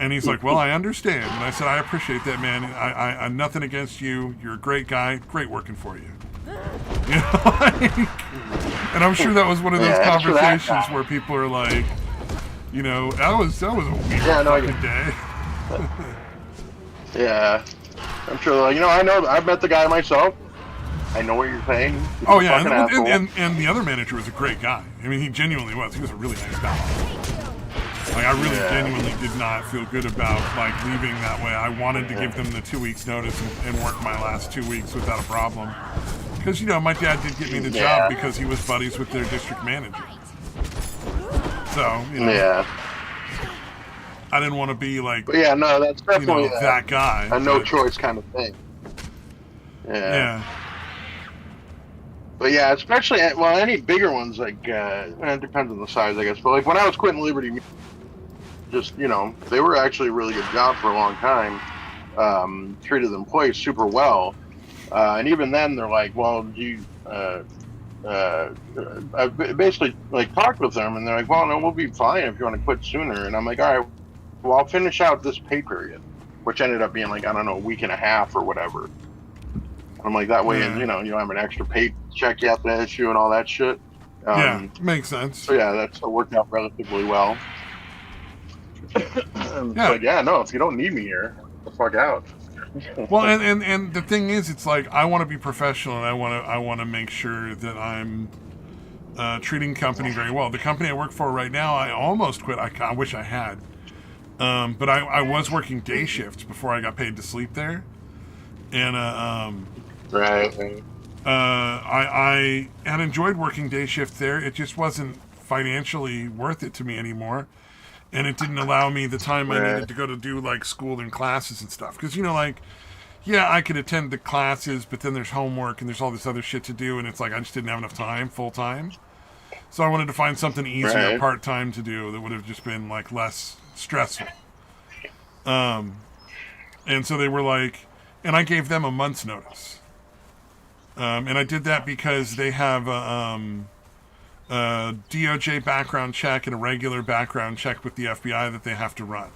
S1: And he's like, well, I understand. And I said, I appreciate that, man. I'm nothing against you. You're a great guy. Great working for you. And I'm sure that was one of those conversations where people are like, that was a weird fucking day.
S2: Yeah. I'm sure, I've met the guy myself. I know what you're saying.
S1: Oh, yeah, and the other manager was a great guy. I mean, he genuinely was. He was a really nice guy. Like, I really genuinely did not feel good about, leaving that way. I wanted to give them the 2 weeks notice and work my last 2 weeks without a problem. Because, my dad did get me the job because he was buddies with their district manager. So, I didn't want to be like,
S2: that's definitely
S1: that guy.
S2: A no choice kind of thing. Yeah. But yeah, especially any bigger ones, it depends on the size, I guess. But when I was quitting Liberty, just they were actually a really good job for a long time. Treated the employees super well, and even then they're like, well, I basically talked with them, and they're like, well, no, we'll be fine if you want to quit sooner. And I'm like, all right. Well, I'll finish out this pay period, which ended up being a week and a half or whatever. I'm like, that way, and you don't have an extra pay check you have to issue and all that shit.
S1: Makes sense.
S2: So that worked out relatively well. But if you don't need me here, get the fuck out.
S1: Well, and the thing is, it's like, I want to be professional, and I want to make sure that I'm treating company very well. The company I work for right now, I almost quit. I wish I had. But I was working day shifts before I got paid to sleep there, and I had enjoyed working day shift there. It just wasn't financially worth it to me anymore, and it didn't allow me the time I needed to go to do school and classes and stuff. Because I could attend the classes, but then there's homework and there's all this other shit to do, and it's like I just didn't have enough time full time. So I wanted to find something easier part time to do that would have just been less stressful. And so they were like, and I gave them a month's notice. And I did that because they have a DOJ background check and a regular background check with the FBI that they have to run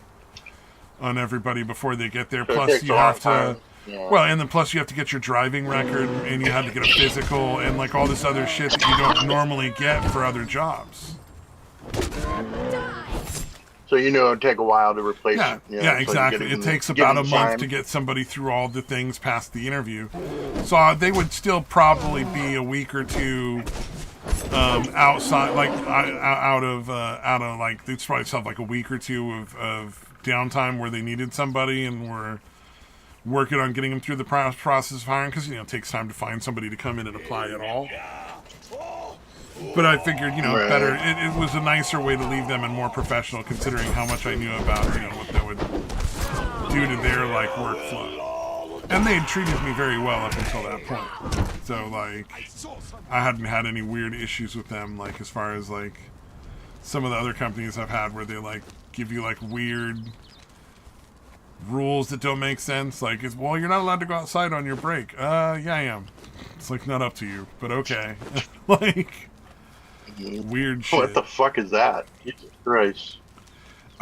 S1: on everybody before they get there. Plus you have to, and then plus you have to get your driving record, and you had to get a physical and all this other shit that you don't normally get for other jobs.
S2: So it'd take a while to replace it.
S1: Exactly. It takes about a month to get somebody through all the things past the interview. So they would still probably be a week or two outside, like out of like they probably still have like a week or two of downtime where they needed somebody and were working on getting them through the process of hiring because it takes time to find somebody to come in and apply at all. But I figured, better. It was a nicer way to leave them and more professional, considering how much I knew about, what that would do to their like workflow. And they had treated me very well up until that point. So like, I hadn't had any weird issues with them, like as far as like some of the other companies I've had where they like give you like weird rules that don't make sense. Like, well, you're not allowed to go outside on your break. Yeah, I am. It's like not up to you, but okay. Like. Weird shit.
S2: What the fuck is that? Jesus Christ.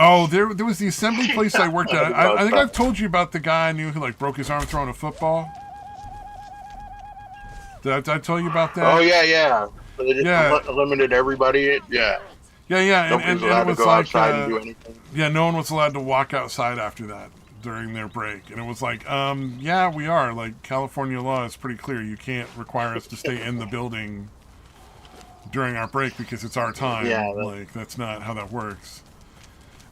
S1: Oh, there was the assembly place I worked at. I think I've told you about the guy I knew who like broke his arm throwing a football. Did I tell you about that?
S2: Oh yeah. So they just eliminated everybody. Yeah.
S1: Yeah.
S2: And it was
S1: go
S2: like, outside and do anything.
S1: Yeah, no one was allowed to walk outside after that during their break, and it was like, yeah, we are. Like California law is pretty clear. You can't require us to stay in the building during our break because it's our time.
S2: Yeah,
S1: like that's not how that works.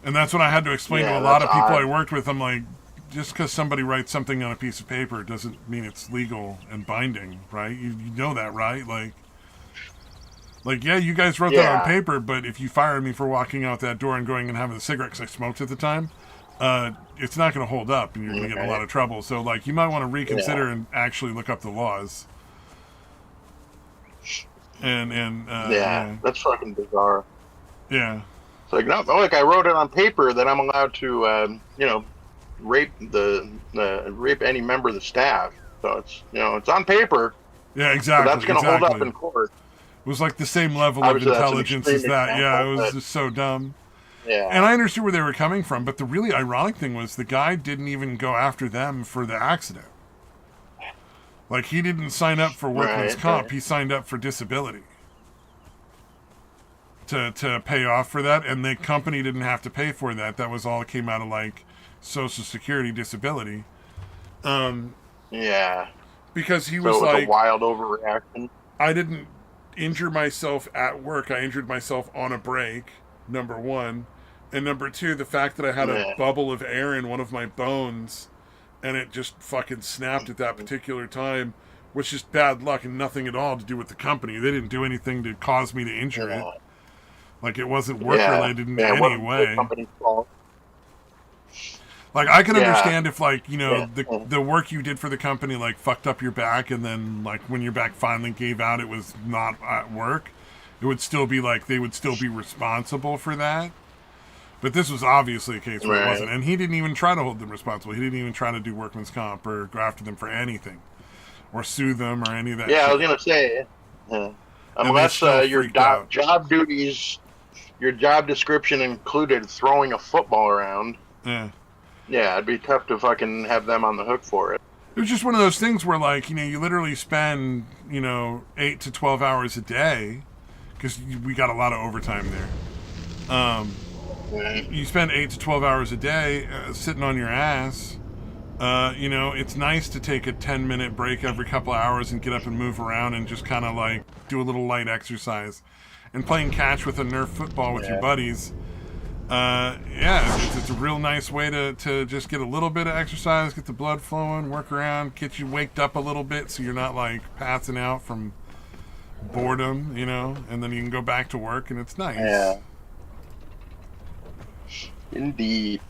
S1: And that's what I had to explain to a lot of people I worked with. I'm like, just because somebody writes something on a piece of paper doesn't mean it's legal and binding, right? You know that, right? Like yeah, you guys wrote that on paper, but if you fired me for walking out that door and going and having a cigarette because I smoked at the time, it's not going to hold up and you're going to get in a lot of trouble. So like, you might want to reconsider and actually look up the laws. And
S2: that's fucking bizarre.
S1: Yeah,
S2: it's like no, like I wrote it on paper that I'm allowed to, rape rape any member of the staff. So it's it's on paper.
S1: Yeah, exactly.
S2: So that's gonna hold up in court.
S1: It was like the same level of intelligence as that. Yeah, it was just so dumb. Yeah, and I understood where they were coming from, but the really ironic thing was the guy didn't even go after them for the accident. Like, he didn't sign up for workman's comp. He signed up for disability to pay off for that, and the company didn't have to pay for that. That was all it came out of, like, Social Security disability.
S2: Yeah.
S1: Because he was like...
S2: a wild overreaction.
S1: I didn't injure myself at work. I injured myself on a break, number one. And number two, the fact that I had a bubble of air in one of my bones... and it just fucking snapped at that particular time, which is bad luck and nothing at all to do with the company. They didn't do anything to cause me to injure it. Like, it wasn't work-related in any way. Like, I can understand if, like, the work you did for the company, like, fucked up your back, and then, like, when your back finally gave out, it was not at work. It would still be, like, they would still be responsible for that. But this was obviously a case where it wasn't. And he didn't even try to hold them responsible. He didn't even try to do workman's comp or go after them for anything. Or sue them or any of that shit.
S2: I was going to say, unless your job duties, your job description included throwing a football around. Yeah, it'd be tough to fucking have them on the hook for it.
S1: It was just one of those things where, like, you literally spend, 8 to 12 hours a day. Because we got a lot of overtime there. You spend 8 to 12 hours a day sitting on your ass. It's nice to take a 10-minute break every couple of hours and get up and move around and just kind of like do a little light exercise. And playing catch with a Nerf football with your buddies. It's a real nice way to just get a little bit of exercise, get the blood flowing, work around, get you waked up a little bit so you're not like passing out from boredom, and then you can go back to work and it's nice.
S2: Yeah. Indeed.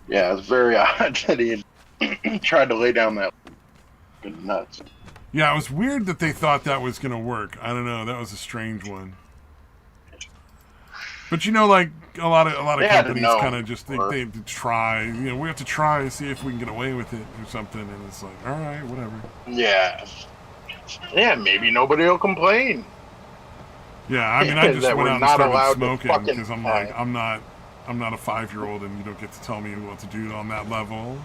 S2: Yeah, it's very odd that he tried to lay down that nuts.
S1: Yeah, it was weird that they thought that was going to work. I don't know. That was a strange one. But like a lot of companies kind of just think they try. We have to try to see if we can get away with it or something. And it's like, all right, whatever.
S2: Yeah. Yeah, maybe nobody will complain.
S1: Yeah, I mean, I just went out and started smoking because I'm like, I'm not a 5-year-old and you don't get to tell me what to do on that level.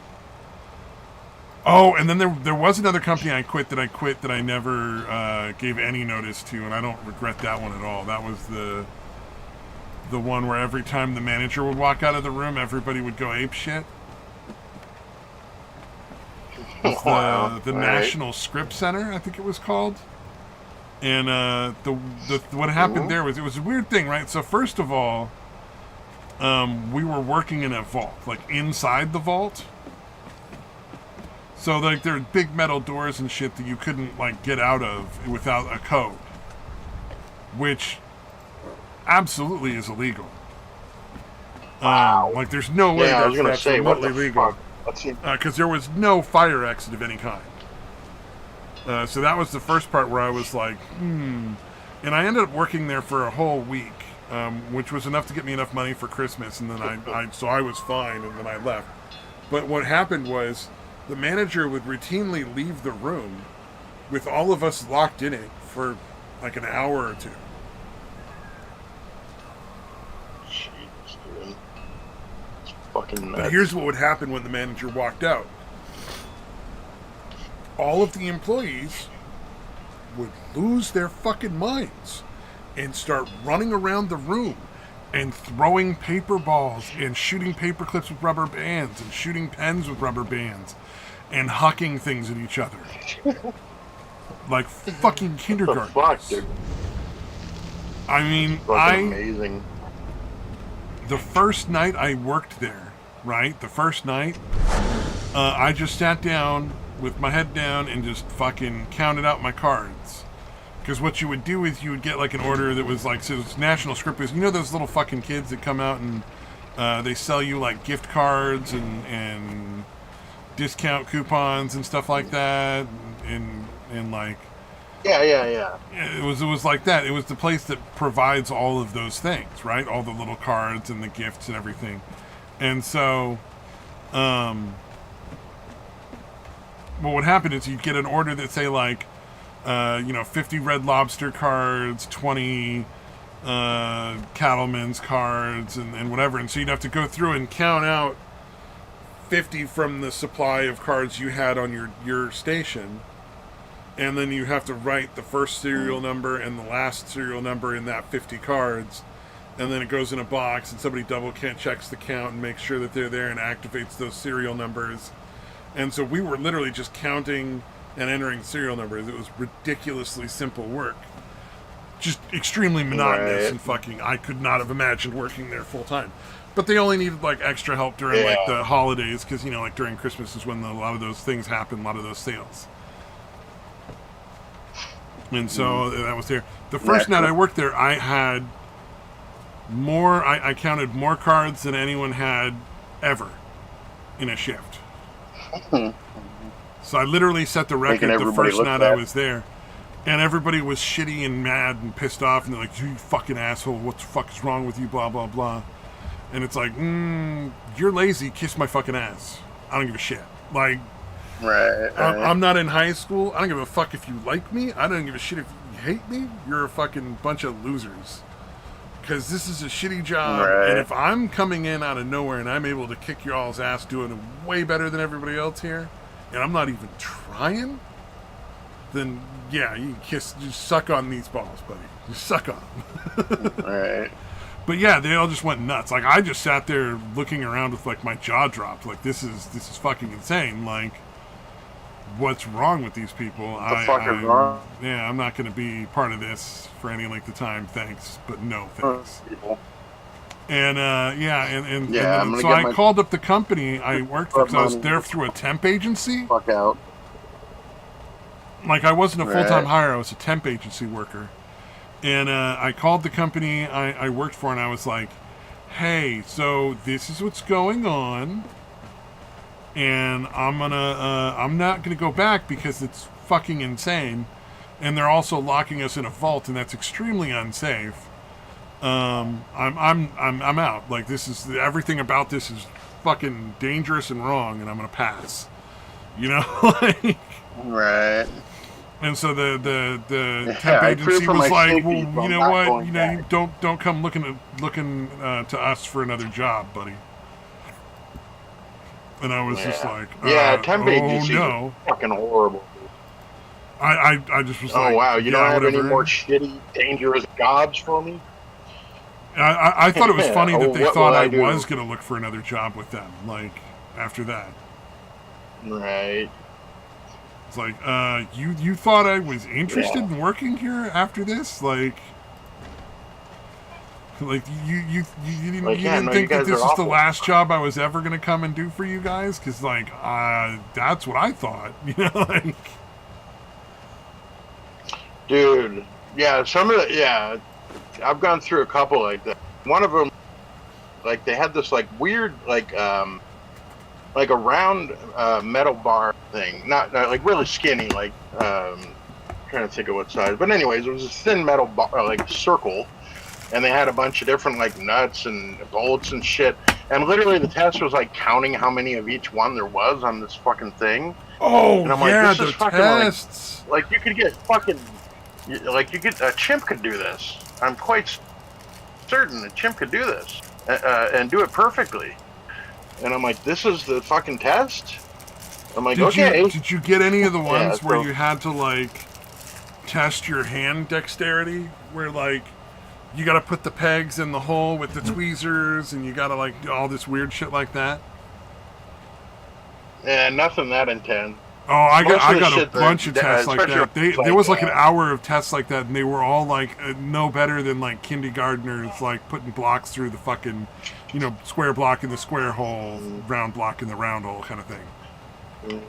S1: Oh, and then there was another company I quit that I never gave any notice to, and I don't regret that one at all. That was the one where every time the manager would walk out of the room, everybody would go ape shit. It's the National Script Center, I think it was called. And what happened there was, it was a weird thing, right? So first of all, we were working in a vault, like inside the vault. So like there are big metal doors and shit that you couldn't like get out of without a code, which absolutely is illegal.
S2: Wow.
S1: Like there's no way
S2: I was gonna
S1: that's
S2: say,
S1: remotely
S2: what the
S1: legal.
S2: fuck? Let's see.
S1: Because there was no fire exit of any kind. So that was the first part where I was like, And I ended up working there for a whole week, which was enough to get me enough money for Christmas, and then so I was fine, and then I left. But what happened was, the manager would routinely leave the room with all of us locked in it for like an hour or two.
S2: Jeez, dude. It's fucking nuts.
S1: But here's what would happen when the manager walked out. All of the employees would lose their fucking minds and start running around the room and throwing paper balls and shooting paper clips with rubber bands and shooting pens with rubber bands and hucking things at each other. Like fucking kindergarten.
S2: What the fuck, dude?
S1: I mean,
S2: Amazing.
S1: The first night I worked there, right? The first night, I just sat down with my head down and just fucking counted out my cards. Because what you would do is you would get like an order that was like, so it's National Script was, you know those little fucking kids that come out and they sell you like gift cards and discount coupons and stuff like that, and like
S2: Yeah.
S1: it was like that. It was the place that provides all of those things, right? All the little cards and the gifts and everything. And so what would happen is you'd get an order that say like 50 Red Lobster cards, 20 Cattleman's cards, and whatever. And so you'd have to go through and count out 50 from the supply of cards you had on your station. And then you have to write the first serial number and the last serial number in that 50 cards. And then it goes in a box and somebody double checks the count and makes sure that they're there and activates those serial numbers. And so we were literally just counting and entering serial numbers. It was ridiculously simple work. Just extremely monotonous and fucking, I could not have imagined working there full time. But they only needed like extra help during like the holidays, because like during Christmas is when a lot of those things happen, a lot of those sales. And so that was there. The first night I worked there, I had more, I counted more cards than anyone had ever in a shift. So I literally set the record the first night I was there. And everybody was shitty and mad and pissed off, and they're like, you fucking asshole, what the fuck is wrong with you, blah, blah, blah. And it's like, you're lazy, kiss my fucking ass. I don't give a shit. Like,
S2: right.
S1: I'm not in high school. I don't give a fuck if you like me. I don't give a shit if you hate me. You're a fucking bunch of losers. Because this is a shitty job, and if I'm coming in out of nowhere and I'm able to kick your all's ass doing it way better than everybody else here, and I'm not even trying, then yeah, you just suck on these balls, buddy. You suck on them.
S2: Right.
S1: But yeah, they all just went nuts. Like, I just sat there looking around with like my jaw dropped. Like, this is fucking insane. Like, what's wrong with these people?
S2: What the fuck is wrong?
S1: Yeah, I'm not going to be part of this for any length of time. Thanks, but no thanks. And so I called up the company I worked for, because I was there through a temp agency.
S2: Fuck out.
S1: Like, I wasn't a full-time hire, I was a temp agency worker. And I called the company I worked for, and I was like, hey, so this is what's going on, and I'm not gonna go back because it's fucking insane, and they're also locking us in a vault, and that's extremely unsafe. I'm out. Like, this is, everything about this is fucking dangerous and wrong, and I'm gonna pass. You know, like,
S2: right.
S1: And so the temp agency was like, well, you know what, you don't come looking to us for another job, buddy. And I was just like,
S2: temp agency is fucking horrible.
S1: I just was like,
S2: oh wow, you don't have
S1: whatever.
S2: any more shitty, dangerous jobs for me?
S1: I thought it was funny that they thought I was going to look for another job with them, like, after that.
S2: Right.
S1: It's like, you thought I was interested in working here after this? Like you didn't think that this was the last job I was ever gonna come and do for you guys? Because like, that's what I thought. You know, like,
S2: dude, yeah, some of the, yeah, I've gone through a couple like that. One of them, like, they had this like weird like a round metal bar thing, not like really skinny, like trying to think of what size, but anyways, it was a thin metal bar, like circle, and they had a bunch of different like nuts and bolts and shit, and literally the test was like counting how many of each one there was on this fucking thing.
S1: Oh,
S2: and I'm
S1: yeah,
S2: like, this is fucking
S1: tests.
S2: Like you could get fucking, like you could, a chimp could do this. I'm quite certain a chimp could do this and do it perfectly. And I'm like, this is the fucking test? I'm like, okay.
S1: Did you get any of the ones where you had to, like, test your hand dexterity? Where, like, you gotta put the pegs in the hole with the tweezers and you gotta, like, do all this weird shit like that?
S2: Yeah, nothing that intense.
S1: Oh, I got a bunch of tests like that. There was like an hour of tests like that, and they were all like no better than like kindergartners, like putting blocks through the fucking, you know, square block in the square hole, round block in the round hole kind of thing.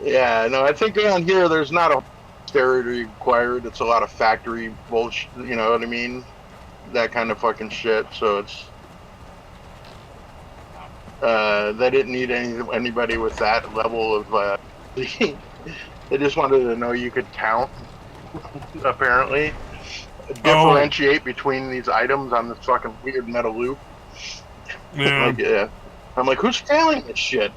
S2: Yeah, no, I think around here there's not a dexterity required. It's a lot of factory bullshit. You know what I mean? That kind of fucking shit. So it's. They didn't need anybody with that level of. They just wanted to know you could count. Apparently, differentiate between these items on this fucking weird metal loop.
S1: Yeah.
S2: Like, yeah. I'm like, who's failing this shit?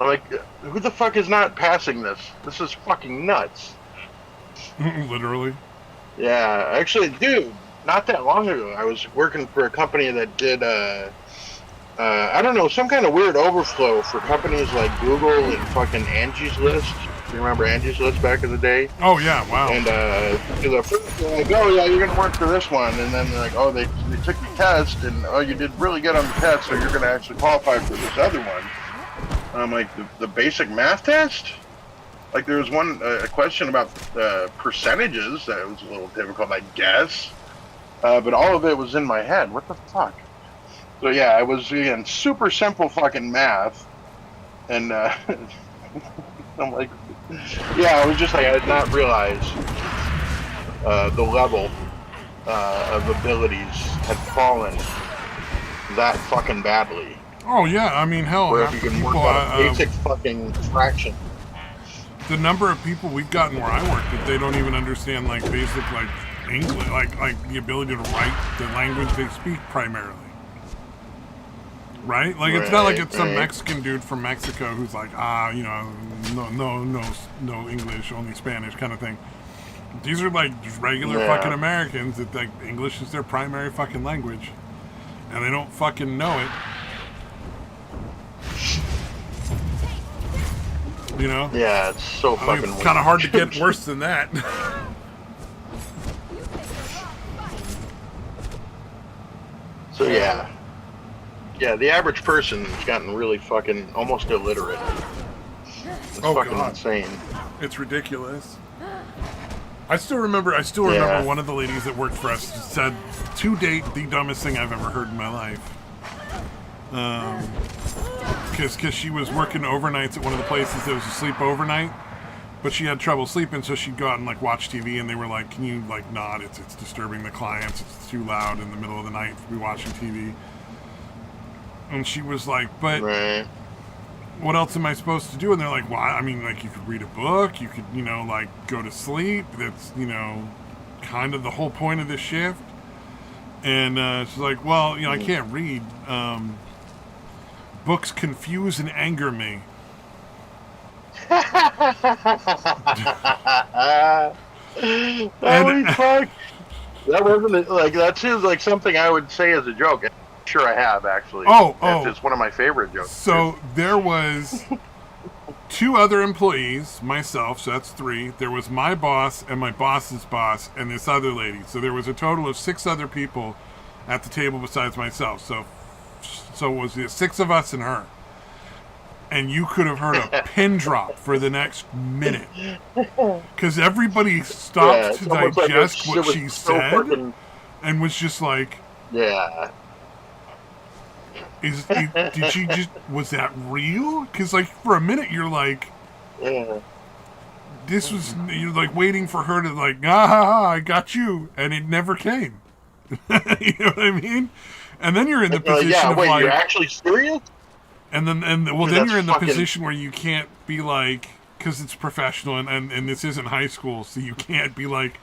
S2: I'm like, who the fuck is not passing this? This is fucking nuts.
S1: Literally.
S2: Yeah, actually, dude, not that long ago, I was working for a company that did. I don't know, some kind of weird overflow for companies like Google and fucking Angie's List. You remember Angie's List back in the day?
S1: Oh, yeah, wow.
S2: And the first they're like, oh, yeah, you're going to work for this one. And then they're like, oh, they took the test, and oh, you did really good on the test, so you're going to actually qualify for this other one. And I'm like, the basic math test? Like, there was one a question about percentages that was a little difficult, I guess. But all of it was in my head. What the fuck? So yeah, I was again super simple fucking math, and I'm like, yeah, I was just like, I did not realize the level of abilities had fallen that fucking badly.
S1: Oh yeah, I mean, hell,
S2: where if you can work out a basic fucking fraction.
S1: The number of people we've gotten where I work that they don't even understand like basic like English, like the ability to write the language they speak primarily. Right? Like, it's not like it's some Mexican dude from Mexico who's like, you know, no English, only Spanish kind of thing. These are like just regular fucking Americans that like English is their primary fucking language, and they don't fucking know it. You know?
S2: Yeah, it's so fucking.
S1: It's kind of hard to get worse than that.
S2: So yeah. Yeah, the average person has gotten really fucking almost illiterate. It's fucking insane.
S1: It's ridiculous. I still remember one of the ladies that worked for us said, to date, the dumbest thing I've ever heard in my life. Because she was working overnights at one of the places that was a sleep overnight, but she had trouble sleeping, so she'd go out and like watch TV, and they were like, can you like not, it's disturbing the clients, it's too loud in the middle of the night to be watching TV. And she was like, but what else am I supposed to do? And they're like, well, I mean, like, you could read a book, you could, you know, like, go to sleep. That's, you know, kind of the whole point of this shift. And she's like, well, you know, I can't read. Books confuse and anger me.
S2: Holy fuck. That wasn't, like, that seems like something I would say as a joke. Sure, I have actually. It's one of my favorite jokes.
S1: So there was 2 other employees, myself, so that's 3. There was my boss and my boss's boss and this other lady. So there was a total of 6 other people at the table besides myself. So it was 6 of us and her. and you could have heard a pin drop for the next minute because everybody stopped
S2: Yeah,
S1: to
S2: it's almost like
S1: digest
S2: it
S1: what
S2: was
S1: she
S2: so
S1: said
S2: fucking.
S1: and was just like,
S2: Yeah.
S1: did she just, was that real? Because like for a minute you're like,
S2: Yeah.
S1: this was, you're like waiting for her to like, ah ha ha, I got you, and it never came. You know what I mean? And then you're in the position
S2: Yeah,
S1: of
S2: wait, you're
S1: like,
S2: actually serious?
S1: well,
S2: Dude,
S1: then
S2: that's
S1: you're in the
S2: fucking.
S1: position where you can't be like, because it's professional and this isn't high school, so you can't be like,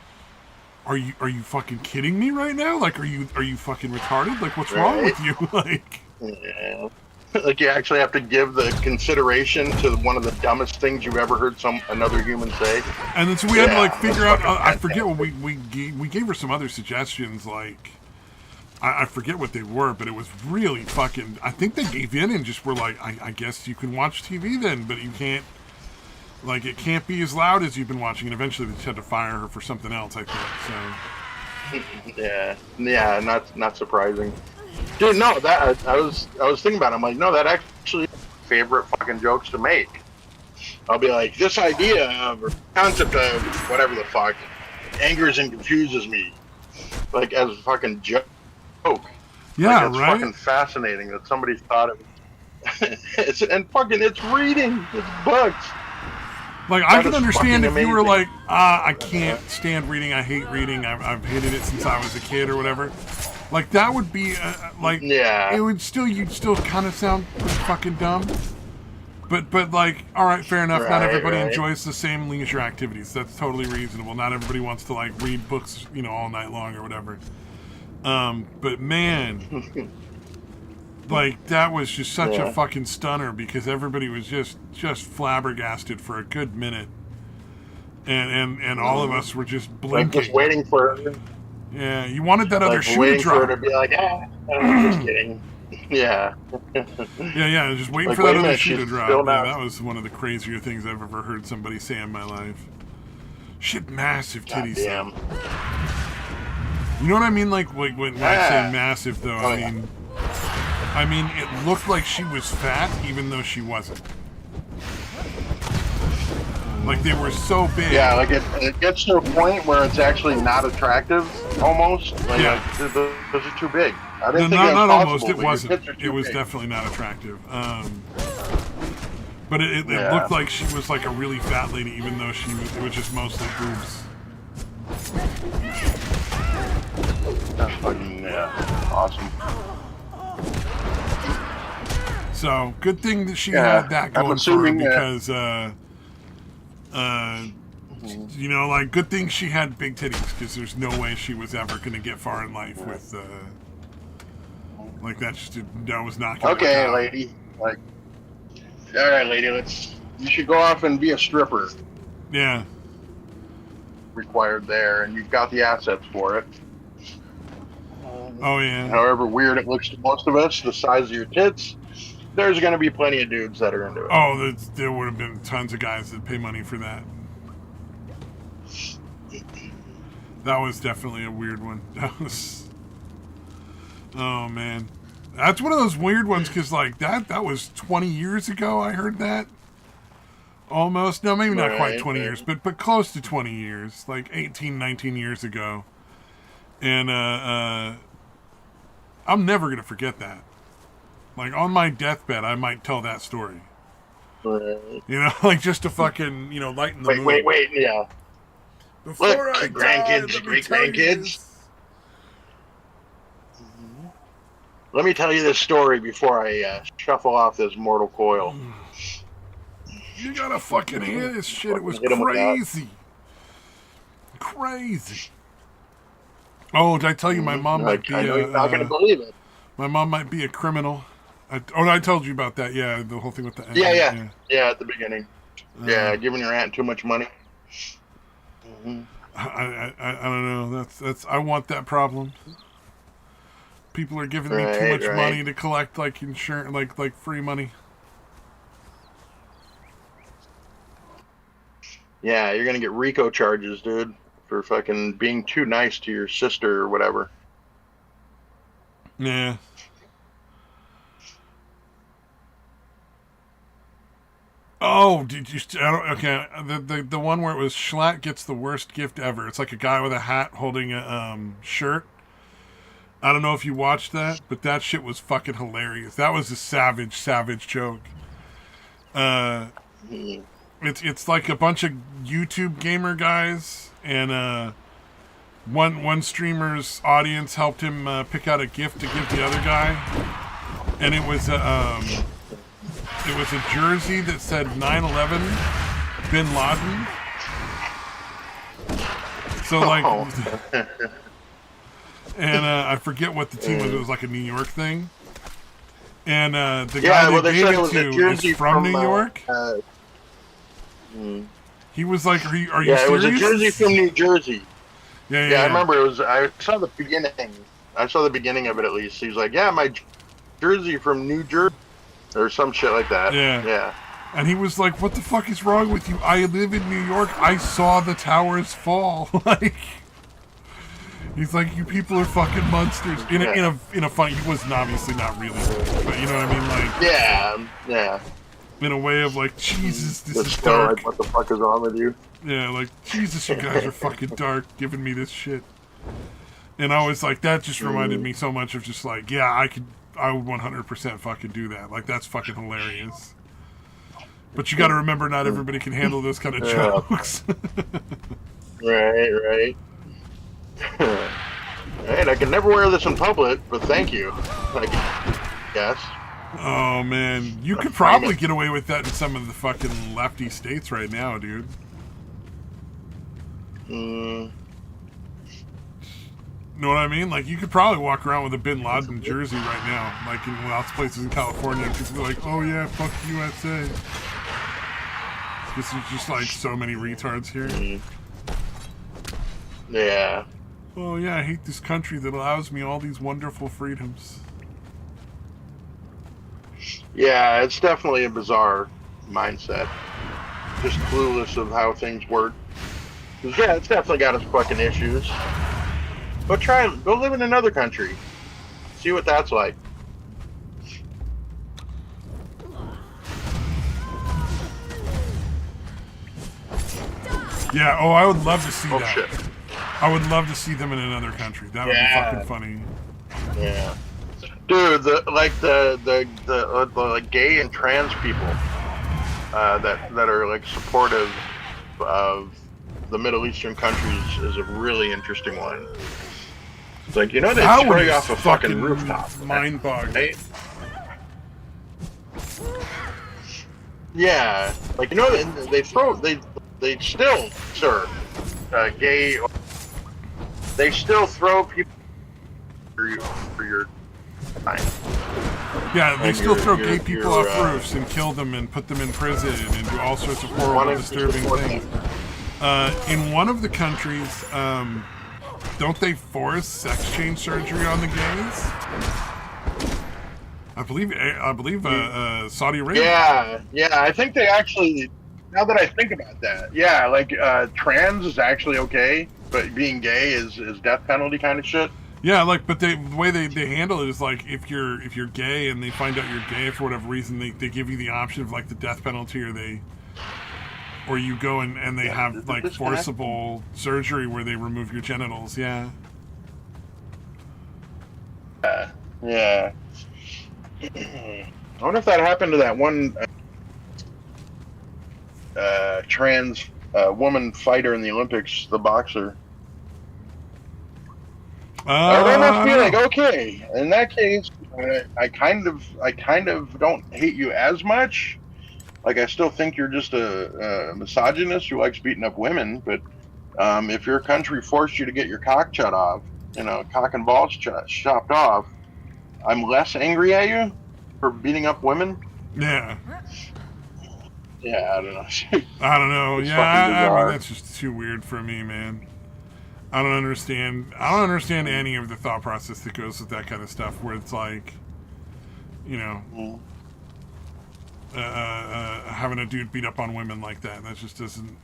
S1: are you fucking kidding me right now? Like, are you fucking retarded? Like, what's wrong
S2: Right?
S1: with you? Like,
S2: Yeah. Like you actually have to give the consideration to one of the dumbest things you've ever heard another human say.
S1: and then so we had to like
S2: Yeah, that's
S1: figure out.
S2: fucking
S1: I forget what
S2: fantastic.
S1: we gave her some other suggestions. Like, I forget what they were, but it was really fucking. I think they gave in and just were like, I guess you can watch TV then, but you can't. Like, it can't be as loud as you've been watching. And eventually, they just had to fire her for something else. I think so.
S2: Yeah, not surprising. Dude, no, that I was thinking about it. I'm like, no, that actually favorite fucking jokes to make. I'll be like, this idea of or concept of whatever the fuck angers and confuses me, like as a fucking joke. Like
S1: Yeah,
S2: it's
S1: right.
S2: fucking fascinating that somebody thought it was. It's reading, it's books.
S1: Like, I
S2: That
S1: can
S2: is
S1: understand
S2: fucking
S1: if you were
S2: amazing.
S1: like, I can't stand reading. I hate reading. I've hated it since I was a kid or whatever. Like, that would be, like, it
S2: Yeah,
S1: would still, you'd still kind of sound pretty fucking dumb. But like, all right, fair enough. Not everybody
S2: right.
S1: enjoys the same leisure activities. That's totally reasonable. Not everybody wants to, like, read books, all night long or whatever. But man, like, that was just such a
S2: Yeah,
S1: fucking stunner because everybody was just flabbergasted for a good minute. And all of us were just
S2: like just
S1: blinking.
S2: waiting for,
S1: Yeah, you wanted that other
S2: like
S1: shoe to
S2: waiting for her
S1: drop.
S2: to be like, just kidding. Yeah,
S1: Yeah, just waiting
S2: like
S1: for that
S2: wait a
S1: other
S2: minute,
S1: shoe
S2: she's
S1: to drop.
S2: still
S1: Yeah,
S2: not.
S1: that was one of the crazier things I've ever heard somebody say in my life. Shit, massive titties though.
S2: Goddamn.
S1: You know what I mean? Like when I say massive though,
S2: Oh,
S1: I
S2: yeah.
S1: mean, it looked like she was fat even though she wasn't. Like they were so big.
S2: Yeah, like it gets to a point where it's actually not attractive, almost. Like,
S1: Yeah.
S2: those are too big. I
S1: No,
S2: didn't think that was
S1: not almost.
S2: possible,
S1: It
S2: but your
S1: wasn't.
S2: tits are
S1: It
S2: too
S1: was
S2: big.
S1: definitely not attractive. But it
S2: Yeah.
S1: looked like she was like a really fat lady, even though it was just mostly boobs.
S2: That's fucking, yeah, awesome.
S1: So good thing that she
S2: Yeah,
S1: had that
S2: I'm
S1: going for her
S2: assuming
S1: because,
S2: mhm.
S1: like good thing she had big titties because there's no way she was ever going to get far in life with, like that. That was not going to
S2: Okay,
S1: work out.
S2: lady. Like, all right, lady. You should go off and be a stripper.
S1: Yeah.
S2: Required there, and you've got the assets for it.
S1: Oh yeah.
S2: However weird it looks to most of us, the size of your tits, there's going to be plenty of dudes that are into it.
S1: Oh, there would have been tons of guys that pay money for that. That was definitely a weird one. That was. Oh man, that's one of those weird ones because like that was 20 years ago. I heard that. Almost. No, maybe not quite 20 years, but close to 20 years. Like 18, 19 years ago. And I'm never gonna forget that. Like on my deathbed, I might tell that story. Like just to fucking lighten the mood.
S2: Wait, yeah.
S1: Before
S2: Look,
S1: I die,
S2: grandkids,
S1: let me
S2: great
S1: tell you
S2: grandkids.
S1: this.
S2: Let me tell you this story before I shuffle off this mortal coil.
S1: You gotta fucking hear this shit. It was
S2: Hit him with that.
S1: crazy. Crazy. Oh, did I tell you my mom might be
S2: I know you're not going to believe it.
S1: my mom might be a criminal? I told you about that. Yeah, the whole thing with the
S2: Yeah, at the beginning. Yeah, giving your aunt too much money.
S1: I don't know. That's I want that problem. People are giving me too much
S2: Right.
S1: money to collect like insurance, like free money.
S2: Yeah, you're going to get RICO charges, dude, for fucking being too nice to your sister or whatever.
S1: Yeah. Oh, did you? Okay, the one where it was Schlatt gets the worst gift ever. It's like a guy with a hat holding a shirt. I don't know if you watched that, but that shit was fucking hilarious. That was a savage joke. Uh,
S2: Mm.
S1: it's like a bunch of YouTube gamer guys, and one streamer's audience helped him pick out a gift to give the other guy, and it was a jersey that said 9/11 Bin Laden. So like,
S2: Oh.
S1: and I forget what the team was. It was like a New York thing. And the
S2: Yeah,
S1: guy
S2: well,
S1: they
S2: they
S1: gave
S2: said it
S1: it
S2: was a
S1: to is
S2: jersey
S1: from New
S2: from
S1: York.
S2: mm.
S1: He was like, "Are you
S2: Yeah,
S1: serious?"
S2: it was a jersey from New Jersey. Yeah, I
S1: Yeah.
S2: remember it was. I saw the beginning. I saw the beginning of it at least. He was like, "Yeah, my jersey from New Jersey," or some shit like that.
S1: Yeah.
S2: Yeah.
S1: And he was like, "What the fuck is wrong with you? I live in New York. I saw the towers fall." Like, he's like, "You people are fucking monsters." In a funny. He was obviously not really, but you know what I mean. Like,
S2: Yeah.
S1: in a way of like, Jesus, this
S2: But
S1: is
S2: still,
S1: dark.
S2: like, what the fuck is wrong with you?
S1: Yeah, like, Jesus, you guys are fucking dark, giving me this shit. And I was like, that just reminded me so much of just like, yeah, I would 100% fucking do that. Like, that's fucking hilarious. But you got to remember, not everybody can handle those kind of jokes.
S2: Right. Right, I can never wear this in public, but thank you. I guess.
S1: Oh man, you could probably get away with that in some of the fucking lefty states right now, dude.
S2: Mm.
S1: Know what I mean? Like, you could probably walk around with a Bin Laden jersey right now, like in lots of places in California. People are like, "Oh yeah, fuck USA." Because there's just like so many retards here.
S2: Yeah.
S1: Oh yeah, I hate this country that allows me all these wonderful freedoms.
S2: Yeah, it's definitely a bizarre mindset. Just clueless of how things work. 'Cause, yeah, it's definitely got its fucking issues. But go live in another country. See what that's like.
S1: Yeah, oh, I would love to see that.
S2: Shit.
S1: I would love to see them in another country. That would be fucking funny.
S2: Yeah. Dude, the gay and trans people that are like supportive of the Middle Eastern countries is a really interesting one. It's like, you know, they throw you off a fucking rooftop.
S1: Mind-boggling.
S2: Right? Yeah, like, you know, they still, sir, gay. They still throw people for your time.
S1: Yeah, they still throw gay
S2: your-
S1: people off roofs and kill them and put them in prison and do all sorts of horrible, disturbing things. In one of the countries, don't they force sex change surgery on the gays? I believe Saudi Arabia.
S2: Yeah, I think they actually. Now that I think about that, yeah, like trans is actually okay, but being gay is death penalty kind of shit.
S1: Yeah, like, but the way they handle it is like if you're gay and they find out you're gay for whatever reason, they give you the option of like the death penalty, or you go and they have like forcible surgery where they remove your genitals. Yeah.
S2: Yeah. I wonder if that happened to that one trans woman fighter in the Olympics, the boxer. I would almost be like, okay, in that case, I kind of don't hate you as much. Like, I still think you're just a misogynist who likes beating up women. But if your country forced you to get your cock cut off, cock and balls chopped off, I'm less angry at you for beating up women.
S1: Yeah.
S2: Yeah, I don't know.
S1: I don't know.
S2: It's
S1: Yeah, I mean, that's just too weird for me, man. I don't understand any of the thought process that goes with that kind of stuff, where it's like, having a dude beat up on women like that. That just doesn't.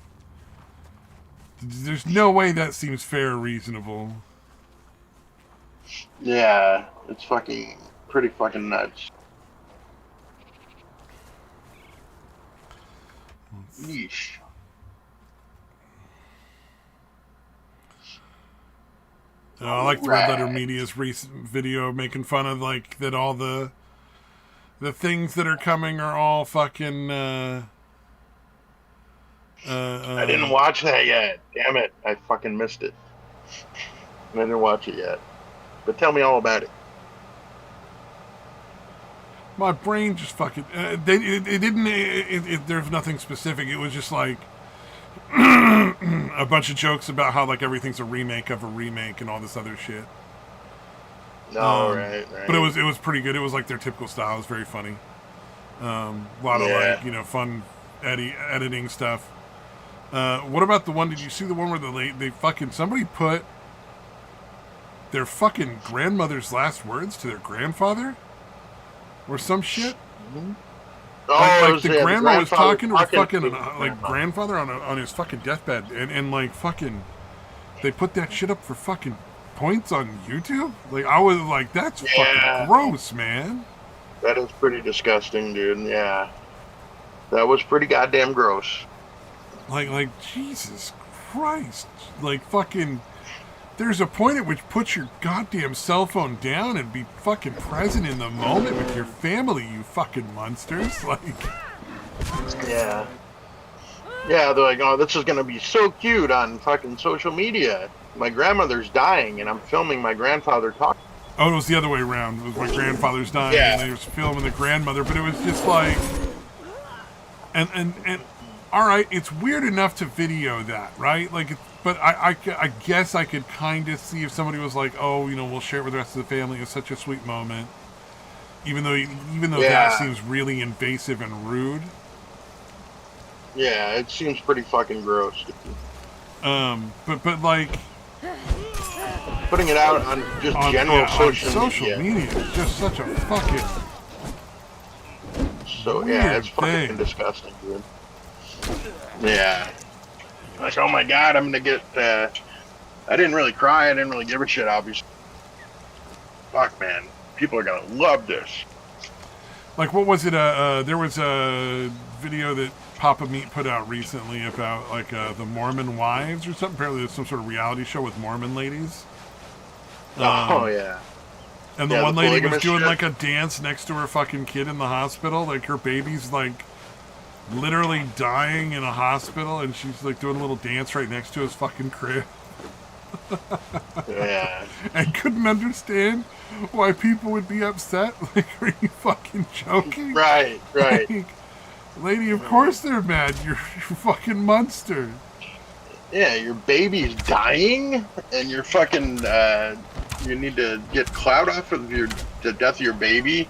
S1: There's no way that seems fair or reasonable.
S2: Yeah, it's pretty fucking nuts. Yeesh.
S1: I like the Red Letter Media's recent video making fun of like that all the things that are coming are all fucking.
S2: I didn't watch that yet. Damn it! I fucking missed it. I didn't watch it yet. But tell me all about it.
S1: My brain just fucking. It didn't. There's nothing specific. It was just like a bunch of jokes about how like everything's a remake of a remake and all this other shit.
S2: No, right.
S1: But it was pretty good. It was like their typical style. It was very funny. A lot of like fun editing stuff. What about the one? Did you see the one where they fucking somebody put their fucking grandmother's last words to their grandfather or some shit?
S2: Mm-hmm.
S1: Like the grandma was talking to her fucking grandfather on his fucking deathbed, and like fucking they put that shit up for fucking points on YouTube. Like I was like, that's fucking gross, man.
S2: That is pretty disgusting, dude. Yeah, that was pretty goddamn gross.
S1: Like Jesus Christ! Like fucking. There's a point at which put your goddamn cell phone down and be fucking present in the moment with your family, you fucking monsters. Like,
S2: yeah, they're like, oh, this is gonna be so cute on fucking social media. My grandmother's dying, and I'm filming my grandfather talking.
S1: Oh, it was the other way around. It was my grandfather's dying, and they was filming the grandmother, but it was just like, and all right, it's weird enough to video that, right? Like. But I guess I could kind of see if somebody was like, oh, we'll share it with the rest of the family. It was such a sweet moment. Even though that seems really invasive and rude.
S2: Yeah, it seems pretty fucking gross.
S1: But like
S2: putting it out on just general social
S1: media is just such a fucking
S2: it's fucking disgusting, dude. Yeah. Like, oh my god, I'm gonna get. I didn't really cry. I didn't really give a shit, obviously. Fuck, man. People are gonna love this.
S1: Like, what was it? There was a video that Papa Meat put out recently about, like, the Mormon wives or something. Apparently, there's some sort of reality show with Mormon ladies.
S2: Yeah.
S1: And the one lady was doing, like, a dance next to her fucking kid in the hospital. Like, her baby's, like, literally dying in a hospital, and she's like doing a little dance right next to his fucking crib.
S2: Yeah.
S1: And couldn't understand why people would be upset. Like, are you fucking joking?
S2: Right.
S1: Like, lady, of course they're mad. You're a fucking monster.
S2: Yeah, your baby's dying, and you're fucking. You need to get clout off of the death of your baby.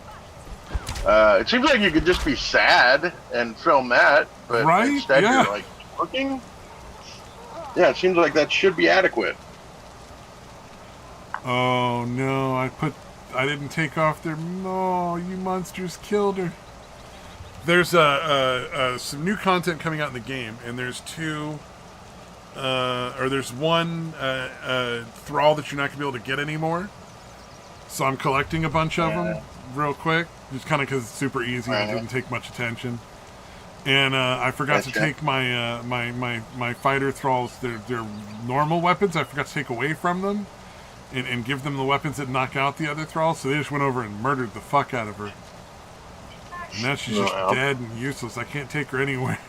S2: It seems like you could just be sad and film that, but instead you're like working. Yeah, it seems like that should be adequate.
S1: Oh no, I didn't take off their. Oh, you monsters killed her. There's some new content coming out in the game, and there's there's one thrall that you're not gonna be able to get anymore. So I'm collecting a bunch of them real quick, just kind of because it's super easy and it doesn't take much attention. And I forgot to take my my fighter thralls, their normal weapons. I forgot to take away from them and give them the weapons that knock out the other thralls. So they just went over and murdered the fuck out of her. And now she's just dead and useless. I can't take her anywhere.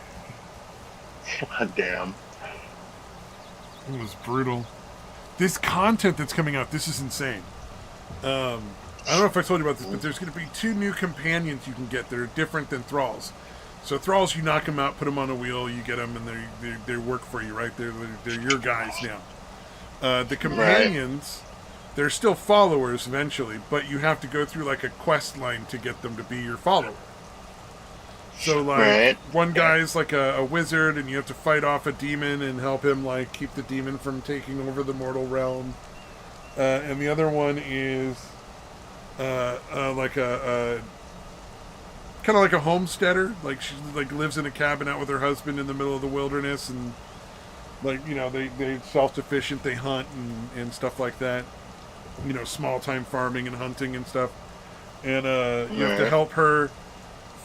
S2: God damn.
S1: It was brutal. This content that's coming out, this is insane. I don't know if I told you about this, but there's going to be 2 new companions you can get that are different than thralls. So thralls, you knock them out, put them on a wheel, you get them, and they work for you, right? They're your guys now. The companions, they're still followers eventually, but you have to go through like a quest line to get them to be your follower. So like one guy's like a wizard, and you have to fight off a demon and help him like keep the demon from taking over the mortal realm. And the other one is like a kind of like a homesteader. Like she like lives in a cabin out with her husband in the middle of the wilderness, and like they self-sufficient. They hunt and stuff like that. Small time farming and hunting and stuff. And you have to help her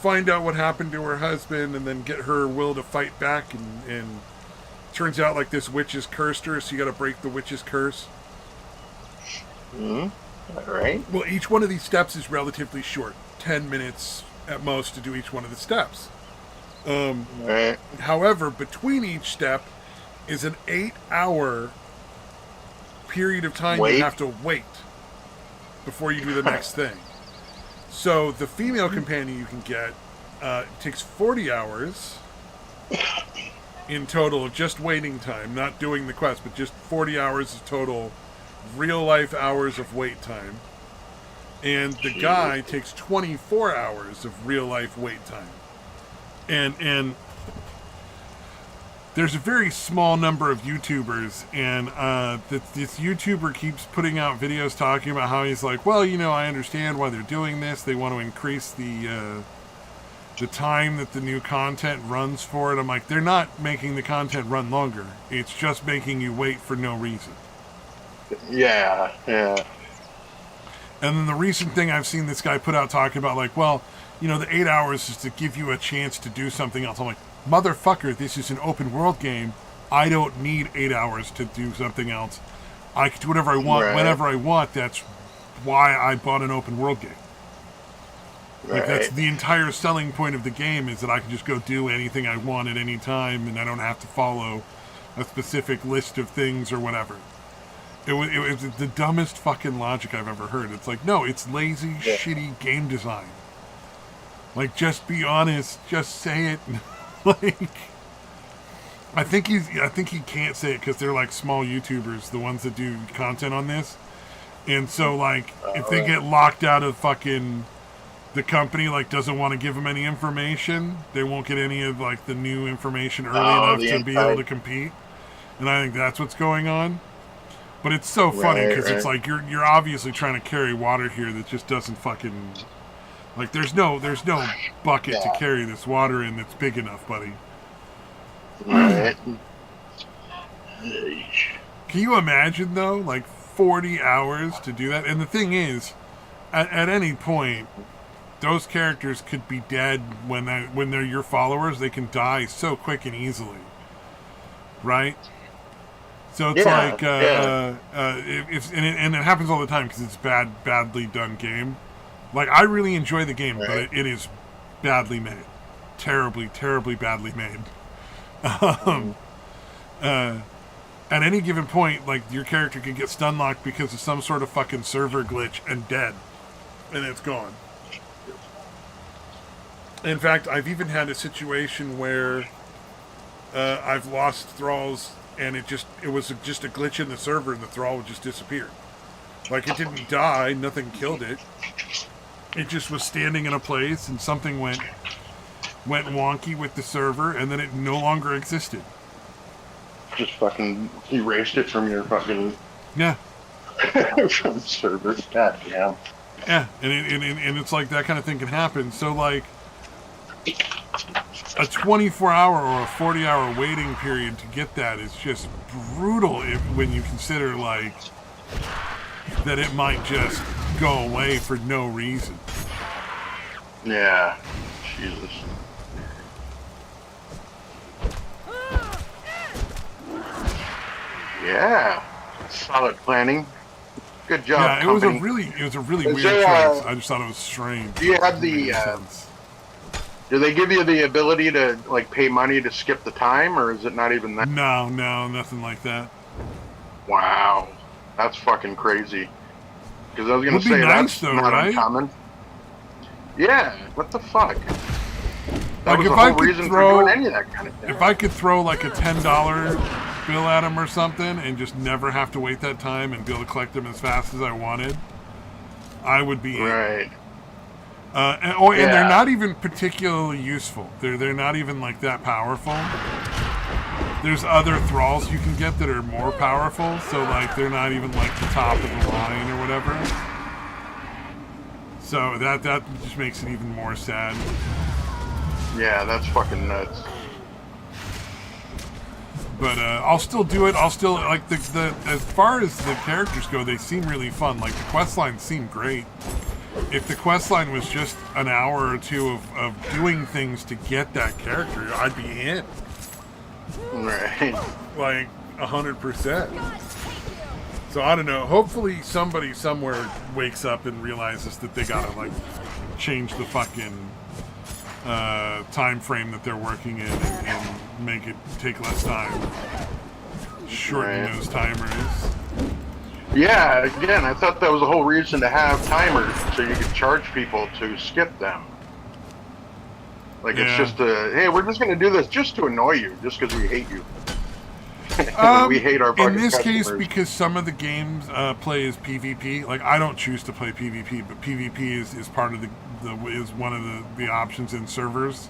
S1: find out what happened to her husband and then get her will to fight back. And turns out like this witch has cursed her, so you got to break the witch's curse.
S2: All right.
S1: Well, each one of these steps is relatively short, 10 minutes at most to do each one of the steps.
S2: Right.
S1: However, between each step is an 8-hour period of time you have to wait before you do the next thing. So the female companion you can get takes 40 hours in total of just waiting time, not doing the quest, but just 40 hours of total real-life hours of wait time. And the guy takes 24 hours of real-life wait time. And there's a very small number of YouTubers, and this YouTuber keeps putting out videos talking about how he's like, well, you know, I understand why they're doing this. They want to increase the time that the new content runs for it. I'm like, they're not making the content run longer. It's just making you wait for no reason.
S2: Yeah. And
S1: then the recent thing I've seen this guy put out talking about, like, well, you know, the 8 hours is to give you a chance to do something else. I'm like, motherfucker, this is an open world game. I don't need 8 hours to do something else. I can do whatever I want, whenever I want. That's why I bought an open world game. Like, that's the entire selling point of the game, is that I can just go do anything I want at any time, and I don't have to follow a specific list of things or whatever. It was the dumbest fucking logic I've ever heard. It's like, no, it's lazy, shitty game design. Like, just be honest. Just say it. Like, I think he can't say it because they're like small YouTubers, the ones that do content on this. And so, like, if they get locked out of fucking the company, like, doesn't want to give them any information, they won't get any of, like, the new information early enough to be able to compete. And I think that's what's going on. But it's so funny because it's like you're obviously trying to carry water here that just doesn't fucking, like, there's no bucket to carry this water in that's big enough, buddy.
S2: Right.
S1: Can you imagine though, like 40 hours to do that? And the thing is, at any point, those characters could be dead when they're your followers. They can die so quick and easily, right? So it's like, and it happens all the time because it's badly done game. Like, I really enjoy the game, but it is badly made. Terribly, terribly badly made. At any given point, like, your character can get stun locked because of some sort of fucking server glitch and dead. And it's gone. In fact, I've even had a situation where I've lost thralls, and it was just a glitch in the server, and the thrall would just disappear. Like, it didn't die, nothing killed it. It just was standing in a place, and something went wonky with the server, and then it no longer existed.
S2: Just fucking erased it from your fucking...
S1: Yeah.
S2: from the server. God damn.
S1: Yeah, and it's like that kind of thing can happen. So, like, a 24-hour or a 40-hour waiting period to get that is just brutal when you consider, like, that it might just go away for no reason.
S2: Yeah. Jesus. Yeah. Solid planning. Good job.
S1: Yeah, it
S2: company.
S1: was a really weird choice. I just thought it was strange.
S2: Do you have the do they give you the ability to, like, pay money to skip the time, or is it not even that?
S1: No, nothing like that.
S2: Wow. That's fucking crazy. Because I was going to say,
S1: nice,
S2: that's
S1: though,
S2: not
S1: right?
S2: uncommon. Yeah, what the fuck? That
S1: Like,
S2: was
S1: if
S2: the
S1: I
S2: whole
S1: could
S2: reason
S1: throw,
S2: for doing any of that kind of thing.
S1: if I could throw like a $10 bill at him or something and just never have to wait that time and be able to collect them as fast as I wanted, I would be
S2: right.
S1: And they're not even particularly useful. They're not even like that powerful. There's other thralls you can get that are more powerful, so like they're not even like the top of the line or whatever. So that just makes it even more sad.
S2: Yeah, that's fucking nuts.
S1: But I'll still do it. I'll still, like, the as far as the characters go, they seem really fun. Like, the quest lines seem great. if the quest line was just an hour or two of doing things to get that character, I'd be in.
S2: Right.
S1: Like 100%. So I don't know. Hopefully somebody somewhere wakes up and realizes that they gotta like change the fucking time frame that they're working in and make it take less time. Shorten those timers.
S2: Yeah, again, I thought that was the whole reason to have timers, so you could charge people to skip them. Like, it's just hey, we're just going to do this just to annoy you, just because we hate you. We hate our fucking
S1: in this
S2: customers.
S1: case, because some of the games play as PvP. Like, I don't choose to play PvP, but PvP is part of is one of the options in servers.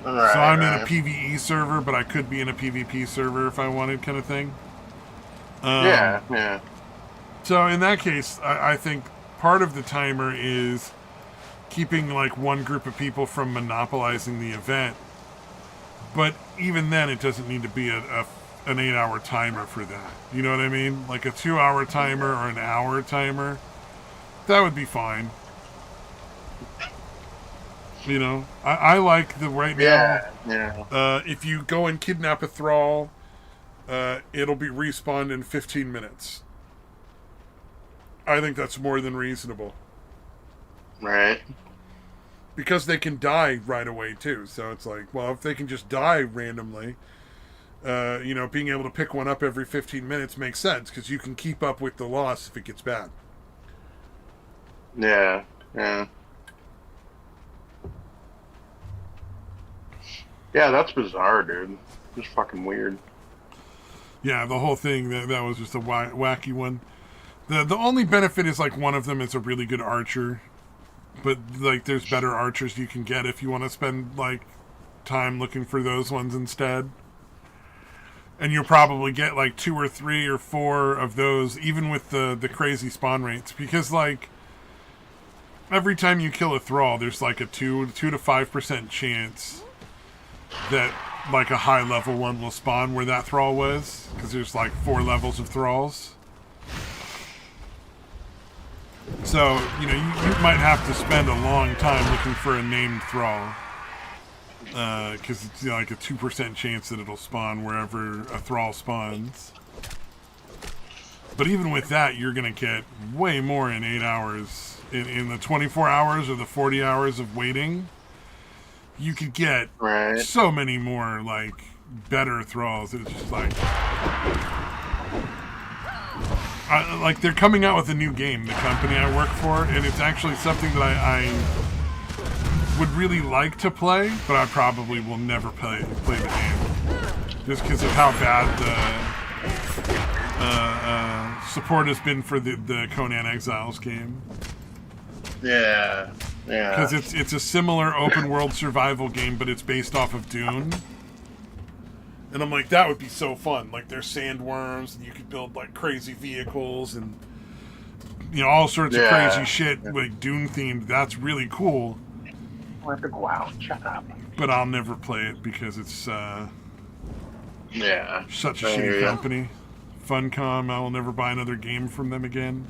S2: Right,
S1: so I'm in a PvE server, but I could be in a PvP server if I wanted, kind of thing.
S2: Yeah.
S1: So in that case, I think part of the timer is keeping like one group of people from monopolizing the event. But even then, it doesn't need to be an 8-hour timer for that. You know what I mean? Like a 2-hour timer or an hour timer. That would be fine. You know, I like the right now.
S2: Yeah.
S1: If you go and kidnap a thrall, it'll be respawned in 15 minutes. I think that's more than reasonable.
S2: Right.
S1: Because they can die right away, too. So it's like, well, if they can just die randomly, being able to pick one up every 15 minutes makes sense, because you can keep up with the loss if it gets bad.
S2: Yeah. Yeah, that's bizarre, dude. Just fucking weird.
S1: Yeah, the whole thing, that was just a wacky one. The only benefit is, like, one of them is a really good archer. But, like, there's better archers you can get if you want to spend, like, time looking for those ones instead. And you'll probably get, like, 2 or 3 or 4 of those, even with the crazy spawn rates. Because, like, every time you kill a thrall, there's, like, a 2 to 5% chance that, like, a high-level one will spawn where that thrall was. Because there's, like, 4 levels of thralls. So, you might have to spend a long time looking for a named thrall. Because it's like a 2% chance that it'll spawn wherever a thrall spawns. But even with that, you're going to get way more in 8 hours. In the 24 hours or the 40 hours of waiting, you could get so many more, like, better thralls. It's just like... like, they're coming out with a new game, the company I work for, and it's actually something that I would really like to play, but I probably will never play the game. Just because of how bad the support has been for the Conan Exiles game.
S2: Yeah.
S1: Because it's a similar open-world survival game, but it's based off of Dune. And I'm like, that would be so fun. Like, there's sandworms, and you could build, like, crazy vehicles, and, all sorts of crazy shit, like, Dune-themed. That's really cool.
S2: I have to go out. Shut up.
S1: But I'll never play it, because it's, such a shitty company. Funcom, I will never buy another game from them again.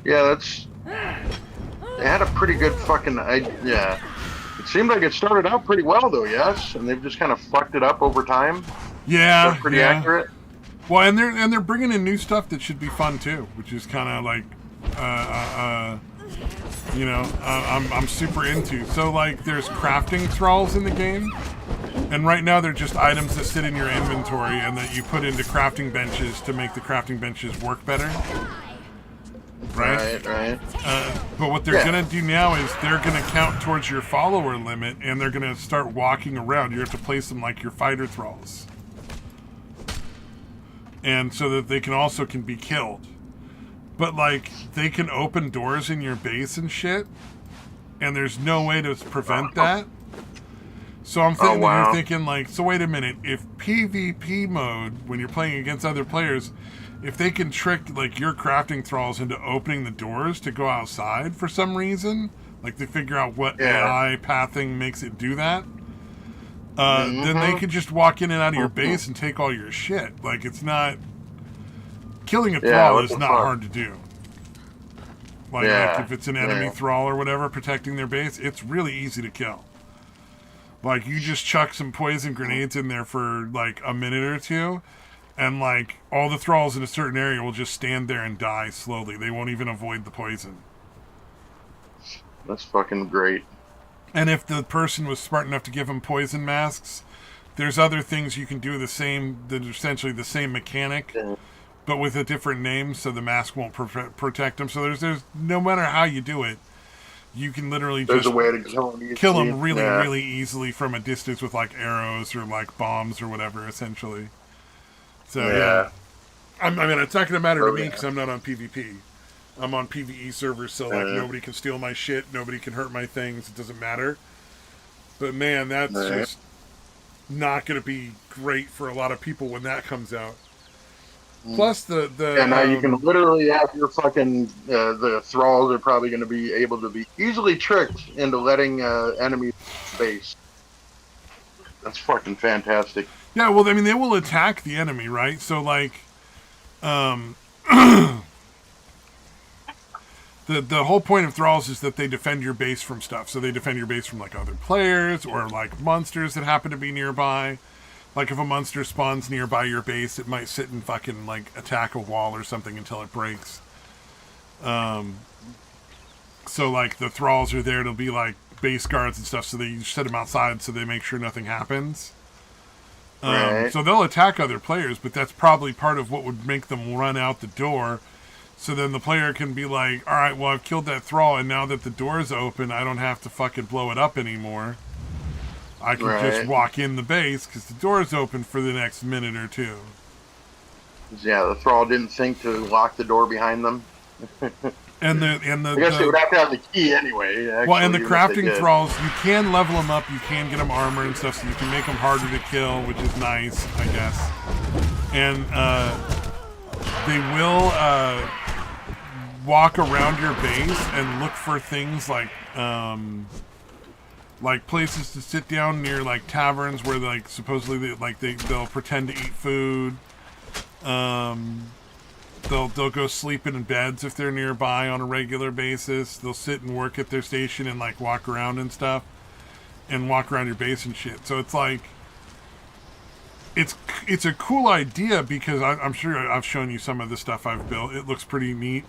S2: Yeah, that's... They had a pretty good fucking idea. It seemed like it started out pretty well, though, yes? And they've just kind of fucked it up over time.
S1: Yeah,
S2: that's pretty accurate.
S1: Well, and they're bringing in new stuff that should be fun, too, which is kind of like, I'm super into. So, like, there's crafting thralls in the game. And right now they're just items that sit in your inventory and that you put into crafting benches to make the crafting benches work better. Right. But what they're going to do now is they're going to count towards your follower limit, and they're going to start walking around. You have to place them like your fighter thralls. And so that they can be killed. But, like, they can open doors in your base and shit, and there's no way to prevent that. So I'm thinking, you're thinking, like, so wait a minute, if PvP mode, when you're playing against other players, if they can trick, like, your crafting thralls into opening the doors to go outside for some reason, like they figure out what AI pathing makes it do that, then they could just walk in and out of your base and take all your shit. Like, it's not... killing a thrall is not hard to do. Like if it's an enemy thrall or whatever protecting their base, it's really easy to kill. Like, you just chuck some poison grenades in there for, like, a minute or two, and, like, all the thralls in a certain area will just stand there and die slowly. They won't even avoid the poison.
S2: That's fucking great.
S1: And if the person was smart enough to give them poison masks, there's other things you can do essentially the same mechanic, but with a different name, so the mask won't protect them. So there's no matter how you do it, you can literally
S2: There's
S1: just
S2: a way to kill
S1: them really easily from a distance with, like, arrows or, like, bombs or whatever, essentially. So, yeah. I mean, it's not going to matter to me because I'm not on PvP. I'm on PvE servers, so, like, nobody can steal my shit, nobody can hurt my things, it doesn't matter. But, man, that's just not going to be great for a lot of people when that comes out. Plus
S2: now you can literally have your fucking the thralls are probably going to be able to be easily tricked into letting enemy base. That's fucking fantastic.
S1: Yeah, well, I mean, they will attack the enemy, right? So, like, the whole point of thralls is that they defend your base from stuff. So they defend your base from, like, other players or, like, monsters that happen to be nearby. Like, if a monster spawns nearby your base, it might sit and fucking, like, attack a wall or something until it breaks. So, like, the thralls are there to be, like, base guards and stuff, so you set them outside so they make sure nothing happens. So they'll attack other players, but that's probably part of what would make them run out the door. So then the player can be like, alright, well, I've killed that thrall, and now that the door's open, I don't have to fucking blow it up anymore. I can just walk in the base because the door's open for the next minute or two.
S2: Yeah, the thrall didn't think to lock the door behind them.
S1: and the
S2: I guess they would have to have the key anyway. Actually,
S1: well, and the crafting thralls, you can level them up, you can get them armor and stuff, so you can make them harder to kill, which is nice, I guess. And they will walk around your base and look for things like places to sit down near, like, taverns where, like, supposedly they'll pretend to eat food. They'll go sleep in beds if they're nearby on a regular basis. They'll sit and work at their station and, like, walk around and stuff, and walk around your base and shit. So it's like, it's a cool idea because I'm sure I've shown you some of the stuff I've built. It looks pretty neat.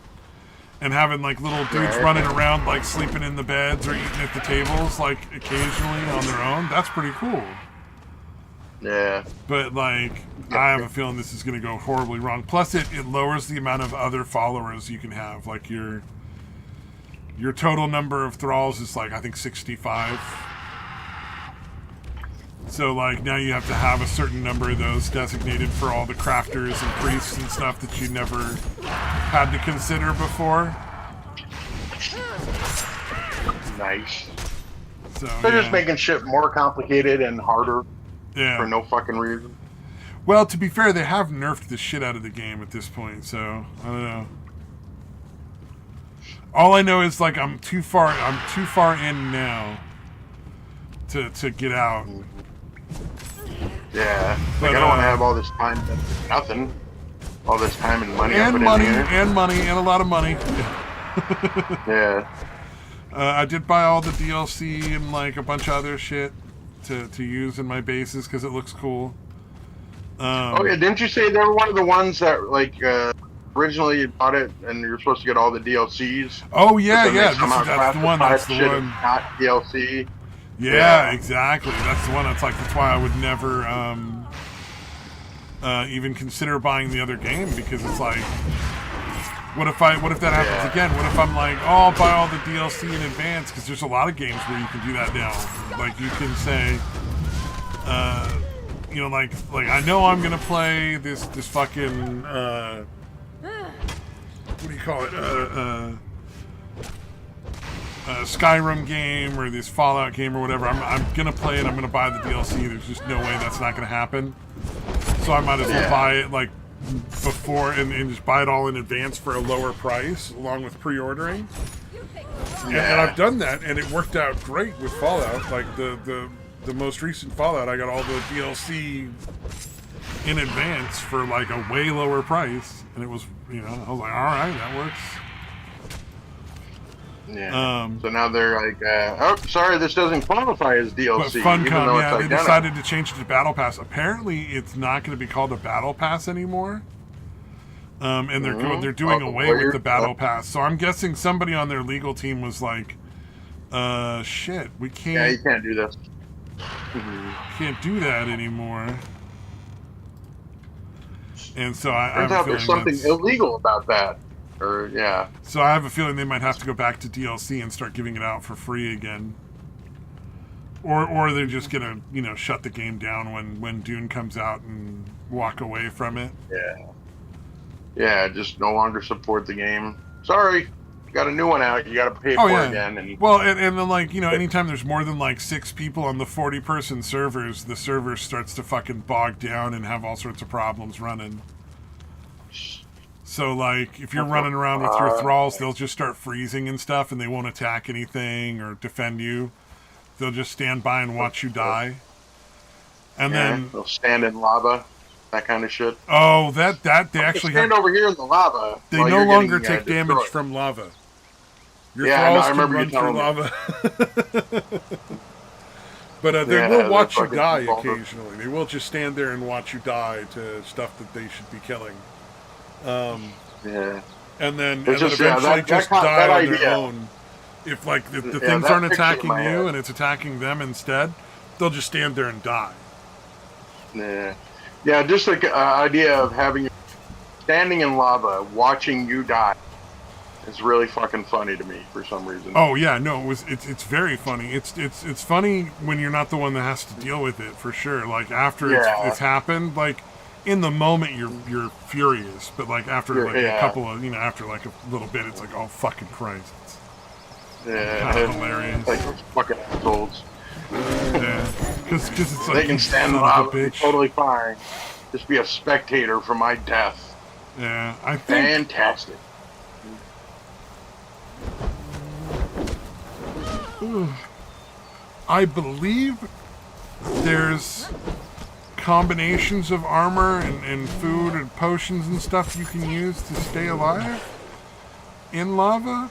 S1: And having, like, little dudes running around, like, sleeping in the beds or eating at the tables, like, occasionally on their own, that's pretty cool.
S2: Yeah.
S1: But, like, I have a feeling this is going to go horribly wrong. Plus, it lowers the amount of other followers you can have. Like, your total number of thralls is, like, I think 65. So, like, now you have to have a certain number of those designated for all the crafters and priests and stuff that you never had to consider before.
S2: Nice.
S1: So,
S2: they're just making shit more complicated and harder for no fucking reason.
S1: Well, to be fair, they have nerfed the shit out of the game at this point, so I don't know. All I know is, like, I'm too far in now to get out.
S2: Yeah, like, I don't want to have all this time for nothing. All this time and money.
S1: And money, and a lot of money.
S2: Yeah.
S1: I did buy all the DLC and, like, a bunch of other shit to use in my bases because it looks cool.
S2: Oh yeah, didn't you say they were one of the ones that, like, originally you bought it and you're supposed to get all the DLCs?
S1: Oh yeah, that's the one. That's the one.
S2: Not DLC.
S1: Yeah, exactly. That's the one. That's why I would never even consider buying the other game, because it's like, what if that happens again? What if I'm like, oh, I'll buy all the DLC in advance? Because there's a lot of games where you can do that now. Like, you can say, you know, like I know I'm gonna play this fucking what do you call it? Skyrim game or this Fallout game or whatever. I'm gonna play it. I'm gonna buy the DLC. There's just no way that's not gonna happen. So I might as well buy it, like, before and just buy it all in advance for a lower price, along with pre-ordering. And I've done that, and it worked out great with Fallout. Like the most recent Fallout, I got all the DLC in advance for, like, a way lower price, And it was, I was like, all right, that works.
S2: Yeah. So now they're like, oh, sorry, this doesn't qualify as DLC.
S1: But Funcom,
S2: yeah,
S1: they decided to change it to Battle Pass. Apparently, it's not going to be called a Battle Pass anymore. And they're doing away with the Battle Pass. So I'm guessing somebody on their legal team was like, shit, we can't.
S2: Yeah, you can't do this.
S1: Can't do that anymore. And so I
S2: turns out there's something illegal about that. Or yeah.
S1: So I have a feeling they might have to go back to DLC and start giving it out for free again. Or they're just gonna, shut the game down when Dune comes out and walk away from it.
S2: Yeah. Yeah, just no longer support the game. Sorry, you got a new one out. You got to pay for it again. And
S1: well, and then anytime there's more than 6 people on the 40-person servers, the server starts to fucking bog down and have all sorts of problems running. So if you're running around with your thralls, they'll just start freezing and stuff, and they won't attack anything or defend you. They'll just stand by and watch you die. And then
S2: they'll stand in lava. That kind of shit.
S1: Oh, that they actually
S2: stand over here in the lava.
S1: They no longer take damage from lava. Your thralls can run through lava. But they will watch you die occasionally. They will just stand there and watch you die to stuff that they should be killing. And then eventually just die on their own. If the things aren't attacking you and it's attacking them instead, they'll just stand there and die.
S2: Yeah, just the idea of having standing in lava, watching you die, is really fucking funny to me for some reason.
S1: Oh yeah, no, it's very funny. It's funny when you're not the one that has to deal with it, for sure. After it's happened, in the moment you're furious, but after a couple of after a little bit, it's oh fucking Christ.
S2: It's
S1: hilarious.
S2: Fucking assholes.
S1: Yeah, because it's
S2: they can stand up, totally fine. Just be a spectator for my death.
S1: Yeah, I think
S2: fantastic.
S1: I believe there's combinations of armor and food and potions and stuff you can use to stay alive in lava,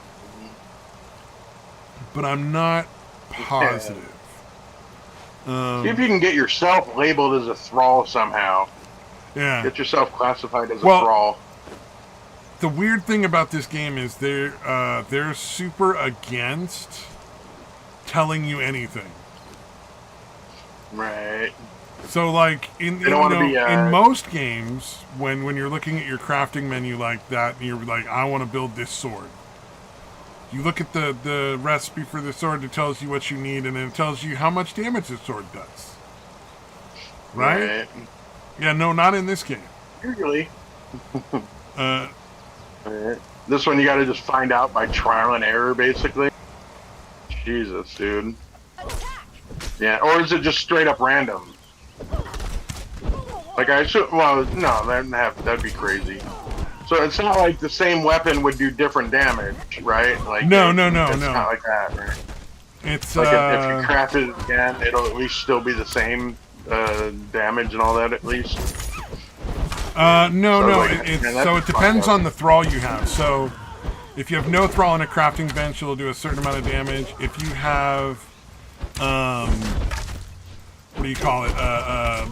S1: but I'm not positive.
S2: See if you can get yourself labeled as a thrall somehow.
S1: Yeah.
S2: Get yourself classified as a thrall.
S1: The weird thing about this game is they're super against telling you anything.
S2: Right.
S1: So in most games, when you're looking at your crafting menu like that, and you're like, I want to build this sword. You look at the recipe for the sword, it tells you what you need, and then it tells you how much damage the sword does. Right? Yeah, no, not in this game.
S2: Usually. This one you gotta just find out by trial and error, basically. Jesus, dude. Yeah, or is it just straight up random? That'd be crazy. So it's not like the same weapon would do different damage, right?
S1: No.
S2: It's not like that, right?
S1: It's
S2: if you craft it again, it'll at least still be the same damage and all that, at least.
S1: No. It depends on the thrall you have. So if you have no thrall on a crafting bench, it'll do a certain amount of damage. If you have, what do you call it? A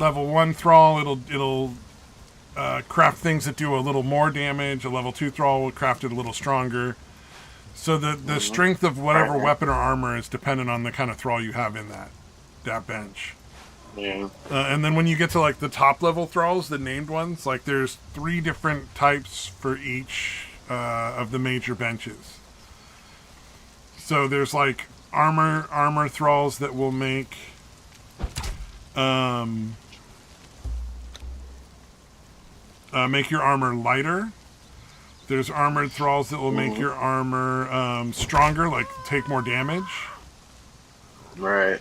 S1: level 1 thrall, it'll craft things that do a little more damage. A level 2 thrall will craft it a little stronger. So the strength of whatever weapon or armor is dependent on the kind of thrall you have in that bench.
S2: Yeah.
S1: And then when you get to the top level thralls, the named ones, there's 3 different types for each of the major benches. So there's armor thralls that will make your armor lighter. There's armored thralls that will make your armor stronger, take more damage.
S2: Right.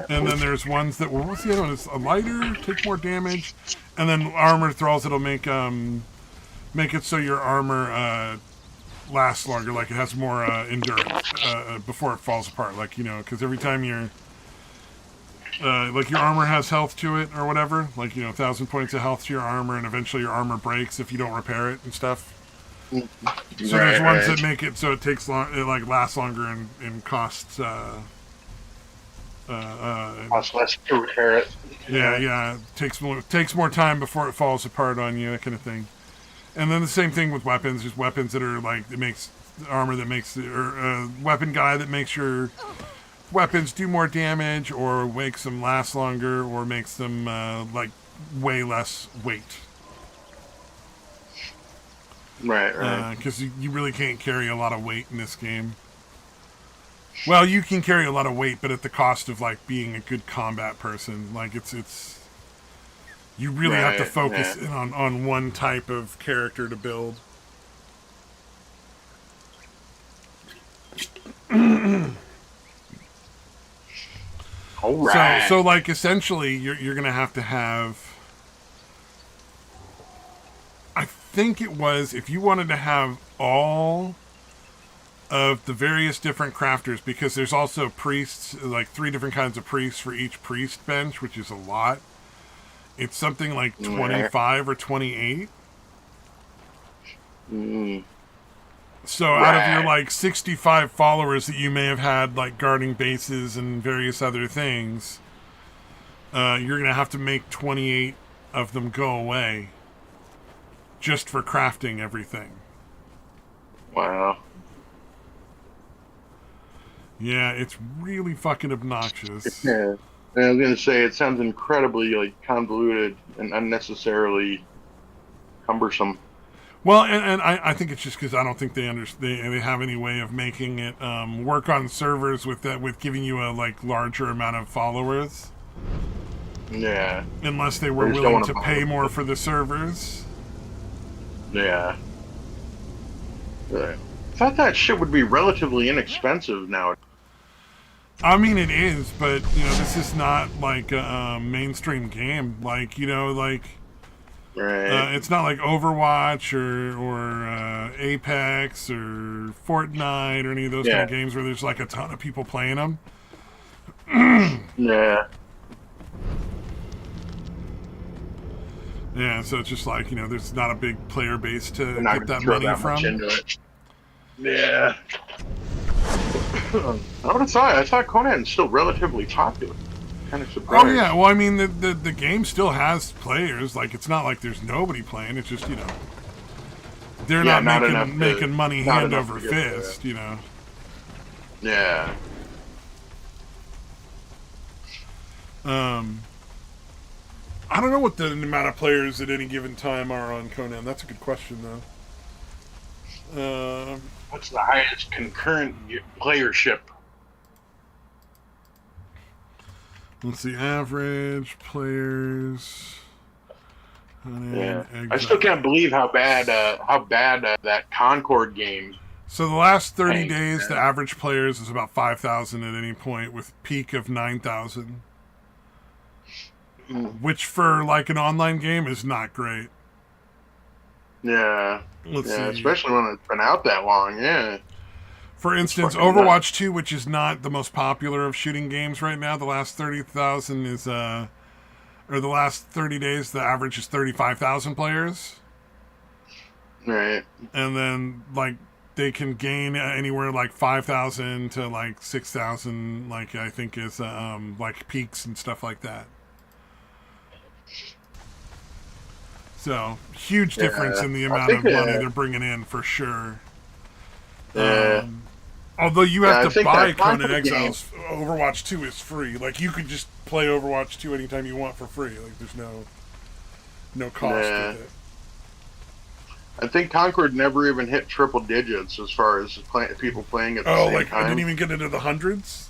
S1: And then there's ones that what's the other one? It's a lighter, take more damage, and then armored thralls that'll make it so your armor lasts longer, it has more endurance before it falls apart, because every time like your armor has health to it or whatever. Like, 1,000 points of health to your armor, and eventually your armor breaks if you don't repair it and stuff. So there's ones that make it so it takes long, it like lasts longer and costs.
S2: Costs less to repair it.
S1: Yeah. It takes more time before it falls apart on you, that kind of thing. And then the same thing with weapons. There's weapons that are like, it makes armor that makes, or weapon guy that makes your weapons do more damage, or makes them last longer, or makes them like way less weight.
S2: Right.
S1: Because you really can't carry a lot of weight in this game. Well, you can carry a lot of weight, but at the cost of like being a good combat person. Like it's you really have to focus in on one type of character to build.
S2: All right.
S1: So like essentially you're gonna have to have, I think it was, if you wanted to have all of the various different crafters, because there's also priests, like 3 different kinds of priests for each priest bench, which is a lot. It's something like 25 or 28. So out of your like 65 followers that you may have had like guarding bases and various other things, you're going to have to make 28 of them go away just for crafting everything.
S2: Wow.
S1: Yeah, it's really fucking obnoxious.
S2: Yeah. And I was going to say, it sounds incredibly like convoluted and unnecessarily cumbersome.
S1: Well, and I think it's just because I don't think they have any way of making it work on servers with giving you a like larger amount of followers.
S2: Yeah.
S1: Unless they were willing to pay more for the servers.
S2: Yeah. I thought that shit would be relatively inexpensive now.
S1: I mean, it is, but this is not like a mainstream game. Like
S2: Right.
S1: It's not like Overwatch or Apex or Fortnite or any of those kind of games where there's like a ton of people playing them.
S2: Yeah.
S1: Yeah, so it's just like, there's not a big player base to get that money from.
S2: Yeah. I would have thought. I thought Conan's still relatively popular. Kind of surprised.
S1: Oh yeah, well I mean the game still has players. Like it's not like there's nobody playing. It's just they're not making money hand over fist.
S2: Yeah.
S1: I don't know what the amount of players at any given time are on Conan. That's a good question though.
S2: What's the highest concurrent playership?
S1: Let's see, average players.
S2: Yeah, I still can't believe how bad that Concord game.
S1: So the last 30 days, the average players is about 5,000 at any point, with peak of 9,000. Which for like an online game is not great.
S2: Yeah.
S1: Let's see.
S2: Especially when it's been out that long, yeah.
S1: For instance, Overwatch 2, which is not the most popular of shooting games right now, the last 30,000 is, or the last 30 days, the average is 35,000 players.
S2: Right.
S1: And then, like, they can gain anywhere like 5,000 to like 6,000, like, I think is, like, peaks and stuff like that. So, huge difference in the amount of money they're bringing in, for sure. Although you have to buy Conan Exiles, Overwatch 2 is free. Like, you could just play Overwatch 2 anytime you want for free. Like, there's no cost to it.
S2: I think Concord never even hit triple digits as far as people playing at the same time.
S1: I didn't even get into the hundreds?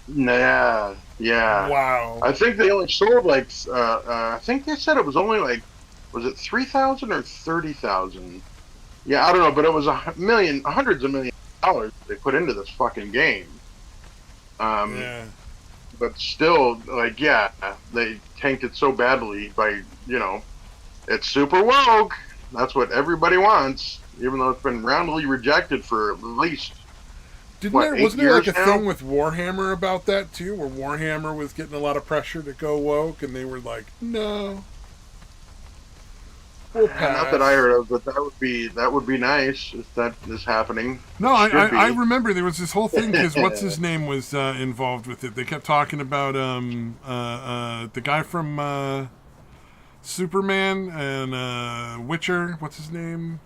S2: Yeah.
S1: Wow.
S2: I think they only sold, like, I think they said it was only, like, was it 3,000 or 30,000? Yeah, I don't know, but it was hundreds of millions of dollars they put into this fucking game. But still, like, they tanked it so badly by, it's super woke. That's what everybody wants, even though it's been roundly rejected for at least
S1: Wasn't there like
S2: years
S1: a
S2: now?
S1: thing with Warhammer about that too, where Warhammer was getting a lot of pressure to go woke, and they were like, "No, we'll
S2: Not that I
S1: pass."
S2: heard of, but that would be nice if that is happening.
S1: No,
S2: It should
S1: I
S2: be.
S1: remember there was this whole thing because what's his name was involved with it. They kept talking about the guy from Superman and Witcher. What's his name?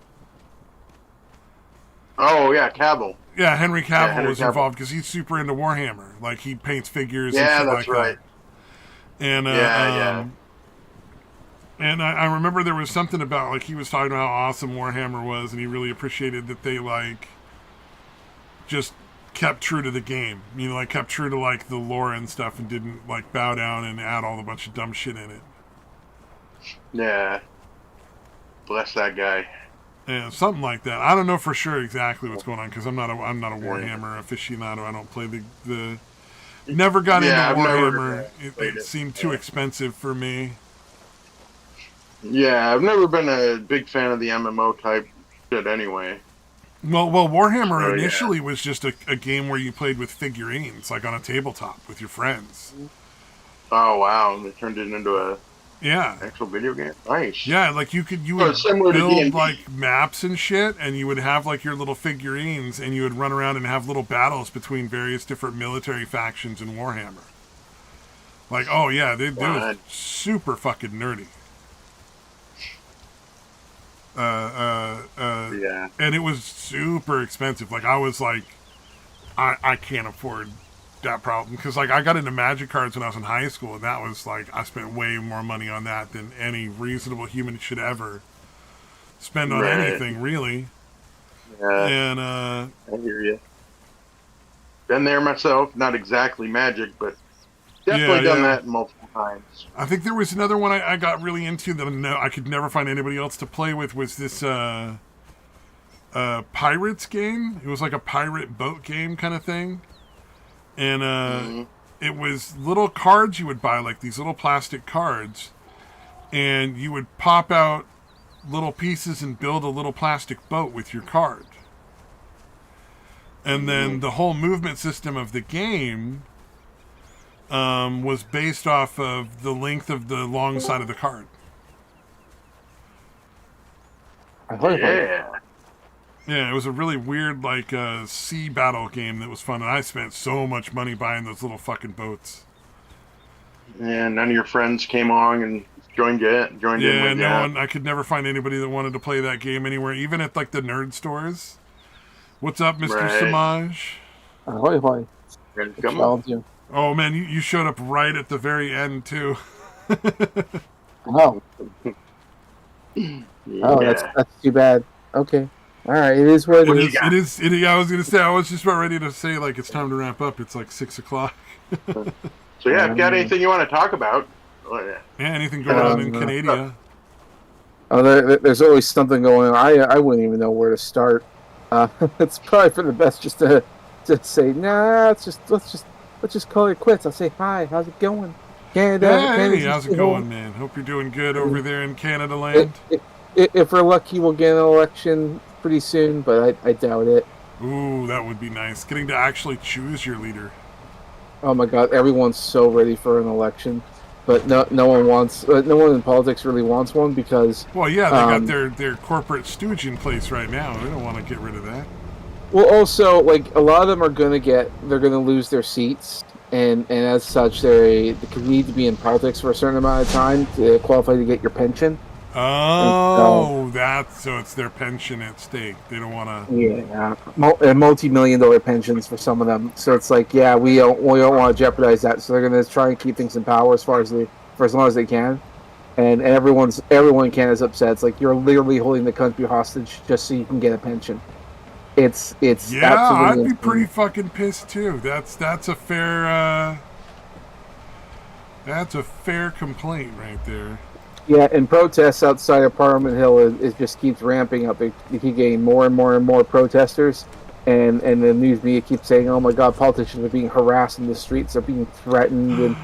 S2: Oh yeah, Cavill.
S1: Yeah, Henry
S2: Yeah,
S1: Cavill
S2: Henry
S1: was
S2: Cavill.
S1: involved because he's super into Warhammer. Like he paints figures and
S2: Yeah,
S1: shit
S2: that's
S1: like
S2: right.
S1: that. And
S2: Yeah.
S1: and I remember there was something about like he was talking about how awesome Warhammer was, and he really appreciated that they like just kept true to the game. You know, like kept true to like the lore and stuff, and didn't like bow down and add all the bunch of dumb shit in it.
S2: Yeah. Bless that guy.
S1: Yeah, something like that. I don't know for sure exactly what's going on because I'm not a Warhammer aficionado. I don't play the never got into
S2: Yeah, I've never
S1: Warhammer.
S2: played
S1: It
S2: it.
S1: seemed too expensive for me.
S2: Yeah, I've never been a big fan of the MMO type shit anyway.
S1: Well, Warhammer
S2: So, yeah.
S1: initially was just a game where you played with figurines, like on a tabletop with your friends.
S2: Oh wow, they turned it into a
S1: Yeah,
S2: actual video game. Nice.
S1: yeah, like you
S2: So
S1: would
S2: it's similar to
S1: build
S2: D&D.
S1: like maps and shit, and you would have like your little figurines, and you would run around and have little battles between various different military factions in Warhammer. Like, oh yeah, they were
S2: God.
S1: super fucking nerdy.
S2: Yeah.
S1: And it was super expensive. Like I was like, I can't afford that problem because like I got into Magic cards when I was in high school, and that was like I spent way more money on that than any reasonable human should ever spend on
S2: Right.
S1: anything, really.
S2: Yeah.
S1: And
S2: I hear you. Been there myself. Not exactly Magic, but definitely done that multiple times.
S1: I think there was another one I got really into that I could never find anybody else to play with. Was this Pirates game? It was like a pirate boat game kind of thing. And it was little cards you would buy, like these little plastic cards, and you would pop out little pieces and build a little plastic boat with your card. And then the whole movement system of the game was based off of the length of the long side of the card.
S2: Yeah.
S1: Yeah, it was a really weird, like, sea battle game that was fun, and I spent so much money buying those little fucking boats.
S2: And none of your friends came along and joined in with
S1: no
S2: you.
S1: one. I could never find anybody that wanted to play that game anywhere, even at like the nerd stores. What's up, Mr.
S2: Right.
S1: Samaj?
S3: Ahoy, hoy.
S2: Friends
S3: What
S2: come
S3: y'all
S2: on.
S3: do?
S1: Oh man, you showed up right at the very end too.
S3: Oh,
S2: Yeah.
S3: that's too bad. Okay, all right. It is what it is.
S2: got?
S1: Yeah, I was gonna say. I was just about ready to say like it's time to wrap up. It's like 6 o'clock.
S2: So yeah, if you got anything you want to talk about,
S1: Yeah, anything going on in Canada?
S3: Oh, there's always something going on. I wouldn't even know where to start. It's probably for the best just to say nah. Let's just call it quits. I'll say hi. How's it going, Canada?
S1: Yeah, hey,
S3: Canada's
S1: how's it
S3: still
S1: going, man? Hope you're doing good over there in Canada land.
S3: If we're lucky, we'll get an election pretty soon, but I doubt it.
S1: Ooh, that would be nice. Getting to actually choose your leader.
S3: Oh my God, everyone's so ready for an election, but no one in politics really wants one because.
S1: Well, yeah, they got their corporate stooge in place right now. They don't want to get rid of that.
S3: Well, also, like a lot of them they're gonna lose their seats, and as such, they need to be in politics for a certain amount of time to qualify to get your pension.
S1: Oh, so it's their pension at stake. They don't want to.
S3: Yeah, multi-million-dollar pensions for some of them. So it's like, yeah, we don't want to jeopardize that. So they're gonna try and keep things in power for as long as they can. And everyone in Canada's upset. It's like you're literally holding the country hostage just so you can get a pension. It's
S1: Yeah, I'd be
S3: insane.
S1: pretty fucking pissed too. That's a fair complaint right there.
S3: Yeah, and protests outside of Parliament Hill is just keeps ramping up. They keep getting more and more and more protesters, and the news media keeps saying, "Oh my God, politicians are being harassed in the streets, are being threatened," and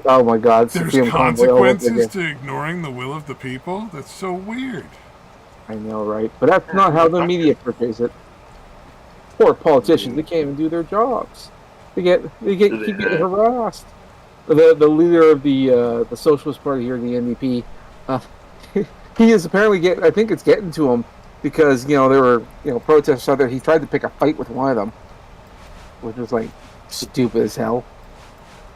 S3: oh my God,
S1: There's
S3: Supreme Convoy all over
S1: consequences
S3: again.
S1: to ignoring the will of the people. That's so weird.
S3: I know, right? But that's not how the media portrays it. poor politicians, they can't even do their jobs. They keep getting harassed. The leader of the Socialist Party here, the NDP, he is apparently getting. I think it's getting to him because there were protesters out there. He tried to pick a fight with one of them, which was like stupid as hell.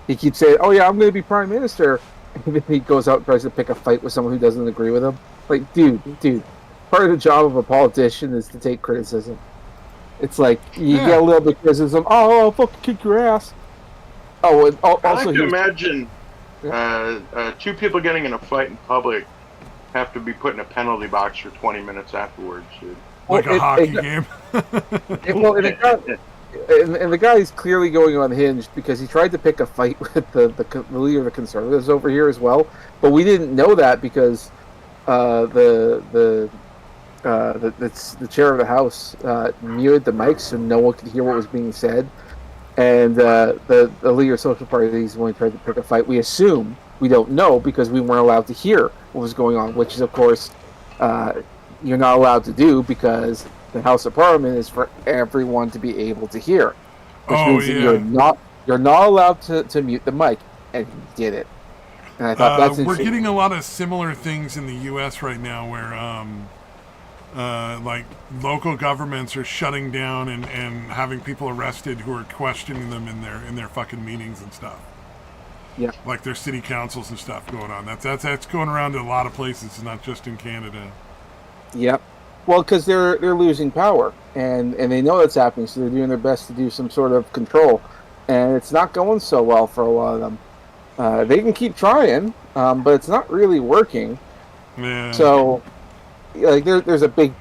S3: He keeps saying, "Oh yeah, I'm going to be prime minister," and then he goes out and tries to pick a fight with someone who doesn't agree with him. Like, dude, part of the job of a politician is to take criticism. It's like you get a little bit of criticism. Oh, I'll fucking kick your ass. Oh, and also
S2: I like to imagine two people getting in a fight in public have to be put in a penalty box for 20 minutes afterwards, dude.
S1: Like a hockey game.
S3: And the guy is clearly going unhinged because he tried to pick a fight with the leader of the Conservatives over here as well. But we didn't know that because the chair of the House muted the mic so no one could hear what was being said. And the leader of the Social Party is when he tried to pick a fight. We assume, we don't know because we weren't allowed to hear what was going on, which is, of course, you're not allowed to do because the House of Parliament is for everyone to be able to hear. Which means that you're not allowed to mute the mic. And he did it. And I thought that's
S1: we're getting a lot of similar things in the U.S. right now where like local governments are shutting down and having people arrested who are questioning them in their fucking meetings and stuff.
S3: Yeah.
S1: Like their city councils and stuff going on. That's going around in a lot of places, not just in Canada.
S3: Yep. Well, because they're losing power, and they know that's happening, so they're doing their best to do some sort of control, and it's not going so well for a lot of them. They can keep trying, but it's not really working.
S1: Yeah.
S3: So, like, there's a big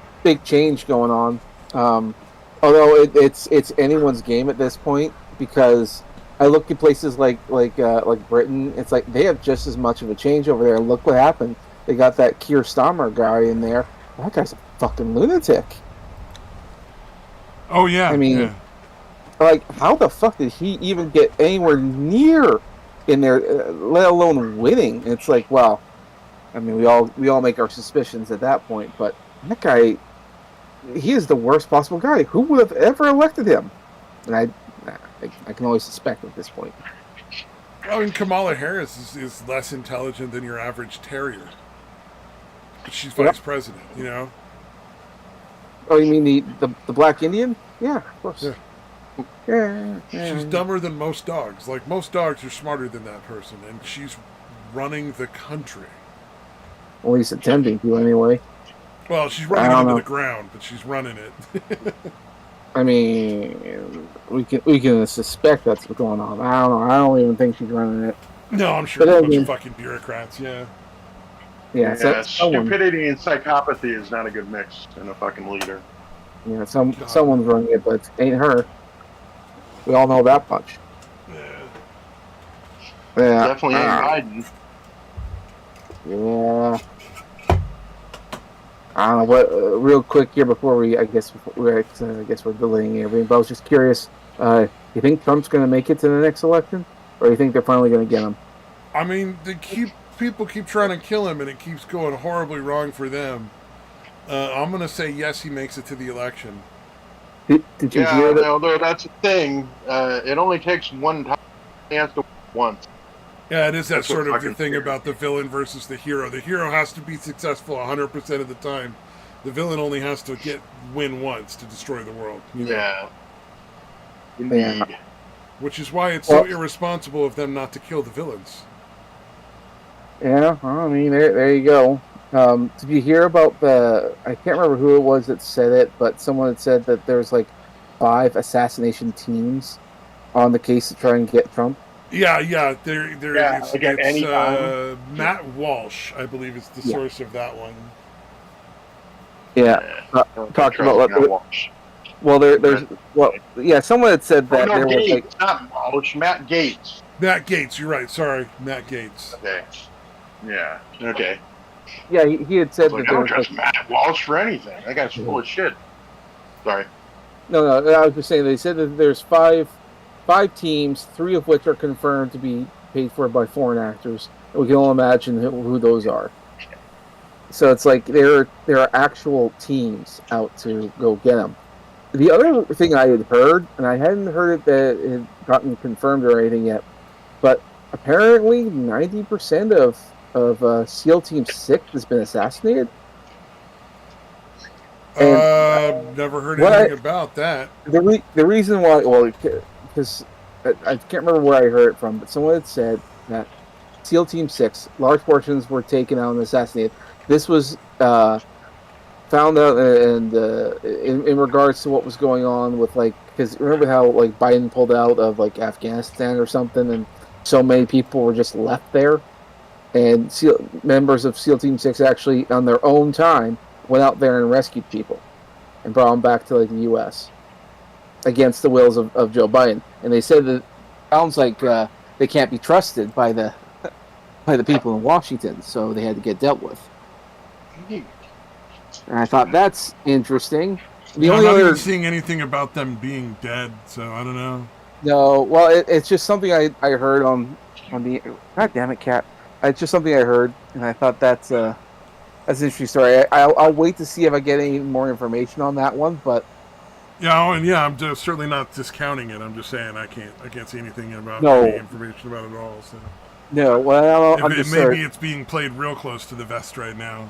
S3: change going on. Although it's anyone's game at this point, because I look at places like Britain. It's like they have just as much of a change over there. Look what happened. They got that Keir Starmer guy in there. That guy's a fucking lunatic.
S1: Oh yeah.
S3: I mean, like, how the fuck did he even get anywhere near in there, let alone winning? It's like, well, I mean, we all make our suspicions at that point, but that guy, he is the worst possible guy. Who would have ever elected him? And I can only suspect at this point.
S1: I mean, Kamala Harris is less intelligent than your average terrier. But she's vice president, you know?
S3: Oh, you mean the black Indian? Yeah, of course.
S1: Yeah. She's dumber than most dogs. Like, most dogs are smarter than that person, and she's running the country.
S3: At least attempting to, anyway.
S1: Well, she's running it into the ground, but she's running it.
S3: I mean, we can suspect that's what's going on. I don't know. I don't even think she's running it.
S1: No, I'm sure a bunch of fucking bureaucrats, yeah.
S3: Yeah,
S2: stupidity and psychopathy is not a good mix in a fucking leader.
S3: Yeah, someone's running it, but it ain't her. We all know that much. Yeah.
S2: Definitely ain't Biden.
S3: Yeah. I don't know what. Real quick here before I guess we're delaying everything. But I was just curious. You think Trump's going to make it to the next election, or you think they're finally going to get him?
S1: I mean, people keep trying to kill him, and it keeps going horribly wrong for them. I'm going to say yes, he makes it to the election.
S3: Did you hear that?
S2: Although that's the thing. It only takes one time. He has to once.
S1: Yeah, it is that sort of the thing about the villain versus the hero. The hero has to be successful 100% of the time. The villain only has to win once to destroy the world.
S2: Yeah.
S3: Indeed.
S1: Which is why it's so irresponsible of them not to kill the villains.
S3: Yeah, well, I mean, there you go. Did you hear about I can't remember who it was that said it, but someone had said that there's like 5 assassination teams on the case to try and get Trump.
S1: Yeah. It's Matt Walsh, I believe, is the source of that one.
S3: Yeah, talked about
S2: Matt Walsh.
S3: Well, someone had said that there was
S2: Gates, not Walsh, Matt Gates.
S1: Matt Gates, you're right. Sorry, Matt Gates.
S2: Okay. Yeah. Okay.
S3: Yeah, he had said that
S2: I don't trust Matt Walsh for anything. That guy's full of shit. Sorry.
S3: No, I was just saying they said that there's five teams, 3 of which are confirmed to be paid for by foreign actors. And we can all imagine who those are. So it's like there are actual teams out to go get them. the other thing I had heard, and I hadn't heard it that it had gotten confirmed or anything yet, but apparently 90% of SEAL Team 6 has been assassinated. And
S1: Never heard
S3: what I
S1: anything about that.
S3: the reason why, well, because I can't remember where I heard it from, but someone had said that SEAL Team 6, large portions were taken out and assassinated. This was found out, and in regards to what was going on with, like, because remember how, like, Biden pulled out of, like, Afghanistan or something, and so many people were just left there, and members of SEAL Team 6 actually, on their own time, went out there and rescued people and brought them back to, like, the U.S. against the wills of Joe Biden. And they said that it sounds like they can't be trusted by the people in Washington, so they had to get dealt with. And I thought that's interesting.
S1: I'm not even seeing anything about them being dead, so I don't know.
S3: No, well, it's just something I heard on the. God damn it, Cat! It's just something I heard, and I thought that's an interesting story. I'll wait to see if I get any more information on that one, but.
S1: Yeah, and I'm just certainly not discounting it. I'm just saying I can't see anything about any information about it at all. So.
S3: No, well,
S1: maybe it's being played real close to the vest right now.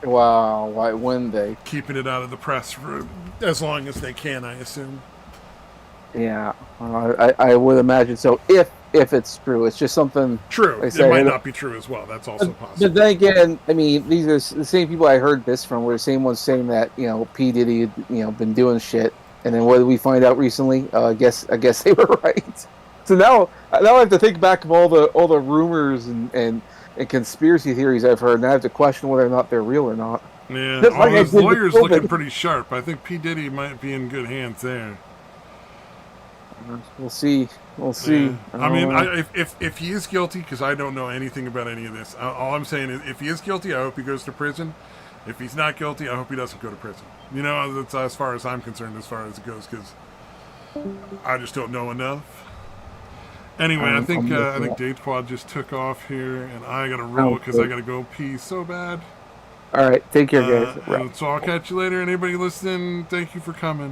S3: Wow, why wouldn't they?
S1: Keeping it out of the press for as long as they can, I assume.
S3: Yeah, I would imagine so. If it's true, it's just something.
S1: True, it might not be true as well. That's also possible.
S3: But then again, I mean, these are the same people I heard this from. Were the same ones saying that P Diddy had been doing shit, and then what did we find out recently? I guess they were right. So now I have to think back of all the rumors and conspiracy theories I've heard, and I have to question whether or not they're real or not.
S1: Yeah, his lawyer's looking pretty sharp. I think P Diddy might be in good hands there.
S3: We'll see. Yeah.
S1: I mean, if he is guilty, because I don't know anything about any of this, all I'm saying is if he is guilty, I hope he goes to prison. If he's not guilty, I hope he doesn't go to prison. That's as far as I'm concerned, as far as it goes, because I just don't know enough. Anyway, I think Date Quad just took off here, and I gotta roll because I gotta go pee so bad.
S3: All right, take care, guys.
S1: So I'll catch you later. Anybody listening, thank you for coming.